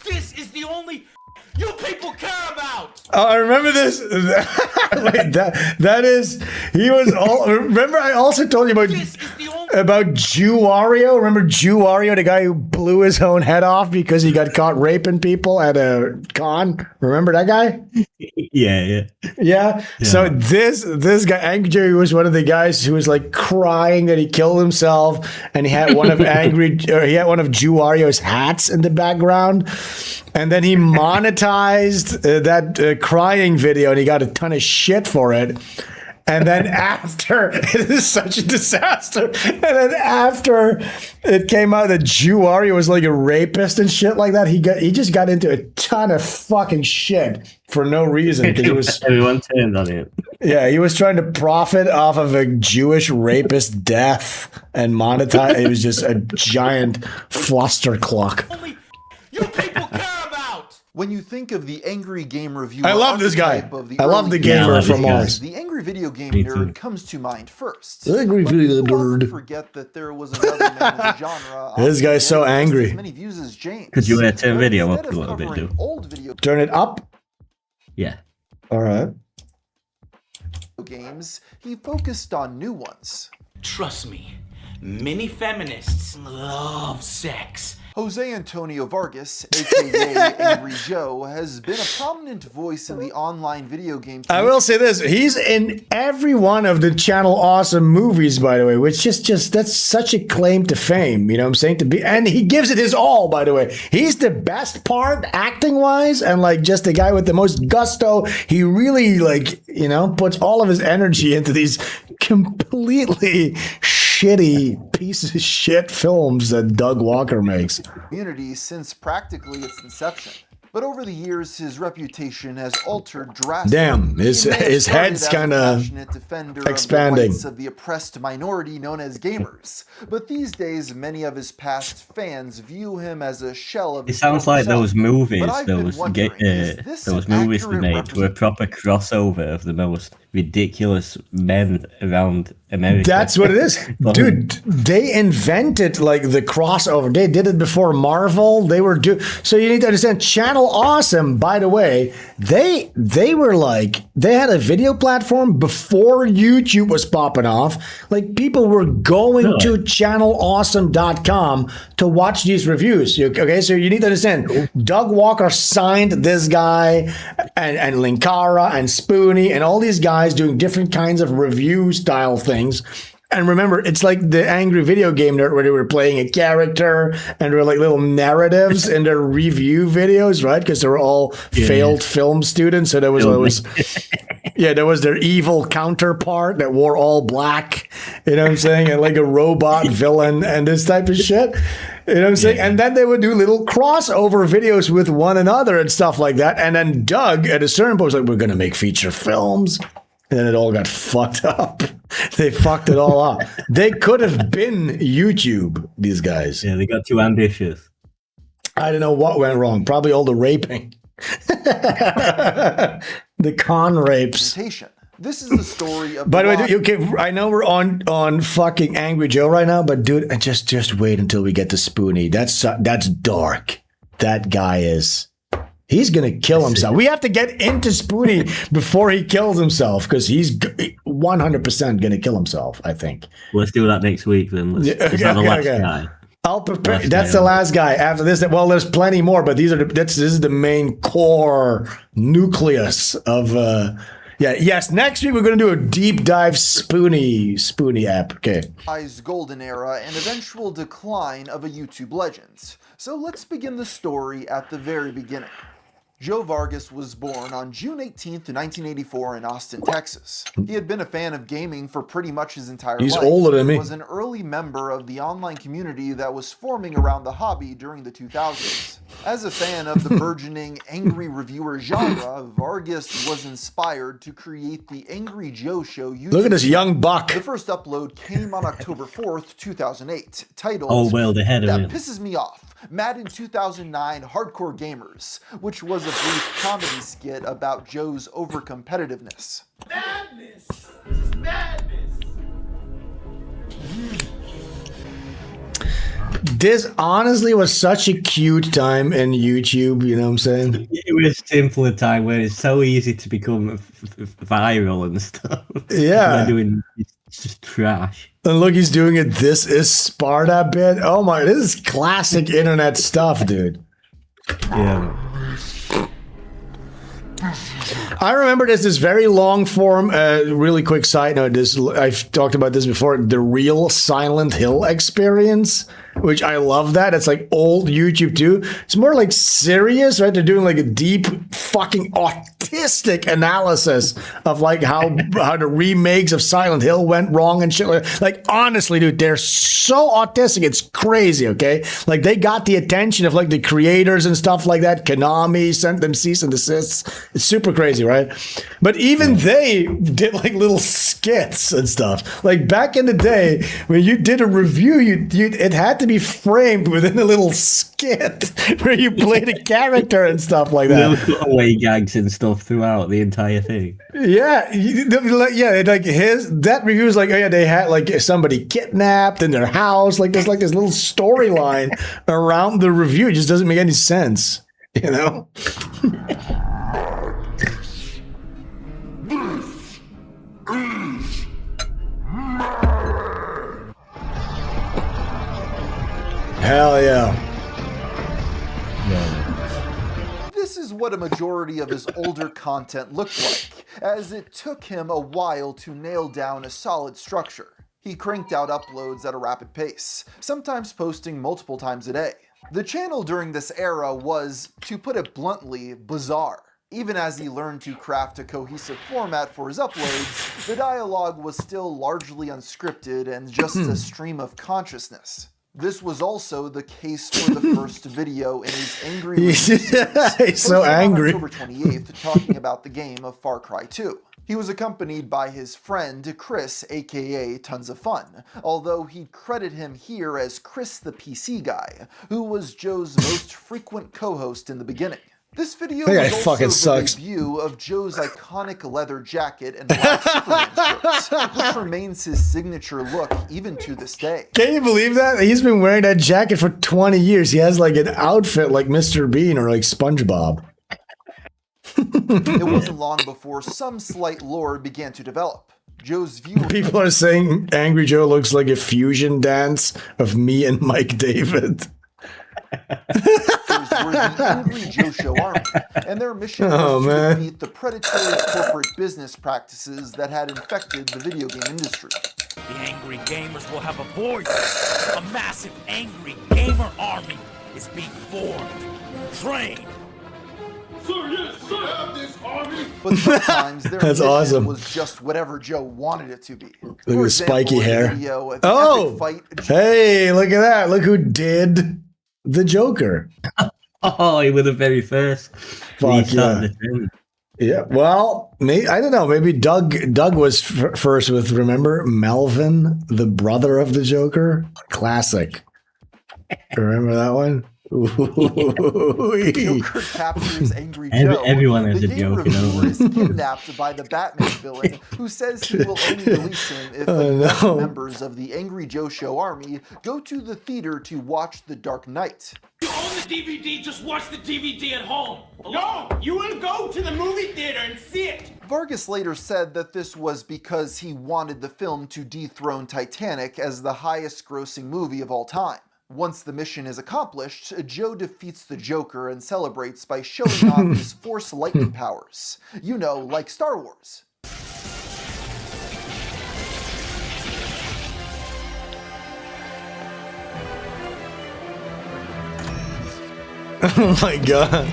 This is the only you people care about. Oh, I remember this. Wait, that is. He was all. Remember, I also told you about Jew Wario. Remember Jew Wario, the guy who blew his own head off because he got caught raping people at a con. Remember that guy? Yeah. So this guy, Angry Joe, was one of the guys who was like crying that he killed himself, and he had one of Jew Wario's hats in the background. And then he monetized that crying video, and he got a ton of shit for it. And then after, it is such a disaster. And then after it came out that Jew Wario was like a rapist and shit like that, he just got into a ton of fucking shit for no reason. Everyone turned on it. Yeah, he was trying to profit off of a Jewish rapist death and monetize. It was just a giant fluster clock. You people care about. When you think of the angry game reviewer, I love this guy. I love the gamer from Mars. The angry video game nerd comes to mind first. Angry video nerd. Forget that there was another man in the genre. This guy's so angry. Could you turn video up a little bit, dude? Turn it up. Yeah. All right. Games. He focused on new ones. Trust me, many feminists love sex. Jose Antonio Vargas, aka Angry Joe, has been a prominent voice in the online video game community. I will say this, he's in every one of the Channel Awesome movies, by the way, which is just, that's such a claim to fame, you know what I'm saying? And he gives it his all, by the way. He's the best part, acting-wise, and like just the guy with the most gusto. He really, like, you know, puts all of his energy into these completely shitty piece of shit films that Doug Walker makes. Community since practically its inception. But over the years, his reputation has altered drastically. Damn, his head's kind of expanding. Of the oppressed minority known as gamers. But these days, many of his past fans view him as a shell of. It sounds like those movies, those movies they made were a proper crossover of the most ridiculous men around America. That's what it is. Dude, they invented like the crossover. They did it before Marvel. They were so you need to understand Channel Awesome, by the way, they were like, they had a video platform before YouTube was popping off. Like people were going to channelawesome.com to watch these reviews. Okay, so you need to understand Doug Walker signed this guy and Linkara and Spoonie and all these guys doing different kinds of review style things. And remember, it's like the Angry Video Game Nerd where they were playing a character and there were like little narratives in their review videos, right? Because they were all failed film students. So there was always, there was their evil counterpart that wore all black, you know what I'm saying? And like a robot villain and this type of shit. You know what I'm saying? And then they would do little crossover videos with one another and stuff like that. And then Doug at a certain point was like, we're going to make feature films. And then it all got fucked up. They fucked it all up. They could have been YouTube, these guys. Yeah, they got too ambitious. I don't know what went wrong. Probably all the raping. The con rapes. This is the story of. By the way, okay, I know we're on fucking Angry Joe right now, but dude, just wait until we get to Spoonie. That's dark. That guy is. He's going to kill himself. We have to get into Spoonie before he kills himself because he's 100% going to kill himself, I think. Let's do that next week then. Is that the last guy? I'll prepare. That's the last guy. After this, well, there's plenty more, but this is the main core nucleus of. Yes. Next week we're going to do a deep dive Spoonie app. Okay. Golden era and eventual decline of a YouTube legend. So let's begin the story at the very beginning. Joe Vargas was born on June 18th, 1984 in Austin, Texas. He had been a fan of gaming for pretty much his entire life. He's older than me. He was an early member of the online community that was forming around the hobby during the 2000s. As a fan of the burgeoning angry reviewer genre, Vargas was inspired to create the Angry Joe Show YouTube. Look at this young buck. The first upload came on October 4th, 2008, titled "Oh well, the head of That it Pisses Me Off. Madden 2009 Hardcore Gamers," which was a brief comedy skit about Joe's overcompetitiveness. Madness! This is madness! This honestly was such a cute time in YouTube, you know what I'm saying? It was a simpler time where it's so easy to become viral and stuff. Yeah. Doing just trash. And look, he's doing it. This is Sparta bit. Oh my, this is classic internet stuff, dude. Yeah. I remember there's this very long form, really quick side note. I've talked about this before. The real Silent Hill experience, which I love that. It's like old YouTube too. It's more like serious, right? They're doing like a deep fucking autistic analysis of like how the remakes of Silent Hill went wrong and shit. Like honestly, dude, they're so autistic. It's crazy. Okay, like they got the attention of like the creators and stuff like that. Konami sent them cease and desists. It's super crazy, right? But even they did like little skits and stuff. Like back in the day when you did a review, it had to be framed within a little skit where you played a character and stuff like that. Little cutaway gags and stuff throughout the entire thing. Yeah, like that review was like, oh yeah, they had like somebody kidnapped in their house. Like there's like this little storyline around the review. It just doesn't make any sense, you know. Hell yeah. This is what a majority of his older content looked like, as it took him a while to nail down a solid structure. He cranked out uploads at a rapid pace, sometimes posting multiple times a day. The channel during this era was, to put it bluntly, bizarre. Even as he learned to craft a cohesive format for his uploads, the dialogue was still largely unscripted and just a stream of consciousness. This was also the case for the first video in his Angry Review series, he's so angry. on October 28th, talking about the game of Far Cry 2. He was accompanied by his friend Chris, aka Tons of Fun, although he'd credit him here as Chris the PC Guy, who was Joe's most frequent co-host in the beginning. This video That guy was also fucking the sucks. debut of Joe's iconic leather jacket and black Superman shorts, which remains his signature look even to this day. Can you believe that? He's been wearing that jacket for 20 years. He has like an outfit like Mr. Bean or like SpongeBob. It wasn't long before some slight lore began to develop. Joe's viewers People are saying Angry Joe looks like a fusion dance of me and Mike David. were the Angry Joe Show Army, and their mission was to defeat the predatory corporate business practices that had infected the video game industry. The angry gamers will have a voice. A massive angry gamer army is being formed, trained. Sir, yes, sir. Have this army. But sometimes their That's mission awesome. was just whatever Joe wanted it to be. Look at the spiky hair. Video, the Oh, epic fight, hey, look at that. Look who did the Joker. Oh, he was the very first. Fuck yeah. Yeah, well, I don't know. Maybe Doug was first with, remember, Melvin, the brother of the Joker? Classic. Remember that one? Joker captures Angry Joe. Everyone has the a game joke, you reviewer know. is kidnapped by the Batman villain, who says he will only release him if the members of the Angry Joe Show Army go to the theater to watch The Dark Knight. You own the DVD, just watch the DVD at home. No, you will go to the movie theater and see it. Vargas later said that this was because he wanted the film to dethrone Titanic as the highest-grossing movie of all time. Once the mission is accomplished, Joe defeats the Joker and celebrates by showing off his Force lightning powers. You know, like Star Wars. Oh my god.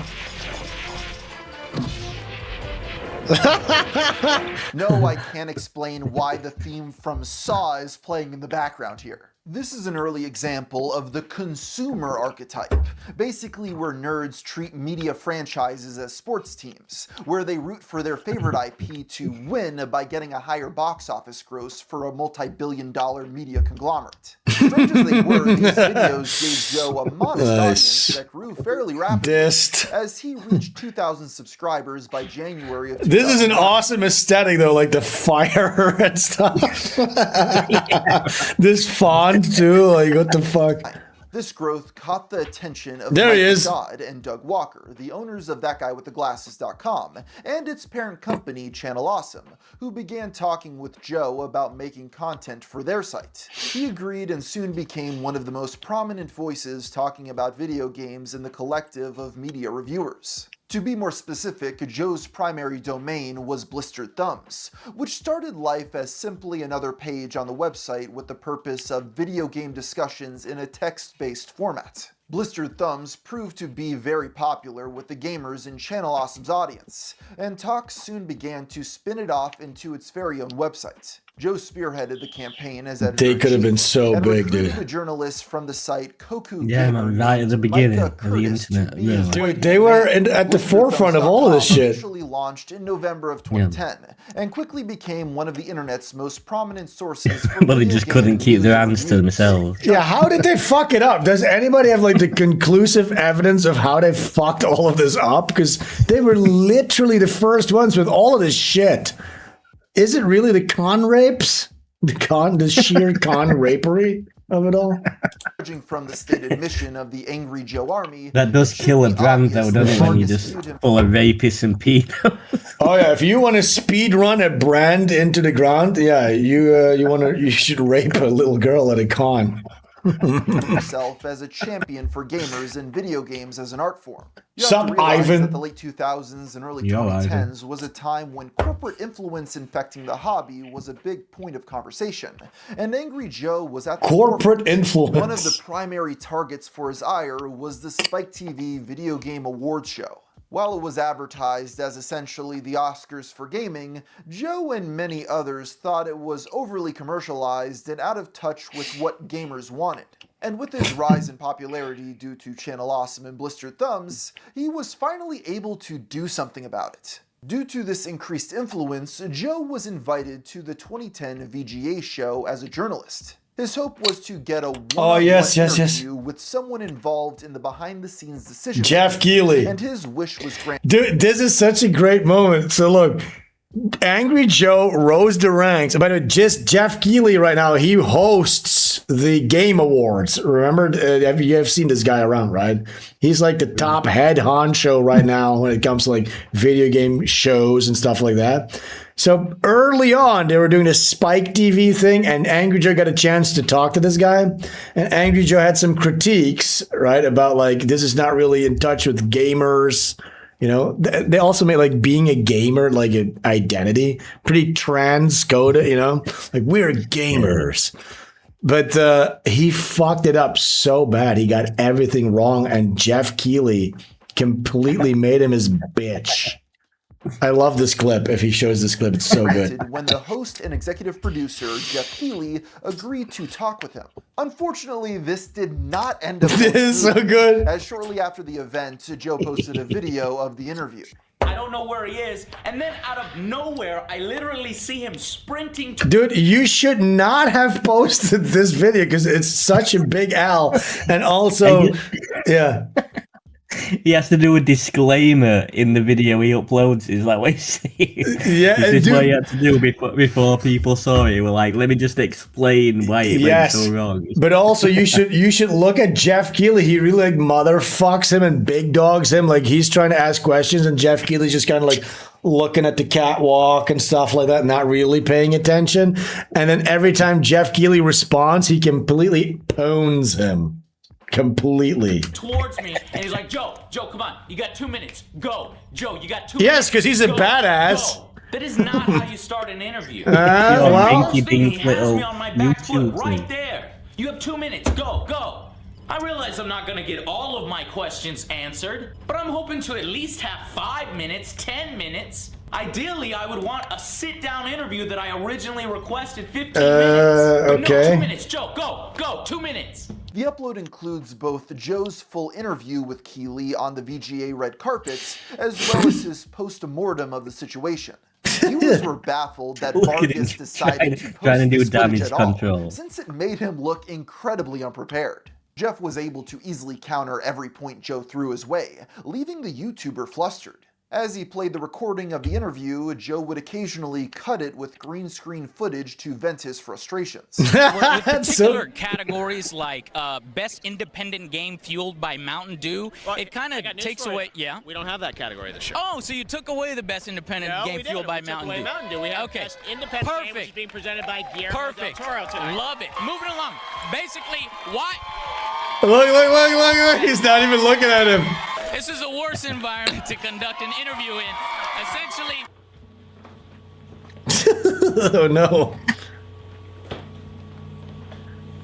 No, I can't explain why the theme from Saw is playing in the background here. This is an early example of the consumer archetype, basically where nerds treat media franchises as sports teams, where they root for their favorite IP to win by getting a higher box office gross for a multi-billion-dollar media conglomerate. Strange as they were, these videos gave Joe a modest audience that grew fairly rapidly as he reached 2,000 subscribers by January of 2000. This is an awesome aesthetic though, like the fire and stuff. This font too, like what the fuck? This growth caught the attention of There Mike he is. Dodd and Doug Walker, the owners of ThatGuyWithTheGlasses.com, and its parent company, Channel Awesome, who began talking with Joe about making content for their site. He agreed and soon became one of the most prominent voices talking about video games in the collective of media reviewers. To be more specific, Joe's primary domain was Blistered Thumbs, which started life as simply another page on the website with the purpose of video game discussions in a text-based format. Blistered Thumbs proved to be very popular with the gamers in Channel Awesome's audience, and talks soon began to spin it off into its very own website. Joe spearheaded the campaign as editor. They could have been so big, dude. The journalists from the site Koku Yeah, Gamer man, right at the beginning of the Curtis internet. Yeah. Dude, they were at the forefront of all of this shit. Officially launched in November of 2010 and quickly became one of the internet's most prominent sources for But they just couldn't keep their hands to themselves. Yeah, how did they fuck it up? Does anybody have like the conclusive evidence of how they fucked all of this up? Because they were literally the first ones with all of this shit. Is it really the con rapes? The sheer con rapery of it all? Judging from the stated mission of the Angry Joe Army, That does kill a brand though, doesn't it, when you just full of rapists and people. Oh yeah, if you want to speed run a brand into the ground, yeah, you should rape a little girl at a con. himself as a champion for gamers and video games as an art form. You have Sup, to realize Ivan? that the late 2000s and early Yo, 2010s was a time when corporate influence infecting the hobby was a big point of conversation, and Angry Joe was at the Corporate forefront. influence. One of the primary targets for his ire was the Spike TV Video Game Awards show. While it was advertised as essentially the Oscars for gaming, Joe and many others thought it was overly commercialized and out of touch with what gamers wanted. And with his rise in popularity due to Channel Awesome and Blistered Thumbs, he was finally able to do something about it. Due to this increased influence, Joe was invited to the 2010 VGA show as a journalist. His hope was to get a Oh, yes, yes, yes. interview with someone involved in the behind-the-scenes decision. Jeff Keighley. And his wish was granted. Dude, this is such a great moment. So look, Angry Joe rose the ranks. By the way, just Jeff Keighley right now, he hosts the Game Awards. Remember, you have seen this guy around, right? He's like the top head honcho right now when it comes to like video game shows and stuff like that. So early on, they were doing this Spike TV thing, and Angry Joe got a chance to talk to this guy. And Angry Joe had some critiques, right, about like, this is not really in touch with gamers. You know, they also made like being a gamer like an identity, pretty trans coded, you know, like we're gamers. But he fucked it up so bad. He got everything wrong. And Jeff Keighley completely made him his bitch. I love this clip. If he shows this clip, it's so good. When the host and executive producer, Jeff Keighley, agreed to talk with him. Unfortunately, this did not end up This is so good. As shortly after the event, Joe posted a video of the interview. I don't know where he is, and then out of nowhere, I literally see him sprinting. Dude, you should not have posted this video because it's such a big L. And also, yeah. He has to do a disclaimer in the video he uploads. He's like, wait, see, yeah, this is what you had to do before people saw it. We're like, let me just explain why it went so wrong. But also, you should look at Jeff Keighley. He really like motherfucks him and big dogs him. Like he's trying to ask questions, and Jeff Keighley's just kind of like looking at the catwalk and stuff like that, not really paying attention. And then every time Jeff Keighley responds, he completely pwns him. Completely towards me, and he's like, Joe, come on, you got 2 minutes, go. Joe, you got 2 minutes. Yes, because he's a badass. Go. That is not how you start an interview. Well, First thing, he has me on my back foot right there. You have 2 minutes, go. I realize I'm not gonna get all of my questions answered, but I'm hoping to at least have 5 minutes, 10 minutes. Ideally, I would want a sit-down interview that I originally requested 15 minutes. But okay. No, 2 minutes, Joe, go, 2 minutes. The upload includes both Joe's full interview with Keighley on the VGA red carpets, as well as his post-mortem of the situation. Viewers were baffled that Vargas decided to post this footage at all, since it made him look incredibly unprepared. Jeff was able to easily counter every point Joe threw his way, leaving the YouTuber flustered. As he played the recording of the interview, Joe would occasionally cut it with green screen footage to vent his frustrations. With particular categories like best independent game fueled by Mountain Dew, it kind of takes away. Yeah, we don't have that category this show. Oh, so you took away the best independent game fueled by Mountain Dew. Mountain Dew. We have best independent game, which is being presented by Guillermo del Toro tonight. Love it. Moving along. Basically, what? Look! He's not even looking at him. This is a worse environment to conduct an interview in. Essentially. Oh no.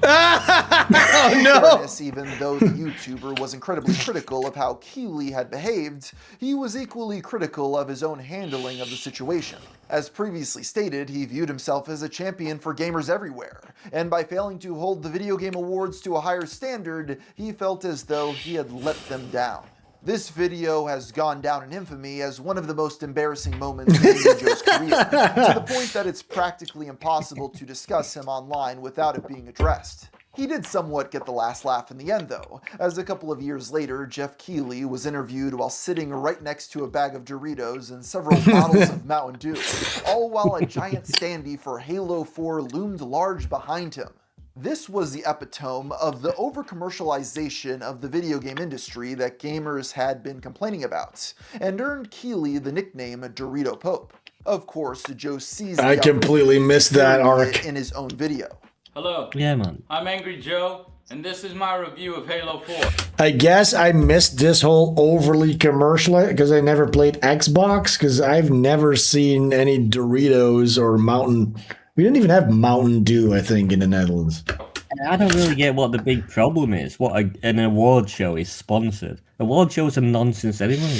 Oh no! Even though the YouTuber was incredibly critical of how Keighley had behaved, he was equally critical of his own handling of the situation. As previously stated, he viewed himself as a champion for gamers everywhere, and by failing to hold the video game awards to a higher standard, he felt as though he had let them down. This video has gone down in infamy as one of the most embarrassing moments in Joe's career, to the point that it's practically impossible to discuss him online without it being addressed. He did somewhat get the last laugh in the end though, as a couple of years later, Jeff Keighley was interviewed while sitting right next to a bag of Doritos and several bottles of Mountain Dew, all while a giant standee for Halo 4 loomed large behind him. This was the epitome of the over-commercialization of the video game industry that gamers had been complaining about, and earned Keighley the nickname Dorito Pope. Of course, Joe seized the I completely missed that arc in his own video. Hello. Yeah, man. I'm Angry Joe, and this is my review of Halo 4. I guess I missed this whole overly commercial because I never played Xbox, because I've never seen any Doritos or Mountain. We didn't even have Mountain Dew, I think, in the Netherlands. I don't really get what the big problem is. What an award show is sponsored. Award shows are nonsense anyway.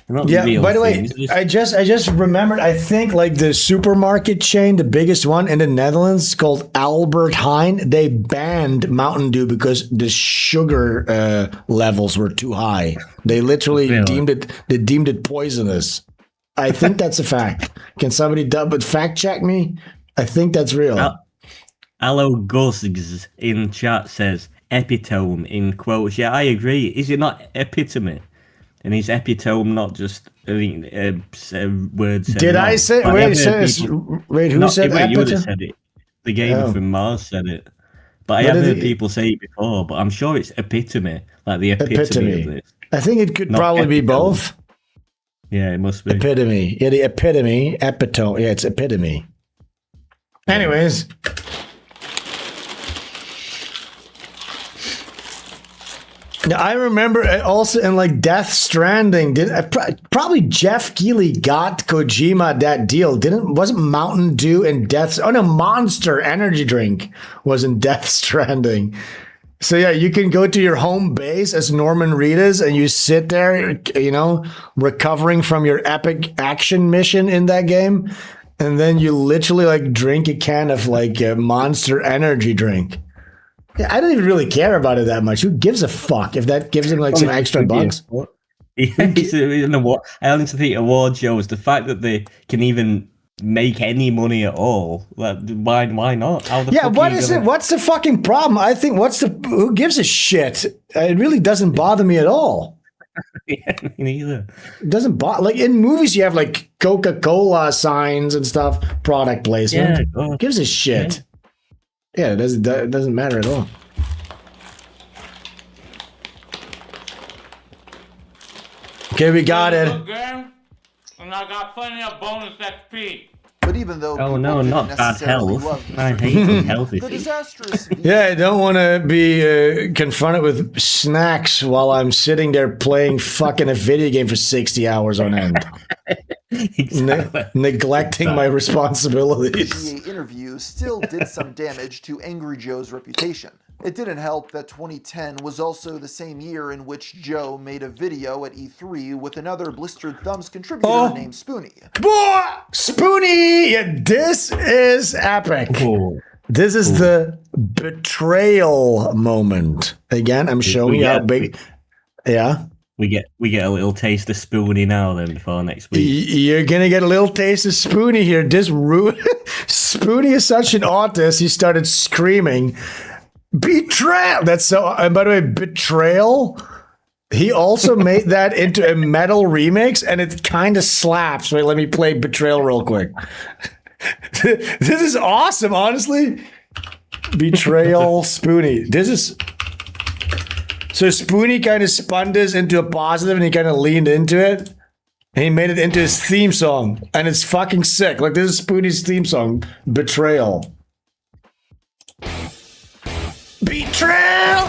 They're not real by the way, things. I just remembered, I think like the supermarket chain, the biggest one in the Netherlands called Albert Heijn, they banned Mountain Dew because the sugar levels were too high. They literally deemed it poisonous. I think that's a fact. Can somebody fact check me? I think that's real. Hello Guzgs in chat says epitome in quotes. Yeah, I agree. Is it not epitome? And is epitome not just words? Did I say? Wait, who said wait, you would have epitome? said it. The gamer from Mars said it. But I have heard people say it before, but I'm sure it's epitome, like the epitome of this. I think it could probably be both. Yeah, it must be. Epitome. Yeah, the epitome. Epitome. Yeah, it's epitome. Anyways. Now, I remember also in like Death Stranding, probably Jeff Keighley got Kojima that deal. Wasn't Mountain Dew and Monster Energy drink was in Death Stranding. So yeah, you can go to your home base as Norman Reedus and you sit there, you know, recovering from your epic action mission in that game, and then you literally like drink a can of like a Monster Energy drink. Yeah, I don't even really care about it that much. Who gives a fuck if that gives him like some extra bucks? I honestly think award shows, the fact that they can even make any money at all, like, why not? What is it? What's the fucking problem? I think who gives a shit? It really doesn't bother me at all. Yeah, me neither. It doesn't bother. Like in movies, you have like Coca-Cola signs and stuff, product placement. Yeah, who gives a shit? Yeah. Yeah, it doesn't matter at all. Okay, we got it. And I got plenty of bonus XP. But even though not bad health. I hate healthy things. Yeah, I don't want to be confronted with snacks while I'm sitting there playing fucking a video game for 60 hours on end. Neglecting my responsibilities. The interview still did some damage to Angry Joe's reputation. It didn't help that 2010 was also the same year in which Joe made a video at E3 with another Blistered Thumbs contributor named Spoonie. Boy, Spoonie! Yeah, this is epic. Ooh. This is the betrayal moment. Again, I'm showing you how big. Yeah. We get a little taste of Spoonie now then before next week. You're gonna get a little taste of Spoonie here. Spoonie is such an autist. He started screaming, "Betrayal!" That's so. And by the way, betrayal. He also made that into a metal remix, and it kind of slaps. Wait, let me play Betrayal real quick. This is awesome, honestly. Betrayal, Spoonie. This is. So Spoonie kind of spun this into a positive, and he kind of leaned into it, and he made it into his theme song, and it's fucking sick. Like, this is Spoonie's theme song, Betrayal. Betrayal!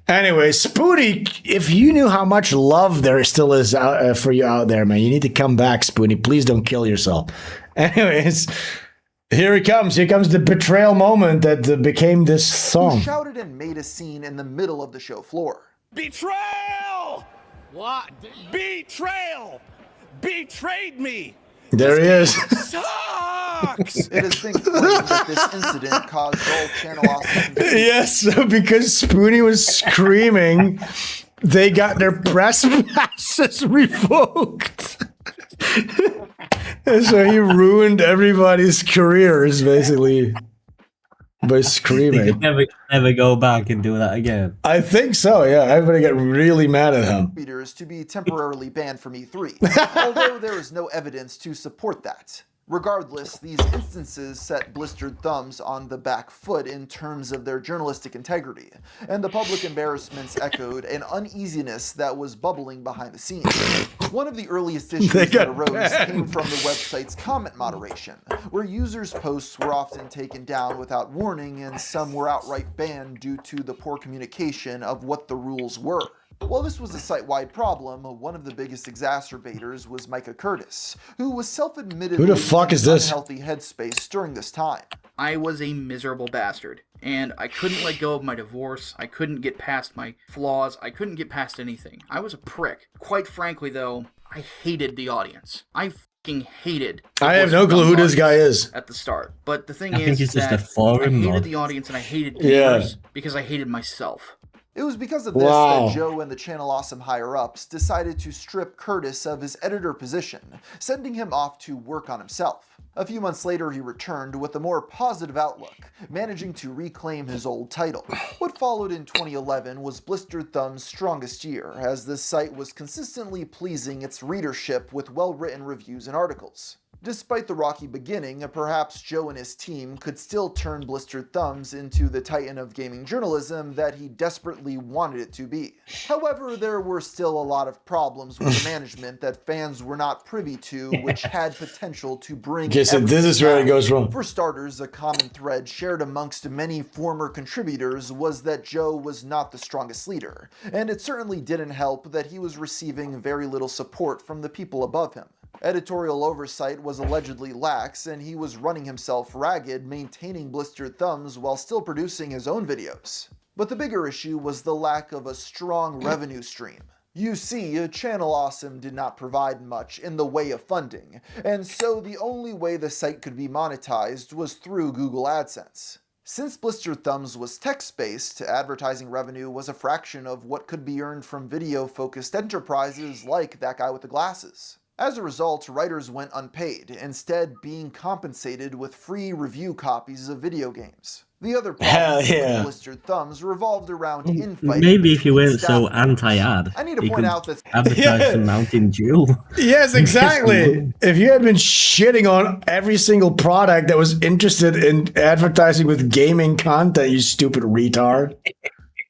Anyway, Spoonie, if you knew how much love there still is for you out there, man, you need to come back, Spoonie. Please don't kill yourself. Anyways, here he comes. Here comes the betrayal moment that became this song. He shouted and made a scene in the middle of the show floor. Betrayal! What? Betrayal! Betrayed me! There he is. Sucks! It has been claimed that this incident caused all channel Austin. Yes, so because Spoonie was screaming, they got their press passes revoked. And so he ruined everybody's careers, basically, by screaming. He could never go back and do that again. I think so, yeah. Everybody got really mad at him. To be temporarily banned from E3, although there is no evidence to support that. Regardless, these instances set Blistered Thumbs on the back foot in terms of their journalistic integrity, and the public embarrassments echoed an uneasiness that was bubbling behind the scenes. One of the earliest issues that arose came from the website's comment moderation, where users' posts were often taken down without warning, and some were outright banned due to the poor communication of what the rules were. While this was a site-wide problem, one of the biggest exacerbators was Micah Curtis, who was self-admittedly Who the fuck is this? unhealthy headspace during this time. I was a miserable bastard. and I couldn't let go of my divorce. I couldn't get past my flaws. I couldn't get past anything. I was a prick. Quite frankly, though, I hated the audience. I fucking hated. I have no clue who this guy is. At the start. But the thing I think is it's just that a forum I hated mod. the audience and I hated Yeah. gamers because I hated myself. It was because of this Wow. that Joe and the Channel Awesome higher-ups decided to strip Curtis of his editor position, sending him off to work on himself. A few months later, he returned with a more positive outlook, managing to reclaim his old title. What followed in 2011 was Blistered Thumb's strongest year, as the site was consistently pleasing its readership with well-written reviews and articles. Despite the rocky beginning, perhaps Joe and his team could still turn Blistered Thumbs into the titan of gaming journalism that he desperately wanted it to be. However, there were still a lot of problems with the management that fans were not privy to, which had potential to bring Okay, so this is where it goes wrong. For starters, a common thread shared amongst many former contributors was that Joe was not the strongest leader, and it certainly didn't help that he was receiving very little support from the people above him. Editorial oversight was allegedly lax, and he was running himself ragged, maintaining Blistered Thumbs while still producing his own videos. But the bigger issue was the lack of a strong revenue stream. You see, Channel Awesome did not provide much in the way of funding, and so the only way the site could be monetized was through Google AdSense. Since Blistered Thumbs was text-based, advertising revenue was a fraction of what could be earned from video-focused enterprises like that guy with the glasses. As a result, writers went unpaid, instead being compensated with free review copies of video games. The other problems with Blistered Thumbs revolved around infighting. Maybe if you between weren't so staff members. anti-ad, I need to you point could out that advertise some Mountain Dew. Yes, exactly. If you had been shitting on every single product that was interested in advertising with gaming content, you stupid retard.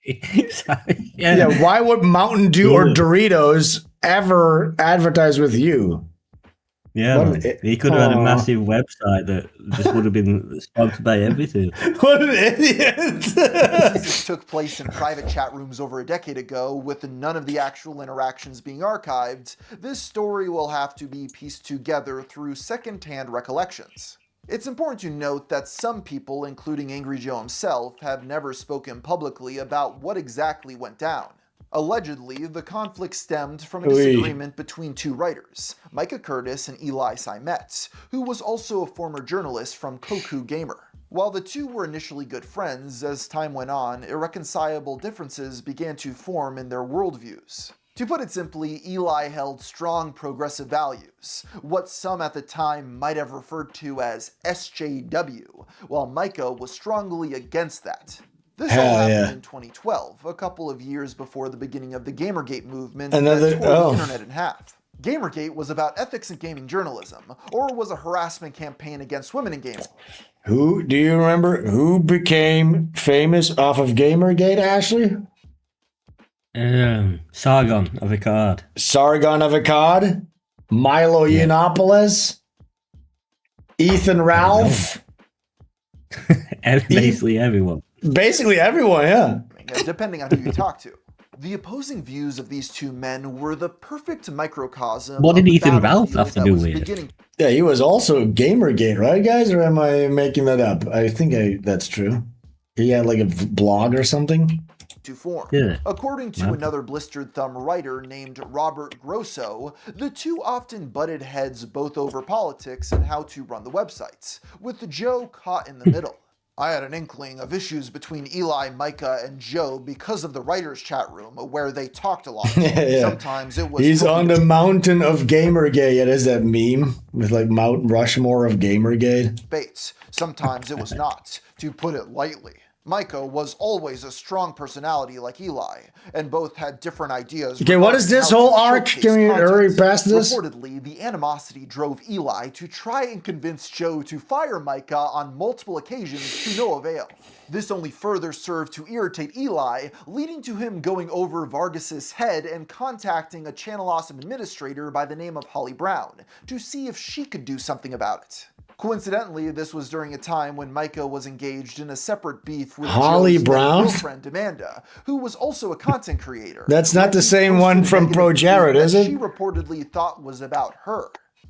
Yeah, why would Mountain Dew or Doritos ever advertise with you? Yeah, he could have had a massive website that just would have been sponsored by everything. What an idiot! This took place in private chat rooms over a decade ago, with none of the actual interactions being archived. This story will have to be pieced together through second-hand recollections. It's important to note that some people, including Angry Joe himself, have never spoken publicly about what exactly went down. Allegedly, the conflict stemmed from a disagreement between two writers, Micah Curtis and Eli Simet, who was also a former journalist from Koku Gamer. While the two were initially good friends, as time went on, irreconcilable differences began to form in their worldviews. To put it simply, Eli held strong progressive values, what some at the time might have referred to as SJW, while Micah was strongly against that. This all happened in 2012, a couple of years before the beginning of the Gamergate movement that tore the internet in half. Gamergate was about ethics in gaming journalism, or was a harassment campaign against women in gaming. Who, do you remember who became famous off of Gamergate, Ashley? Sargon of Akkad. Sargon of Akkad? Milo Yiannopoulos? Ethan Ralph? Basically everyone. Basically everyone, yeah. Depending on who you talk to. The opposing views of these two men were the perfect microcosm. What did of Ethan the Ralph have to do with it? Yeah, he was also Gamergate, right, guys? Or am I making that up? I think that's true. He had like a blog or something. To form. Yeah. According to another Blistered Thumb writer named Robert Grosso, the two often butted heads both over politics and how to run the websites, with Joe caught in the middle. I had an inkling of issues between Eli, Micah, and Joe because of the writers' chat room, where they talked a lot. Sometimes it was... He's on the mountain of Gamergate. It is that meme with like Mount Rushmore of Gamergate. Bates. Sometimes it was not, to put it lightly. Micah was always a strong personality like Eli, and both had different ideas. Okay, what is this whole arc? Can we hurry past this? Reportedly, the animosity drove Eli to try and convince Joe to fire Micah on multiple occasions to no avail. This only further served to irritate Eli, leading to him going over Vargas's head and contacting a Channel Awesome administrator by the name of Holly Brown to see if she could do something about it. Coincidentally, this was during a time when Micah was engaged in a separate beef with Holly Joe's Brown? girlfriend Amanda, who was also a content creator. That's not the same one from Pro Jared, is it? She reportedly thought was about her.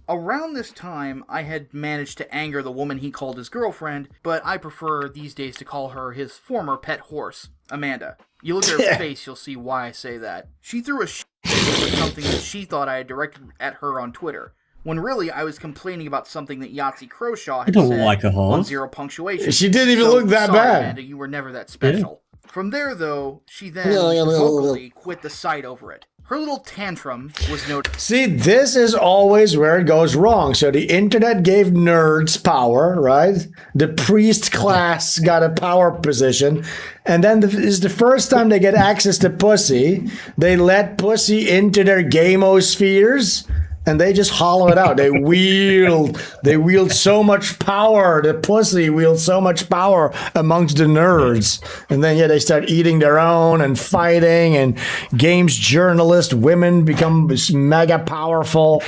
Around this time, I had managed to anger the woman he called his girlfriend, but I prefer these days to call her his former pet horse, Amanda. You look at her face, you'll see why I say that. She threw a shit over something that she thought I had directed at her on Twitter, when really I was complaining about something that Yahtzee Croshaw had said like a horse. on Zero Punctuation. She didn't even look that sorry, bad. Amanda, you were never that special. From there, though, she then vocally quit the site over it. Her little tantrum was noted. See, this is always where it goes wrong. So the internet gave nerds power, right? The priest class got a power position. And then is the first time they get access to pussy. They let pussy into their gamospheres. And they just hollow it out. They wield so much power. The pussy wields so much power amongst the nerds. And then they start eating their own and fighting. And games journalists, women become mega powerful.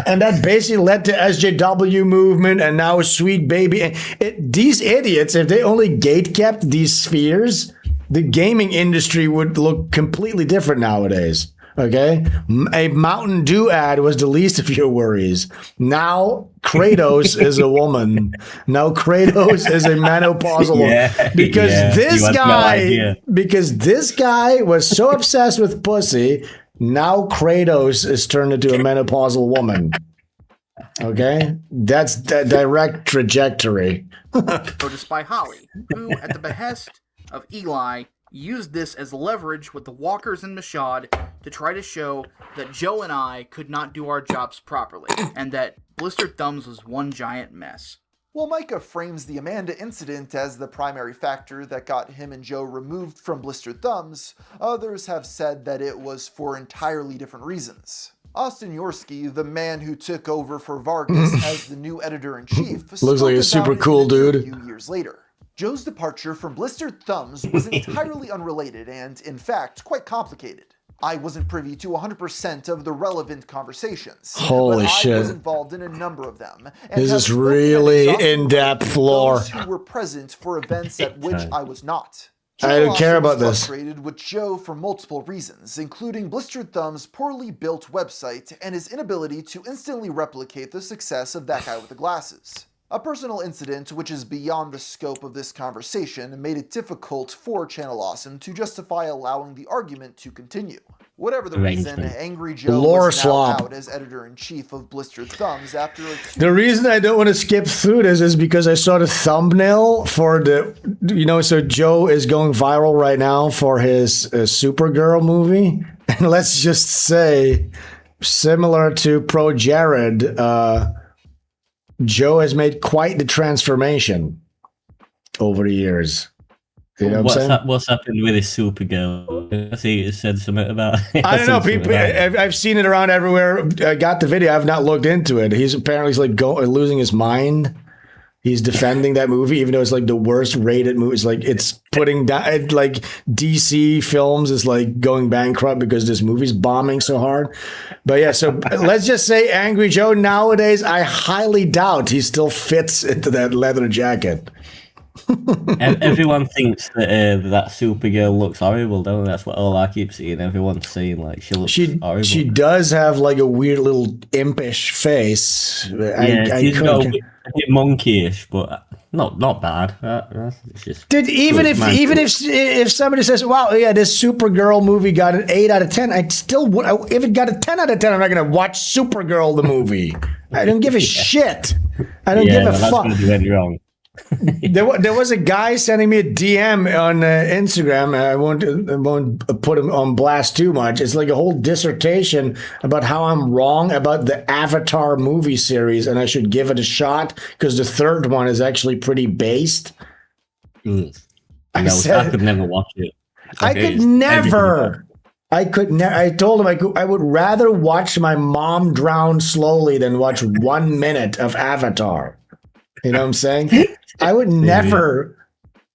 And that basically led to SJW movement and now Sweet Baby. These idiots, if they only gatekept these spheres, the gaming industry would look completely different nowadays. Okay, a Mountain Dew ad was the least of your worries. Now Kratos is a woman. Now Kratos is a menopausal woman because this guy was so obsessed with pussy. Now Kratos is turned into a menopausal woman. Okay, that's the direct trajectory. Noticed by Holly, who, at the behest of Eli, used this as leverage with the Walkers and Mashad to try to show that Joe and I could not do our jobs properly, and that Blistered Thumbs was one giant mess. While Micah frames the Amanda incident as the primary factor that got him and Joe removed from Blistered Thumbs, others have said that it was for entirely different reasons. Austin Yorsky, the man who took over for Vargas as the new editor-in-chief, looks like a super cool dude. A few years later. Joe's departure from Blistered Thumbs was entirely unrelated and, in fact, quite complicated. I wasn't privy to 100% of the relevant conversations. Holy shit. I was involved in a number of them. And this is really in-depth lore. Those who were present for events at which I was not. I don't care about this. Frustrated with Joe for multiple reasons, including Blistered Thumb's poorly built website and his inability to instantly replicate the success of that guy with the glasses. A personal incident which is beyond the scope of this conversation made it difficult for Channel Awesome to justify allowing the argument to continue. Whatever the reason, Angry Joe was now out as editor-in-chief of Blistered Thumbs after The reason I don't want to skip through this is because I saw the thumbnail for so Joe is going viral right now for his Supergirl movie. And let's just say, similar to Pro Jared, Joe has made quite the transformation over the years. You know what I'm saying? What's happened with his Supergirl? I see it said something about it. I don't know. People, I've seen it around everywhere. I got the video. I've not looked into it. He's apparently losing his mind. He's defending that movie, even though it's like the worst rated movie. It's like it's putting down, like DC Films is like going bankrupt because this movie's bombing so hard. But yeah, so let's just say Angry Joe nowadays, I highly doubt he still fits into that leather jacket. Everyone thinks that that Supergirl looks horrible, don't they? That's what all I keep seeing. Everyone's saying like she looks horrible. She does have like a weird little impish face. Yeah, she's got a bit monkeyish, but not bad. It's just Dude, even if somebody says, "Wow, yeah, this Supergirl movie got an 8 out of 10," I still would. If it got a 10 out of 10, I'm not gonna watch Supergirl the movie. I don't give a shit. I don't give a fuck. That's gonna do wrong. There was a guy sending me a DM on Instagram. I won't put him on blast too much. It's like a whole dissertation about how I'm wrong about the Avatar movie series, and I should give it a shot because the third one is actually pretty based. I could never watch it. I told him I would rather watch my mom drown slowly than watch 1 minute of Avatar. You know what I'm saying? I would never,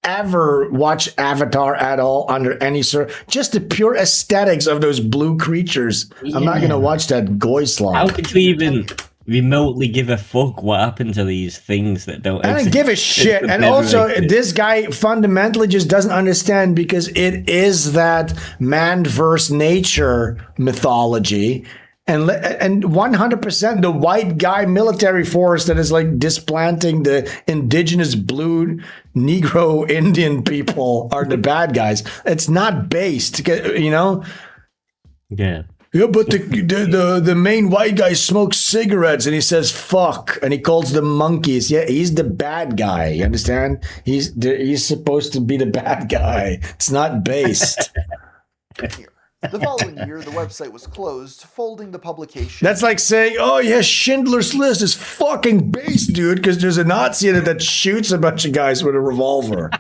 ever watch Avatar at all under any just the pure aesthetics of those blue creatures. Yeah. I'm not going to watch that goy slop. How could you even remotely give a fuck what happened to these things that don't exist? I don't give a shit. And also, this guy fundamentally just doesn't understand because it is that man versus nature mythology. And 100% the white guy military force that is like displanting the indigenous blue Negro Indian people are the bad guys. It's not based, you know? Yeah. Yeah, but the main white guy smokes cigarettes and he says fuck and he calls them monkeys. Yeah, he's the bad guy. You understand? He's supposed to be the bad guy. It's not based. The following year, the website was closed, folding the publication. That's like saying, oh yeah, Schindler's List is fucking based, dude, because there's a Nazi in it that shoots a bunch of guys with a revolver.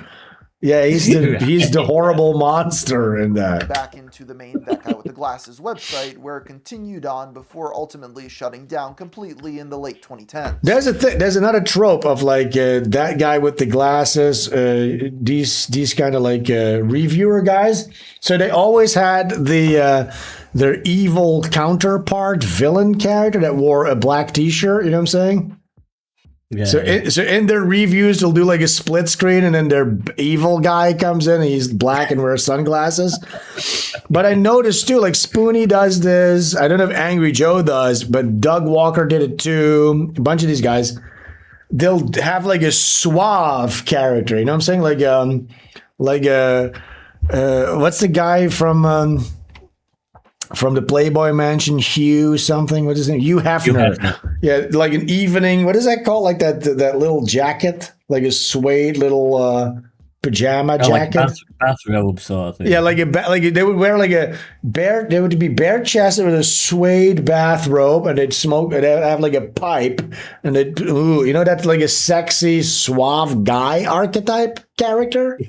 Yeah, he's the horrible monster in that. Back into the main That Guy with the Glasses website, where it continued on before ultimately shutting down completely in the late 2010s. There's another trope of like that guy with the glasses, these kind of like reviewer guys. So they always had their evil counterpart, villain character that wore a black T-shirt. You know what I'm saying? Yeah. So in their reviews, they'll do like a split screen, and then their evil guy comes in, and he's black and wears sunglasses. But I noticed too, like Spoonie does this. I don't know if Angry Joe does, but Doug Walker did it too. A bunch of these guys, they'll have like a suave character. You know what I'm saying? What's the guy from the Playboy Mansion, Hugh something? What's his name? Hugh Hefner. Yeah, like an evening. What is that called? Like that little jacket, like a suede little pajama jacket, like bathrobe sort of thing. Yeah, like they would wear like a bare. They would be bare chested with a suede bathrobe, and they'd smoke. They'd have like a pipe, and they'd that's like a sexy, suave guy archetype character.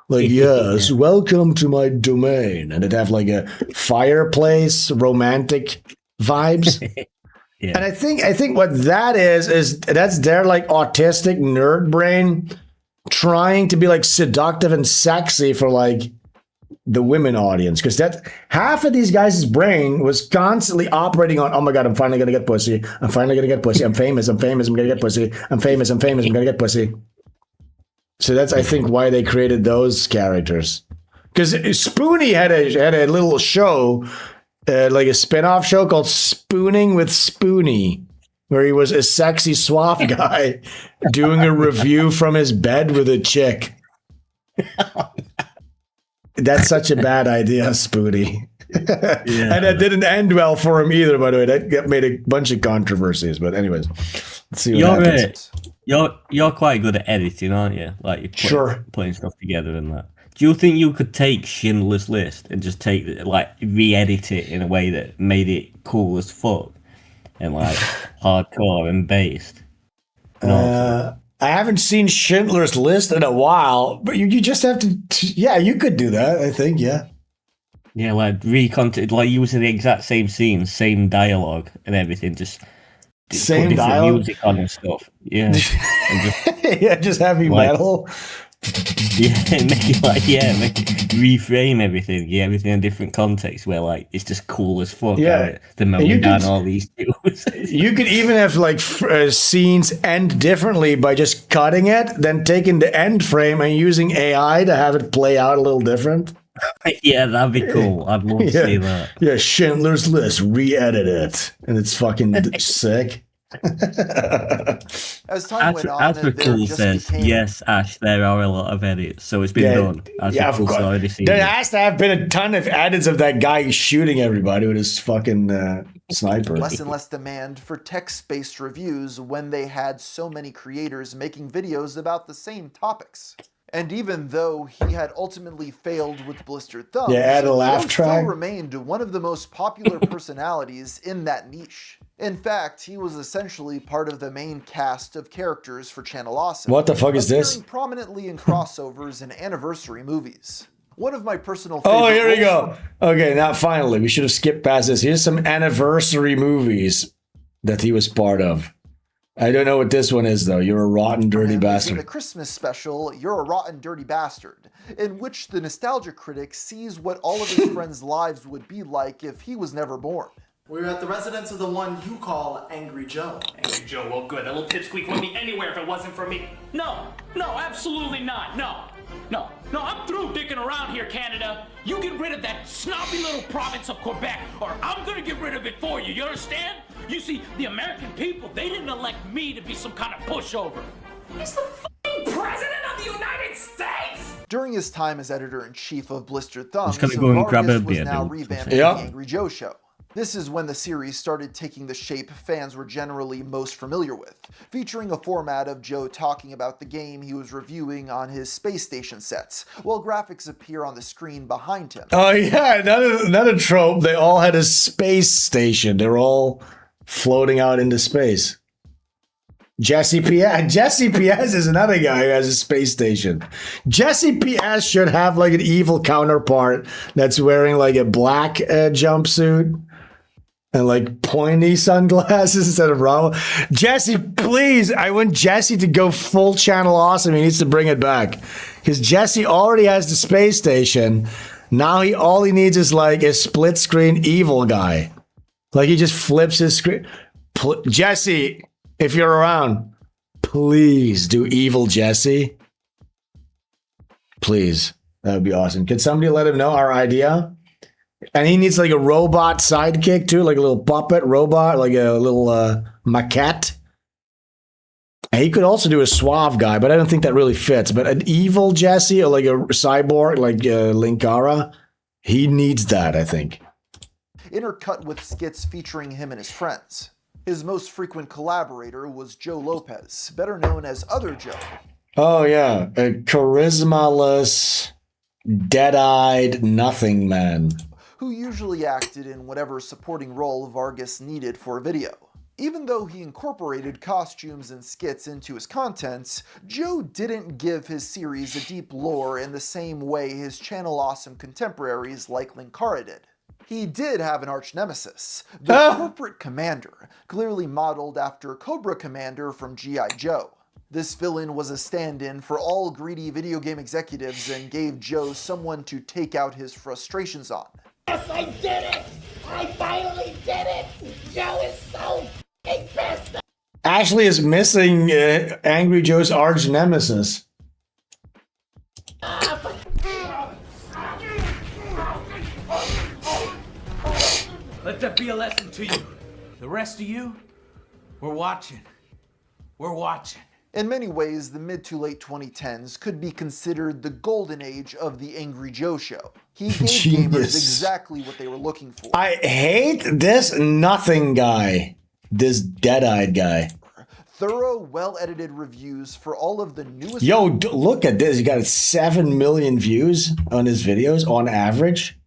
Like, yes, welcome to my domain, and it'd have like a fireplace, romantic vibes. Yeah. And I think what that is that's their like autistic nerd brain trying to be like seductive and sexy for like the women audience, because that half of these guys' brain was constantly operating on, oh my god, I'm finally gonna get pussy, I'm finally gonna get pussy, I'm famous, I'm gonna get pussy, I'm famous, I'm gonna get pussy. So that's, I think, why they created those characters. Because Spoonie had a little show, like a spin-off show called Spooning with Spoonie, where he was a sexy suave guy doing a review from his bed with a chick. That's such a bad idea, Spoonie. Yeah. And that didn't end well for him either, by the way. That made a bunch of controversies. But anyways, let's see what happens. You're quite good at editing, aren't you? Like you're putting stuff together and that. Do you think you could take Schindler's List and just re-edit it in a way that made it cool as fuck and like hardcore and based? I haven't seen Schindler's List in a while, but you just have to. Yeah, you could do that. I think. Yeah. Yeah, like like using the exact same scenes, same dialogue and everything, just. Same put dialogue, music on and stuff. Yeah, and just heavy metal. Yeah, reframe everything. Yeah, everything in different context where like it's just cool as fuck. Yeah, the mowing down all these dudes. You could even have like scenes end differently by just cutting it, then taking the end frame and using AI to have it play out a little different. Yeah, that'd be cool. I'd love to see that. Yeah, Schindler's List, re-edit it, and it's fucking sick. As time went on, as Cool says, yes, Ash, there are a lot of edits, so it's been done. Of course. There has to have been a ton of edits of that guy shooting everybody with his fucking sniper. Less and less demand for text-based reviews when they had so many creators making videos about the same topics. And even though he had ultimately failed with Blistered Thumbs, add a laugh he track. still remained one of the most popular personalities in that niche. In fact, he was essentially part of the main cast of characters for Channel Awesome. What the fuck is this? Appearing prominently in crossovers and anniversary movies. One of my personal Oh, here we go. Okay, now finally, we should have skipped past this. Here's some anniversary movies that he was part of. I don't know what this one is, though. You're a rotten, dirty bastard. The Christmas special, You're a Rotten, Dirty Bastard, in which the nostalgia critic sees what all of his friends' lives would be like if he was never born. We're at the residence of the one you call Angry Joe. Angry Joe, well good. That little pipsqueak wouldn't be anywhere if it wasn't for me. No, absolutely not. No, I'm through dicking around here, Canada. You get rid of that snobby little province of Quebec, or I'm gonna get rid of it for you. You understand? You see, the American people, they didn't elect me to be some kind of pushover. He's the f***ing president of the United States! During his time as editor-in-chief of Blistered Thumbs, gonna go and grab a Vargas was beer, now dude. revamping Yeah. the Angry Joe Show. This is when the series started taking the shape fans were generally most familiar with, featuring a format of Joe talking about the game he was reviewing on his space station sets, while graphics appear on the screen behind him. Oh yeah, another trope. They all had a space station. They're all floating out into space. Jesse PS is another guy who has a space station. Jesse PS should have like an evil counterpart that's wearing like a black jumpsuit and like pointy sunglasses instead of Ramo. Jesse, please, I want Jesse to go full channel awesome. He needs to bring it back because Jesse already has the space station. Now all he needs is like a split screen evil guy. Like he just flips his screen. Jesse, if you're around, please do evil Jesse. Please. That would be awesome. Could somebody let him know our idea? And he needs like a robot sidekick too, like a little puppet robot, like a little maquette. And he could also do a suave guy, but I don't think that really fits. But an evil Jesse or like a cyborg, like Linkara, he needs that, I think. Intercut with skits featuring him and his friends. His most frequent collaborator was Joe Lopez, better known as Other Joe. Oh yeah, a charismaless, dead-eyed nothing man. Who usually acted in whatever supporting role Vargas needed for a video. Even though he incorporated costumes and skits into his content, Joe didn't give his series a deep lore in the same way his channel awesome contemporaries like Linkara did. He did have an arch nemesis, the Corporate Commander, clearly modeled after Cobra Commander from G.I. Joe. This villain was a stand-in for all greedy video game executives and gave Joe someone to take out his frustrations on. Yes, I did it! I finally did it! Joe is so f***ing pissed! Ashley is missing Angry Joe's arch nemesis. Let that be a lesson to you. The rest of you, we're watching. We're watching. In many ways, the mid to late 2010s could be considered the golden age of the Angry Joe Show. He gave gamers exactly what they were looking for. I hate this nothing guy. This dead-eyed guy. Thorough, well-edited reviews for all of the newest... Yo, look at this. He got 7 million views on his videos on average.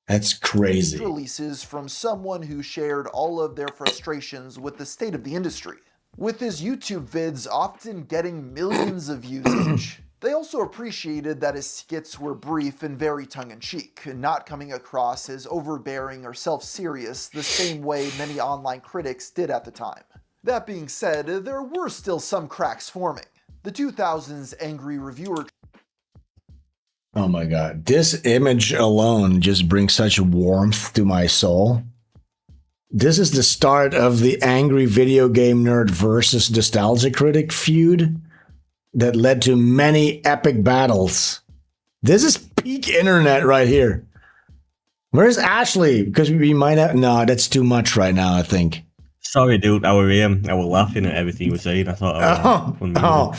That's crazy. Releases from someone who shared all of their frustrations with the state of the industry. With his YouTube vids often getting millions of views each. They also appreciated that his skits were brief and very tongue-in-cheek, not coming across as overbearing or self-serious the same way many online critics did at the time. That being said, there were still some cracks forming. The 2000s angry reviewer... Oh my god. This image alone just brings such warmth to my soul. This is the start of the angry video game nerd versus nostalgia critic feud that led to many epic battles. This is peak internet right here. Where's Ashley? Because we might have... No, that's too much right now, I think. Sorry, dude. I was laughing at everything you were saying. I thought...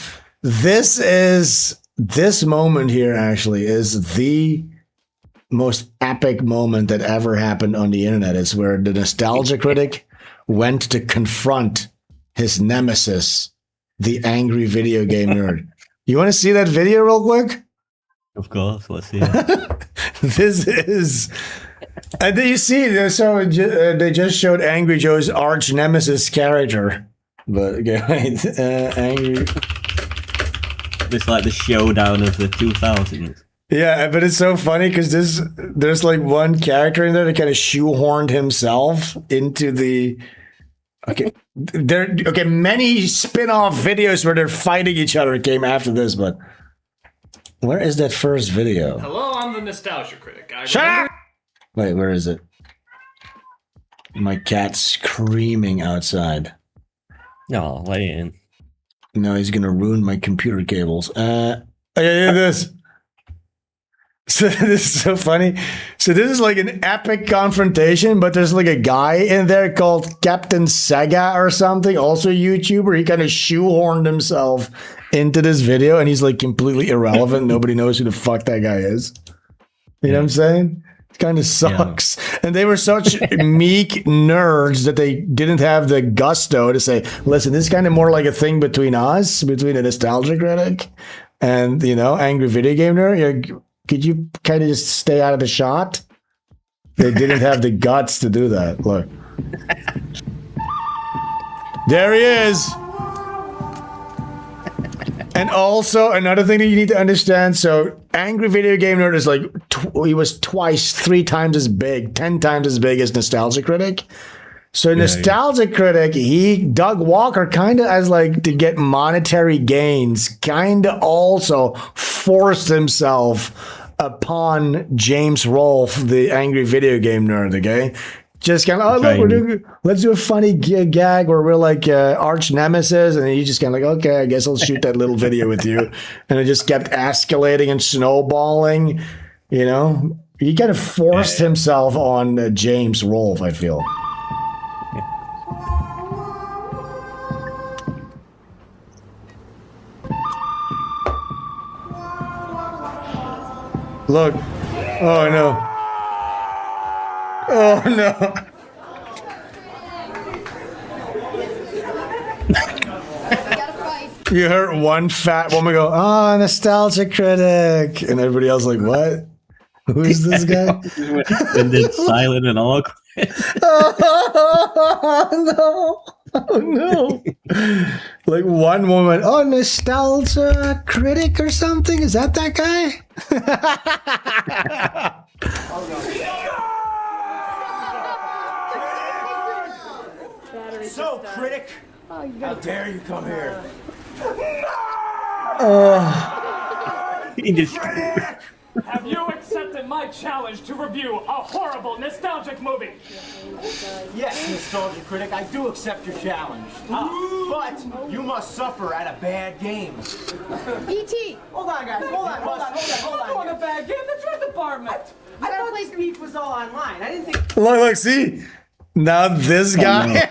This moment here actually is the most epic moment that ever happened on the internet. It's where the nostalgia critic went to confront his nemesis, the angry video game nerd. You want to see that video real quick? Of course, let's see it. This is... And then you see, so they just showed Angry Joe's arch nemesis character. But, okay, Angry... It's like the showdown of the 2000s. Yeah, but it's so funny because there's like one character in there that kind of shoehorned himself into the... Okay, many spin-off videos where they're fighting each other came after this, but... Where is that first video? Hello, I'm the nostalgia critic. Shut up! Wait, where is it? My cat's screaming outside. No, let it in. No, he's gonna ruin my computer cables. Look at this. So this is so funny. So this is like an epic confrontation, but there's like a guy in there called Captain Sega or something, also a YouTuber. He kind of shoehorned himself into this video, and he's like completely irrelevant. Nobody knows who the fuck that guy is. You know what I'm saying? It kind of sucks. Yeah. And they were such meek nerds that they didn't have the gusto to say, listen, this is kind of more like a thing between us, between a nostalgia critic and, you know, angry video game nerd. Could you kind of just stay out of the shot? They didn't have the guts to do that. Look. There he is. And also, another thing that you need to understand, so Angry Video Game Nerd is like, he was twice, 3 times as big, 10 times as big as Nostalgia Critic. So Nostalgia Critic, Doug Walker kind of as like to get monetary gains, kind of also forced himself upon James Rolfe, the Angry Video Game Nerd, okay? Just kind of, look, let's do a funny gag where we're like arch nemesis, and he just kind of like, okay, I guess I'll shoot that little video with you. And it just kept escalating and snowballing, you know? He kind of forced himself on James Rolfe, I feel. Look. Oh, no. Oh, no. You heard one fat woman go, oh, Nostalgia Critic. And everybody else like, what? Who is this guy? And then silent and awkward. Oh, no. Oh, no. Like one woman, oh, Nostalgia Critic or something? Is that guy? So, critic, how dare you come here? Have you accepted my challenge to review a horrible, nostalgic movie? Yes, nostalgia critic, I do accept your challenge. But you must suffer at a bad game. E.T. Hold on, guys. Hold on. I'm on a bad game. The Treasure Department. I thought this beef was all online. I didn't think. Look, see? Now this guy.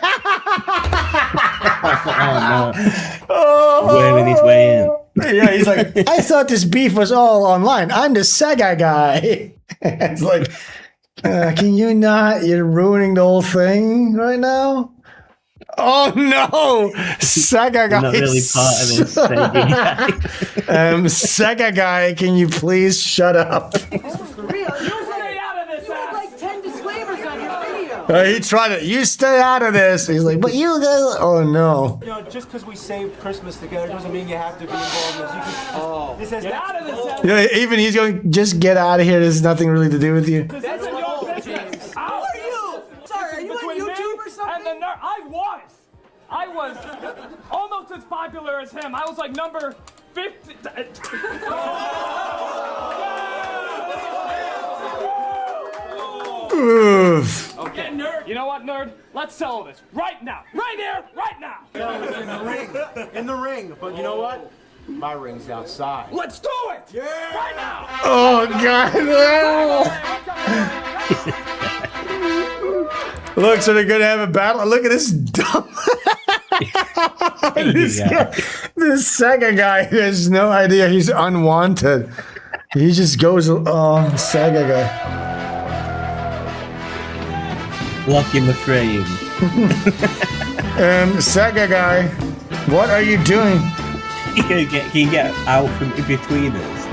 Oh, wearing his way in. Yeah, he's like, I thought this beef was all online. I'm the Sega guy. It's like, can you not? You're ruining the whole thing right now. Oh no, Sega guy. Not really part of this Sega guy. Sega guy, can you please shut up? He tried it. You stay out of this. He's like, but you guys. Oh no. You know, just because we saved Christmas together doesn't mean you have to be involved in this. You can, this has get out of this. Yeah, even he's going. Just get out of here. There's nothing really to do with you. That's your business. How are you? Sorry, are you on YouTube or something? And the nerd. I was almost as popular as him. I was like number 50. Okay, nerd. You know what, nerd? Let's settle this right now. Right here, right now. In the ring. In the ring. But you know what? My ring's outside. Let's do it! Yeah! Right now! Oh, God. Look, so they're going to have a battle. Look at this dumb... this Sega guy has no idea he's unwanted. He just goes, oh, Sega guy. Lock in the frame. Sega guy, what are you doing? Can you get out from between us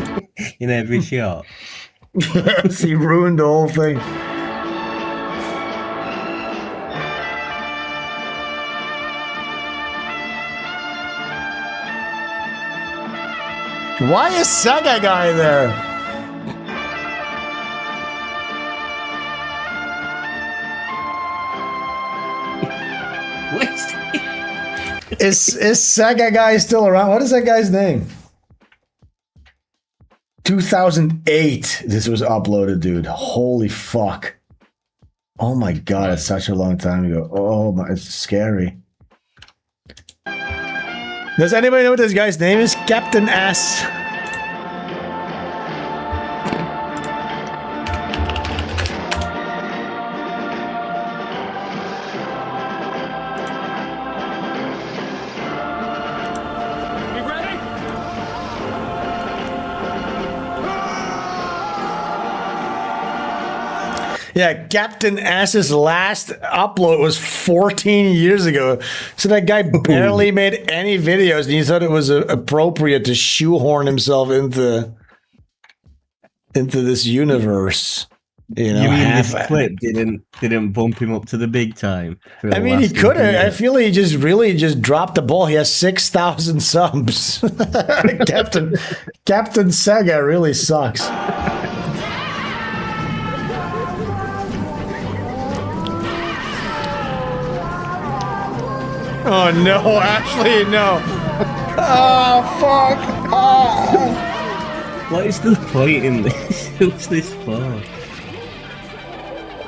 in every shot? Yes, he ruined the whole thing. Why is Sega guy there? Is Sega guy still around? What is that guy's name? 2008. This was uploaded, dude. Holy fuck. Oh my god, it's such a long time ago. Oh my, it's scary. Does anybody know what this guy's name is? Captain S. Yeah, Captain S's last upload was 14 years ago. So that guy barely made any videos, and he thought it was appropriate to shoehorn himself into this universe. You know, you mean this clip didn't bump him up to the big time? I mean, he could have. I feel he just really dropped the ball. He has 6,000 subs. Captain Sega really sucks. Oh no, Ashley, no. Oh fuck. What is the point in this? What's this for?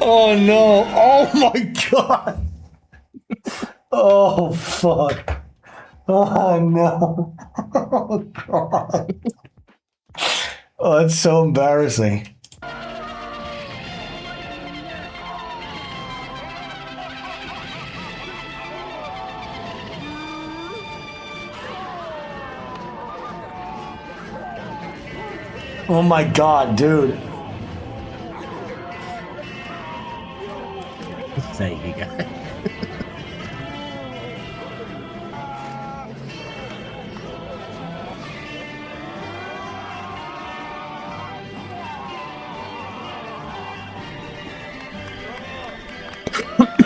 Oh no. Oh my god. Oh fuck. Oh no. Oh god. Oh, that's so embarrassing. Oh my god, dude. Say you guys.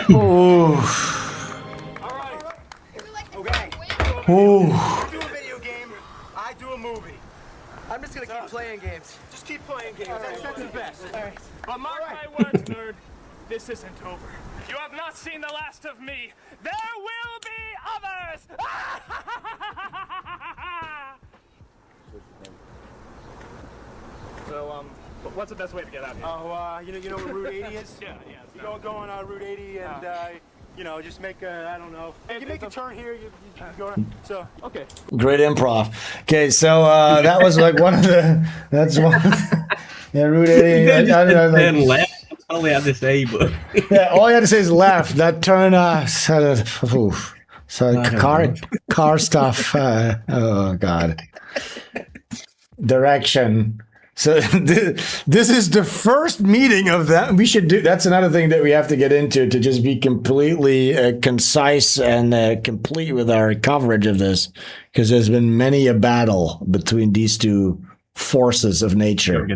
Oh. Oh. Do a video game, I do a movie. I'm just gonna keep playing games. Just keep playing games. That's the best. All right. But mark my words, nerd. This isn't over. You have not seen the last of me. There will be others. So, what's the best way to get out here? Oh, you know where Route 80 is? Yeah. You go on Route 80 and just make a, I don't don't know. You make a turn here, you go around. So, okay. Great improv. Okay, so that was like one of the. That's one. Yeah, Route 80. Turn left. That's all they had to say, but. Yeah, all you had to say is left. That turn. So car stuff. Oh God. Direction. So this is the first meeting of that. We should do. That's another thing that we have to get into, to just be completely concise and complete with our coverage of this, because there's been many a battle between these two forces of nature.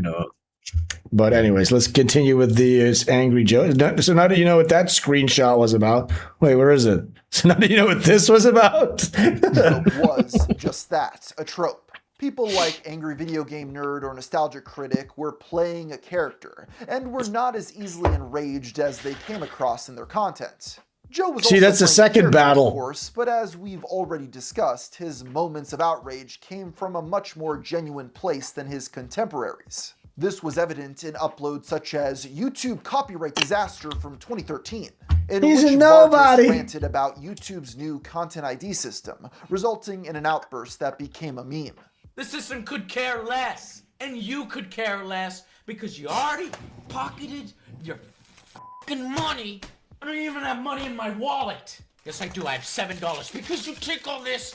But anyways, let's continue with the Angry Joe. So now that you know what that screenshot was about. Wait, where is it? So now that you know what this was about. It was just that, a trope. People like Angry Video Game Nerd or Nostalgic Critic were playing a character, and were not as easily enraged as they came across in their content. Joe was See, also that's the playing second character, battle. of course, but as we've already discussed, his moments of outrage came from a much more genuine place than his contemporaries. This was evident in uploads such as YouTube Copyright Disaster from 2013, in He's which a nobody. Vargas ranted about YouTube's new Content ID system, resulting in an outburst that became a meme. The system could care less, and you could care less, because you already pocketed your fucking money. I don't even have money in my wallet. Yes, I do. I have $7 because you took all this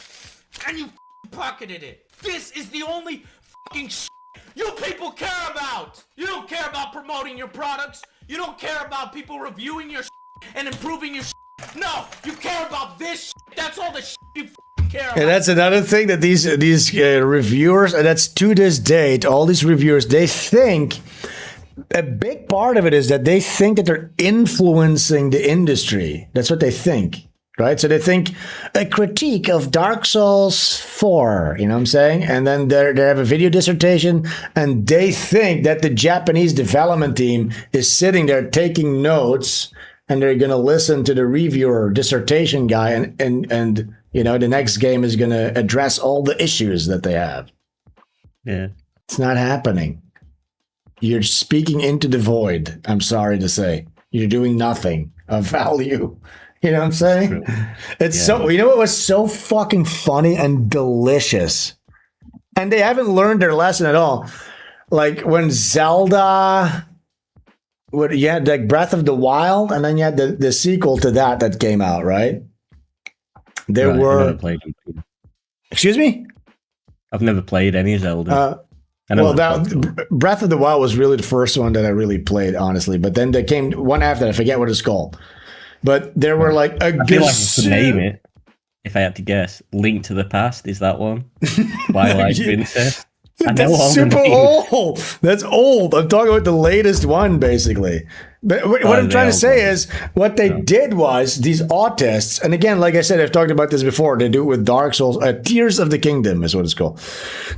and you pocketed it. This is the only fucking you people care about. You don't care about promoting your products. You don't care about people reviewing your and improving your No, you care about this. That's all the you care about. And that's another thing that these reviewers, and that's to this date, all these reviewers, they think a big part of it is that they think that they're influencing the industry. That's what they think, right? So they think a critique of Dark Souls 4, you know what I'm saying? And then they have a video dissertation, and they think that the Japanese development team is sitting there taking notes, and they're going to listen to the reviewer dissertation guy, and you know, the next game is going to address all the issues that they have. Yeah. It's not happening. You're speaking into the void, I'm sorry to say. you're doing nothing of value. You know what I'm saying? It's so, you know what was so fucking funny and delicious? And they haven't learned their lesson at all. Like when Zelda, you had like Breath of the Wild, and then you had the sequel to that came out, right? There were. Excuse me? I've never played any Zelda. Breath of the Wild was really the first one that I really played, honestly. But then there came one after that, I forget what it's called. But there were like a feel like I could name it, if I had to guess. Link to the Past, is that one? Twilight Princess? That's super old. That's old. I'm talking about the latest one, basically. But what I'm trying to say is what they did was these autists, and again, like I said, I've talked about this before. They do it with Dark Souls. Tears of the Kingdom is what it's called.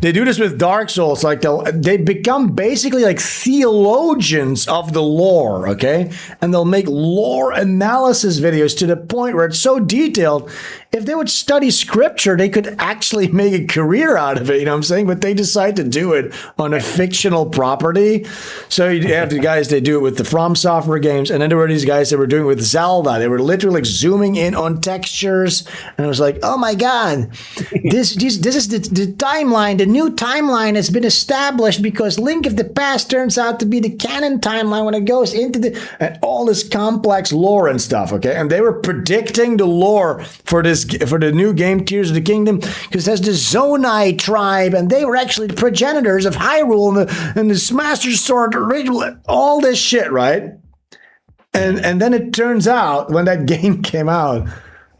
They do this with Dark Souls. Like they become basically like theologians of the lore, okay? And they'll make lore analysis videos to the point where it's so detailed. If they would study scripture, they could actually make a career out of it. You know what I'm saying? But they decide to do it on a fictional property. So you have the guys, they do it with the From Software games, and then there were these guys that were doing it with Zelda. They were literally like zooming in on textures, and I was like, "Oh my god, this is the timeline. The new timeline has been established because Link of the Past turns out to be the canon timeline when it goes into and all this complex lore and stuff." Okay, and they were predicting the lore for the new game Tears of the Kingdom because there's the Zonai tribe, and they were actually the progenitors of Hyrule and the Master Sword original, all this shit, right? And then it turns out when that game came out,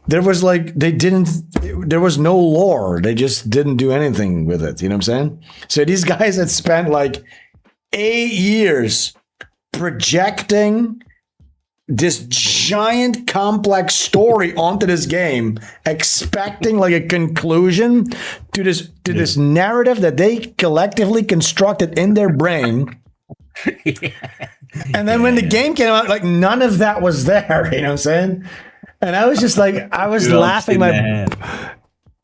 there was no lore. They just didn't do anything with it. You know what I'm saying? So these guys had spent like 8 years projecting this giant complex story onto this game, expecting like a conclusion to this narrative that they collectively constructed in their brain. And then when the game came out, like none of that was there, you know what I'm saying? And I was just like, I was laughing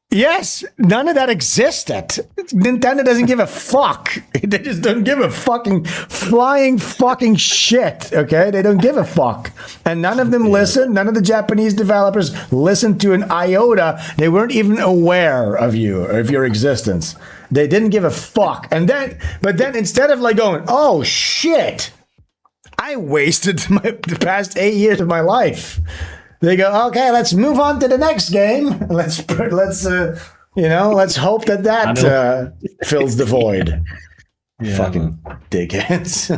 yes, none of that existed. Nintendo doesn't give a fuck. They just don't give a fucking flying fucking shit, okay? They don't give a fuck. And none of them listen. None of the Japanese developers listened to an iota. They weren't even aware of you, or of your existence. They didn't give a fuck. But then instead of like going, oh shit, I wasted the past 8 years of my life. They go, okay, let's move on to the next game. Let's hope that fills the void. Fucking dickheads.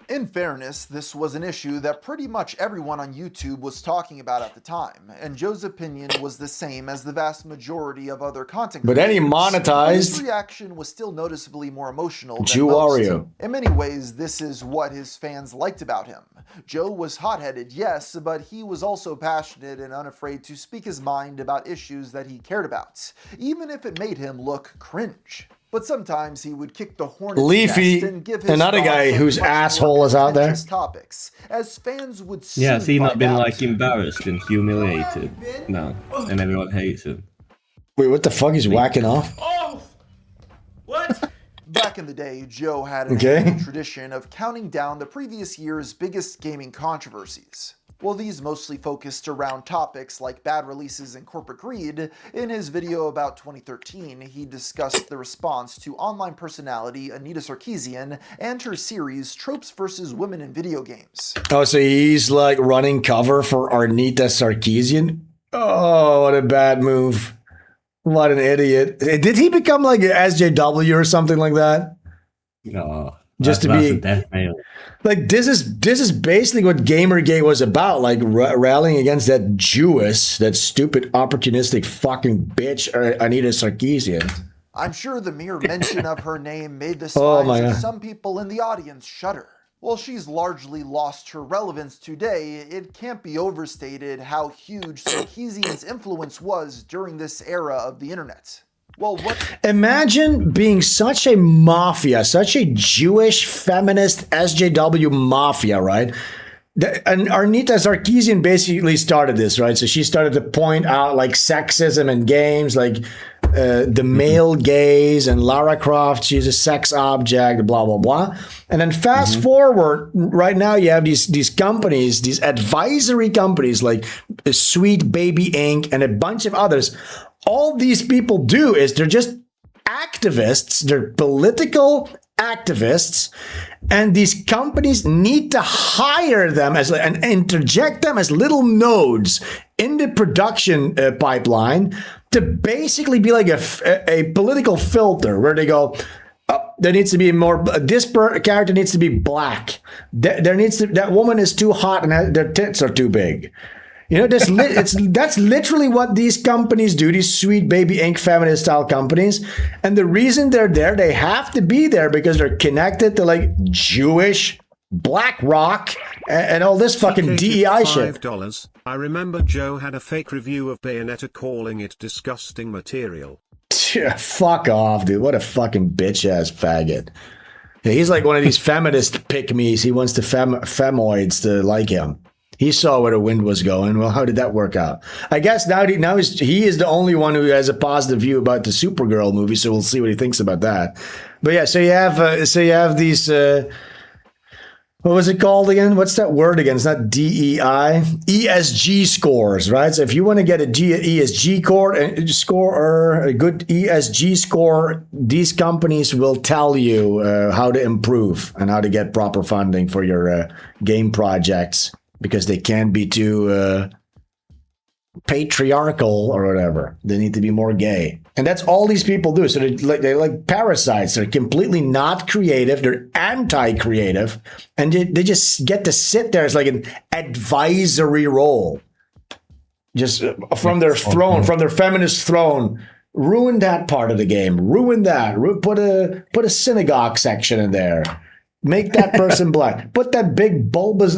In fairness, this was an issue that pretty much everyone on YouTube was talking about at the time, and Joe's opinion was the same as the vast majority of other content creators. But then he monetized. His reaction was still noticeably more emotional than Wario. most. In many ways, this is what his fans liked about him. Joe was hot-headed, yes, but he was also passionate and unafraid to speak his mind about issues that he cared about, even if it made him look cringe. But sometimes he would kick the hornet's Leafy, nest and give his another guy whose asshole is out there. Topics, as fans would yeah, has he not been out. like embarrassed and humiliated? No, and everyone hates him. Wait, what the fuck? He's whacking off? Oh! What? Back in the day, Joe had an annual tradition of counting down the previous year's biggest gaming controversies. While these mostly focused around topics like bad releases and corporate greed, in his video about 2013, he discussed the response to online personality Anita Sarkeesian and her series Tropes vs. Women in Video Games. Oh, so he's like running cover for Anita Sarkeesian? Oh, what a bad move. What an idiot. Did he become like an SJW or something like that? No. Just to that's be a death nail. Like this is basically what Gamergate was about, like rallying against that Jewess, that stupid opportunistic fucking bitch Anita Sarkeesian. I'm sure the mere mention of her name made the spines of some people in the audience shudder. While she's largely lost her relevance today, it can't be overstated how huge Sarkeesian's influence was during this era of the internet. Well, imagine being such a mafia, such a Jewish feminist SJW mafia, right? And Anita Sarkeesian basically started this, right? So she started to point out like sexism in games, like the male gaze, and Lara Croft, she's a sex object, blah blah blah. And then fast forward, right now you have these companies, these advisory companies like Sweet Baby Inc. and a bunch of others. All these people do is they're just activists, they're political activists, and these companies need to hire them as and interject them as little nodes in the production pipeline to basically be like a political filter where they go, oh, there needs to be more, this character needs to be black, that woman is too hot and their tits are too big. You know, that's literally what these companies do, these Sweet Baby Inc. feminist style companies. And the reason they're there, they have to be there because they're connected to like Jewish, Black Rock, and all this fucking DEI shit. $5. I remember Joe had a fake review of Bayonetta calling it disgusting material. Fuck off, dude. What a fucking bitch-ass faggot. He's like one of these feminist pick-me's. He wants the femoids to like him. He saw where the wind was going. Well, how did that work out? I guess now he is the only one who has a positive view about the Supergirl movie, so we'll see what he thinks about that. But yeah, so you have these what was it called again? What's that word again? It's not DEI. ESG scores, right? So if you want to get a ESG score or a good ESG score, these companies will tell you how to improve and how to get proper funding for your game projects, because they can't be too patriarchal or whatever. They need to be more gay. And that's all these people do. So they're like parasites. They're completely not creative. They're anti-creative. And they just get to sit there as like an advisory role. Just from their throne, from their feminist throne. Ruin that part of the game. Ruin that. Put a synagogue section in there. Make that person black. Put that big bulbous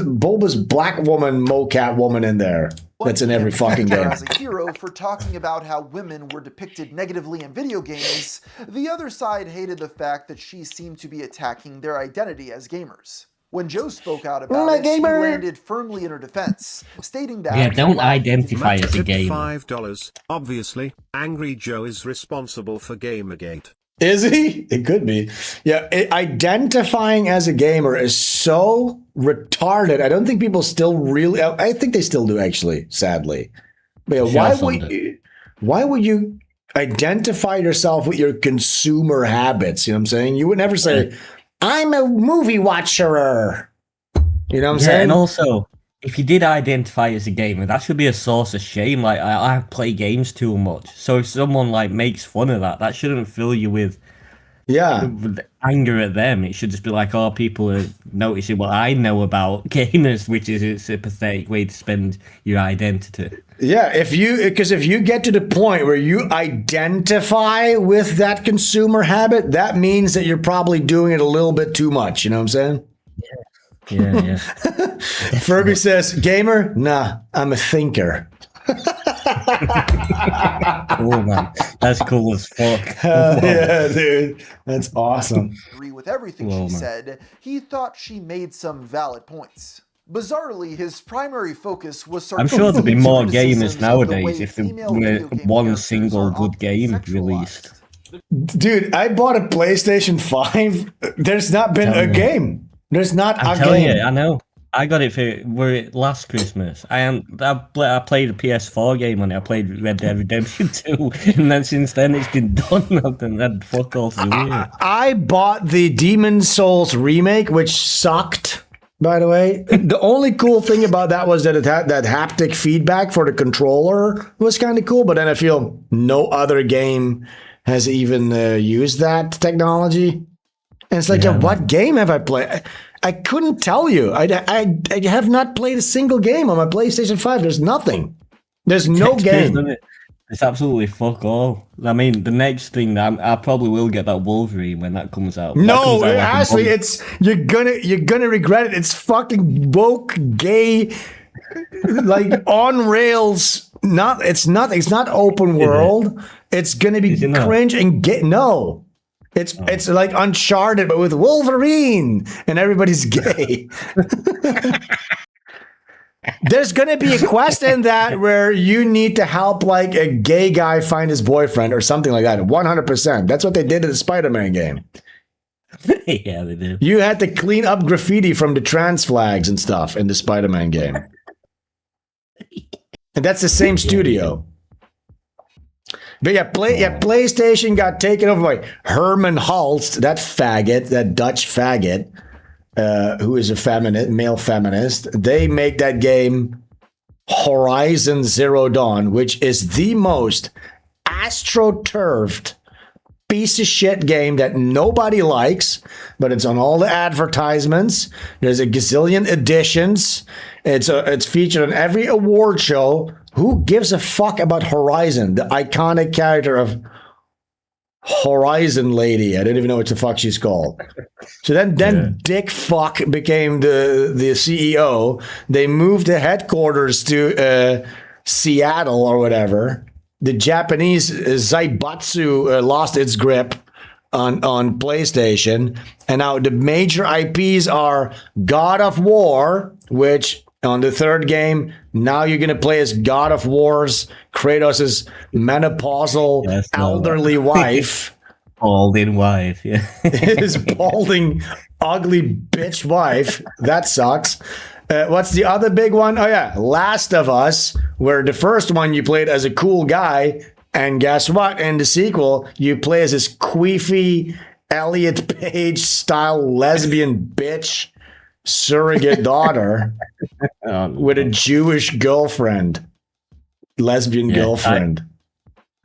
black woman, mocap woman in there. That's in every fucking game. As a hero for talking about how women were depicted negatively in video games, the other side hated the fact that she seemed to be attacking their identity as gamers. When Joe spoke out about it, she landed firmly in her defense, stating that... Yeah, don't identify as a gamer. $5. Obviously, Angry Joe is responsible for Gamergate. Is he? It could be. Yeah, identifying as a gamer is so retarded. I don't think people still really... I think they still do, actually, sadly. But yeah, why would you identify yourself with your consumer habits? You know what I'm saying? You would never say, I'm a movie watcher. You know what I'm saying? And also, if you did identify as a gamer, that should be a source of shame. Like, I play games too much. So if someone like makes fun of that, that shouldn't fill you with anger at them. It should just be like, oh, people are noticing what I know about gamers, which is it's a pathetic way to spend your identity. Yeah, because if you get to the point where you identify with that consumer habit, that means that you're probably doing it a little bit too much. You know what I'm saying? Yeah. Furby says, gamer? Nah, I'm a thinker. Oh man, that's cool as fuck. Yeah, dude, that's awesome. Agree with everything she said. He thought she made some valid points. Bizarrely, his primary focus was... I'm sure there'd be more gamers nowadays if there were one single good game released. Dude, I bought a PlayStation 5. There's not been a game. There's not a game. Telling you, I know. I got it for last Christmas. I played a PS4 game on it. I played Red Dead Redemption 2, and then since then it's been done. I've had fuck all to do with it. I bought the Demon's Souls remake, which sucked, by the way. The only cool thing about that was that it had that haptic feedback for the controller. It was kind of cool, but then I feel no other game has even used that technology. And it's like, what game have I played? I couldn't tell you. I have not played a single game on my PlayStation 5. There's nothing. There's no game. It's absolutely fuck all. I mean, the next thing that I probably will get that Wolverine when that comes out. No, Ashley, you're gonna regret it. It's fucking woke, gay, like on rails. It's not open world. It's gonna be cringe and gay. No. It's like Uncharted, but with Wolverine, and everybody's gay. There's going to be a quest in that where you need to help like a gay guy find his boyfriend or something like that. 100%. That's what they did in the Spider-Man game. Yeah, they did. You had to clean up graffiti from the trans flags and stuff in the Spider-Man game. And that's the same studio. But yeah, PlayStation got taken over by Herman Hulst, that faggot, that Dutch faggot, who is a feminist, male feminist. They make that game Horizon Zero Dawn, which is the most astroturfed piece of shit game that nobody likes, but it's on all the advertisements. There's a gazillion editions. It's featured on every award show. Who gives a fuck about Horizon, the iconic character of Horizon Lady? I don't even know what the fuck she's called. So then Dick Fuck became the CEO. They moved the headquarters to Seattle or whatever. The Japanese Zaibatsu lost its grip on PlayStation, and now the major IPs are God of War, which on the third game, now you're going to play as God of War's Kratos' menopausal elderly wife. Balding wife, yeah. His balding, ugly bitch wife. That sucks. What's the other big one? Oh, yeah. Last of Us, where the first one you played as a cool guy. And guess what? In the sequel, you play as this queefy Elliot Page style lesbian bitch surrogate daughter with a Jewish girlfriend. Lesbian girlfriend.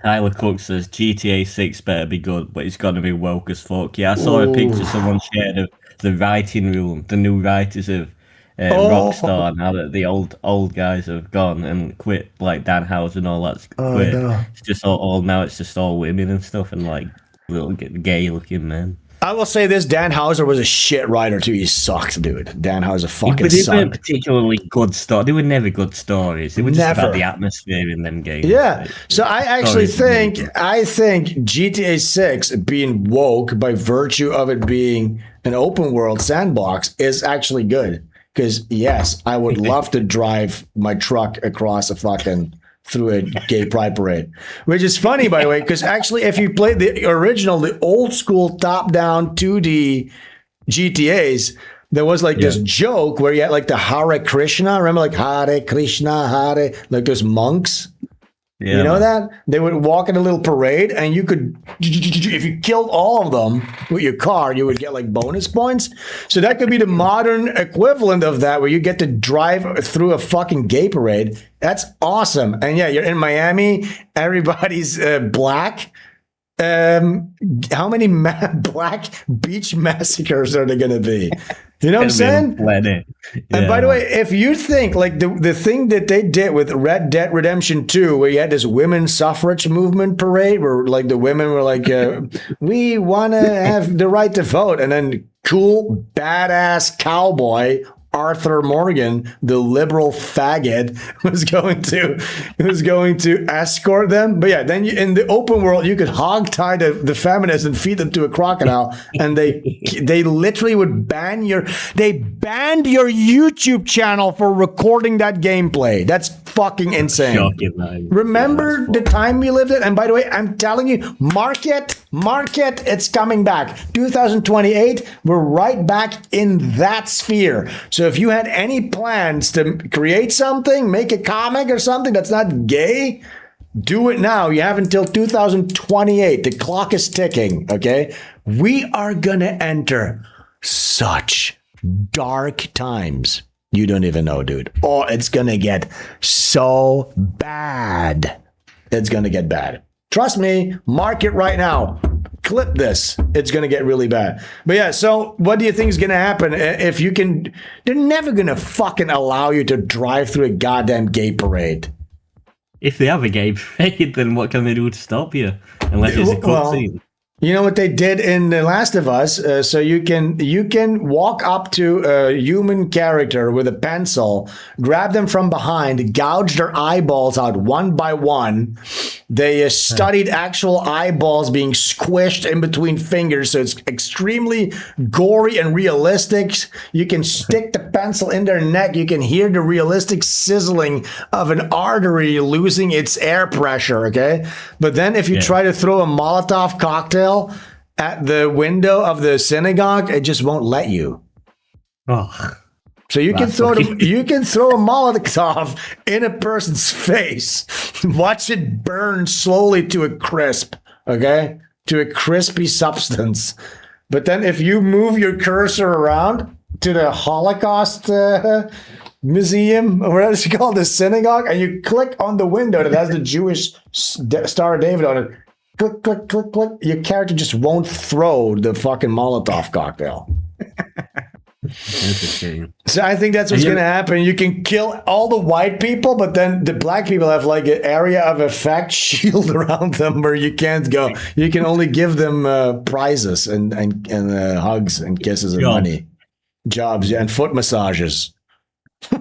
Tyler Cook says GTA 6 better be good, but it's got to be woke as fuck. Yeah, I saw a picture someone shared of the writing room, the new writers of Rockstar, now that the old guys have gone and quit, like Dan Houser and all that's quit. No. It's just all now it's just all women and stuff and like little gay looking men. I will say this: Dan Houser was a shit writer too. He sucked, dude. Dan Houser fucking sucked. They weren't particularly good stories. They were never good stories. They were just about the atmosphere in them games. Yeah. So I actually think GTA 6 being woke by virtue of it being an open world sandbox is actually good. Because yes, I would love to drive my truck across through a gay pride parade, which is funny, by the way, because actually, if you play the original, the old school top-down 2D GTAs, there was like this joke where you had like the Hare Krishna. Remember, like Hare Krishna, Hare, like those monks. Yeah, you know that? They would walk in a little parade, and you could, if you killed all of them with your car, you would get like bonus points. So that could be the modern equivalent of that, where you get to drive through a fucking gay parade. That's awesome. And yeah, you're in Miami. Everybody's black. How many black beach massacres are there going to be? You know what I'm saying? And by the way, if you think like the thing that they did with Red Dead Redemption 2, where you had this women's suffrage movement parade, where like the women were like, we want to have the right to vote. And then cool, badass cowboy Arthur Morgan, the liberal faggot, was going to escort them. But yeah, then in the open world, you could hogtie the feminists and feed them to a crocodile, and they literally would banned your YouTube channel for recording that gameplay. That's fucking insane. Shocking, remember the time we lived in? And by the way, I'm telling you, market, it's coming back. 2028, we're right back in that sphere. So if you had any plans to create something, make a comic or something that's not gay, do it now. You have until 2028. The clock is ticking, okay? We are gonna enter such dark times. You don't even know, dude. Oh, it's gonna get so bad. It's gonna get bad. Trust me, mark it right now. Clip this. It's going to get really bad. But yeah, so what do you think is going to happen if you can? They're never going to fucking allow you to drive through a goddamn gay parade. If they have a gay parade, then what can they do to stop you? Unless it's a cutscene. You know what they did in The Last of Us? So you can walk up to a human character with a pencil, grab them from behind, gouge their eyeballs out one by one. They studied actual eyeballs being squished in between fingers, so it's extremely gory and realistic. You can stick the pencil in their neck. You can hear the realistic sizzling of an artery losing its air pressure, okay? But then if you try to throw a Molotov cocktail at the window of the synagogue, it just won't let you. Oh. So you can throw a Molotov in a person's face, watch it burn slowly to a crisp, okay? To a crispy substance. But then if you move your cursor around to the Holocaust museum, or what is it called, the synagogue, and you click on the window that has the Jewish Star of David on it, click, click, click, click, your character just won't throw the fucking Molotov cocktail. That's a shame. So I think that's what's going to happen. You can kill all the white people, but then the black people have like an area of effect shield around them where you can't go. You can only give them prizes and hugs and kisses and money, jobs, and foot massages.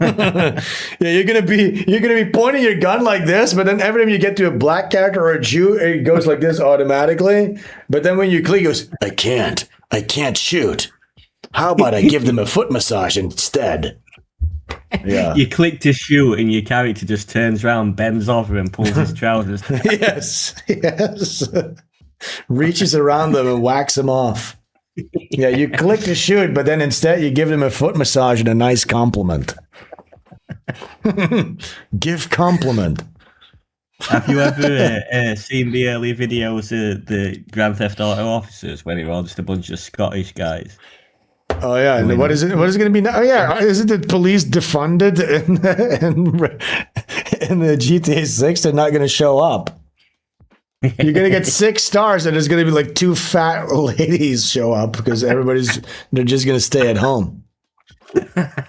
You're gonna be pointing your gun like this, but then every time you get to a black character or a Jew, it goes like this automatically. But then when you click, it goes, I can't shoot. How about I give them a foot massage instead? Yeah. You click to shoot, and your character just turns around, bends over, and pulls his trousers. Yes. Reaches around them and whacks them off. Yeah, you click to shoot, but then instead you give them a foot massage and a nice compliment. Give compliment. Have you ever seen the early videos of the Grand Theft Auto officers when it was just a bunch of Scottish guys? Oh yeah, and what is it? What is it going to be now? Oh yeah, isn't the police defunded in the GTA 6? They're not going to show up. You're going to get 6 stars, and there's going to be like 2 fat ladies show up because they're just going to stay at home.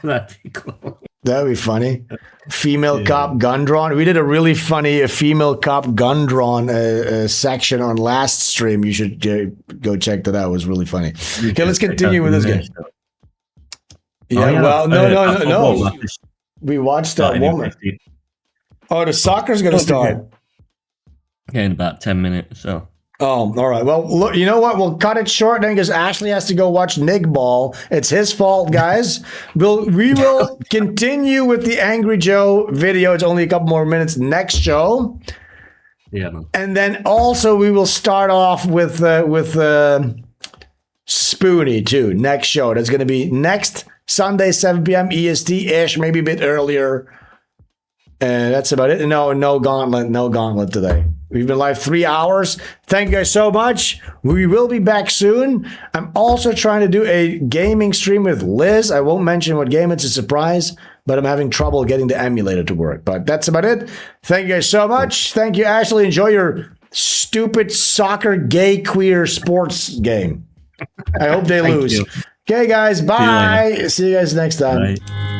That'd be cool. That'd be funny. Female cop gun drawn. We did a really funny female cop gun drawn section on last stream. You should go check that out. It was really funny. Okay, let's continue with this game. Yeah, well, no. We watched that woman. Oh, the soccer's going to start. In about 10 minutes, so. Oh, all right. Well, look, you know what? We'll cut it short then because Ashley has to go watch Nick Ball. It's his fault, guys. We will continue with the Angry Joe video. It's only a couple more minutes next show. Yeah. And then also we will start off with Spoonie too. Next show. That's going to be next Sunday, 7 p.m. EST-ish, maybe a bit earlier. That's about it. No gauntlet today. We've been live 3 hours. Thank you guys so much. We will be back soon. I'm also trying to do a gaming stream with Liz. I won't mention what game. It's a surprise, but I'm having trouble getting the emulator to work. But that's about it. Thank you guys so much. Thank you, Ashley. Enjoy your stupid soccer, gay, queer sports game. I hope they lose. Okay, guys. Bye. See you guys next time. Bye.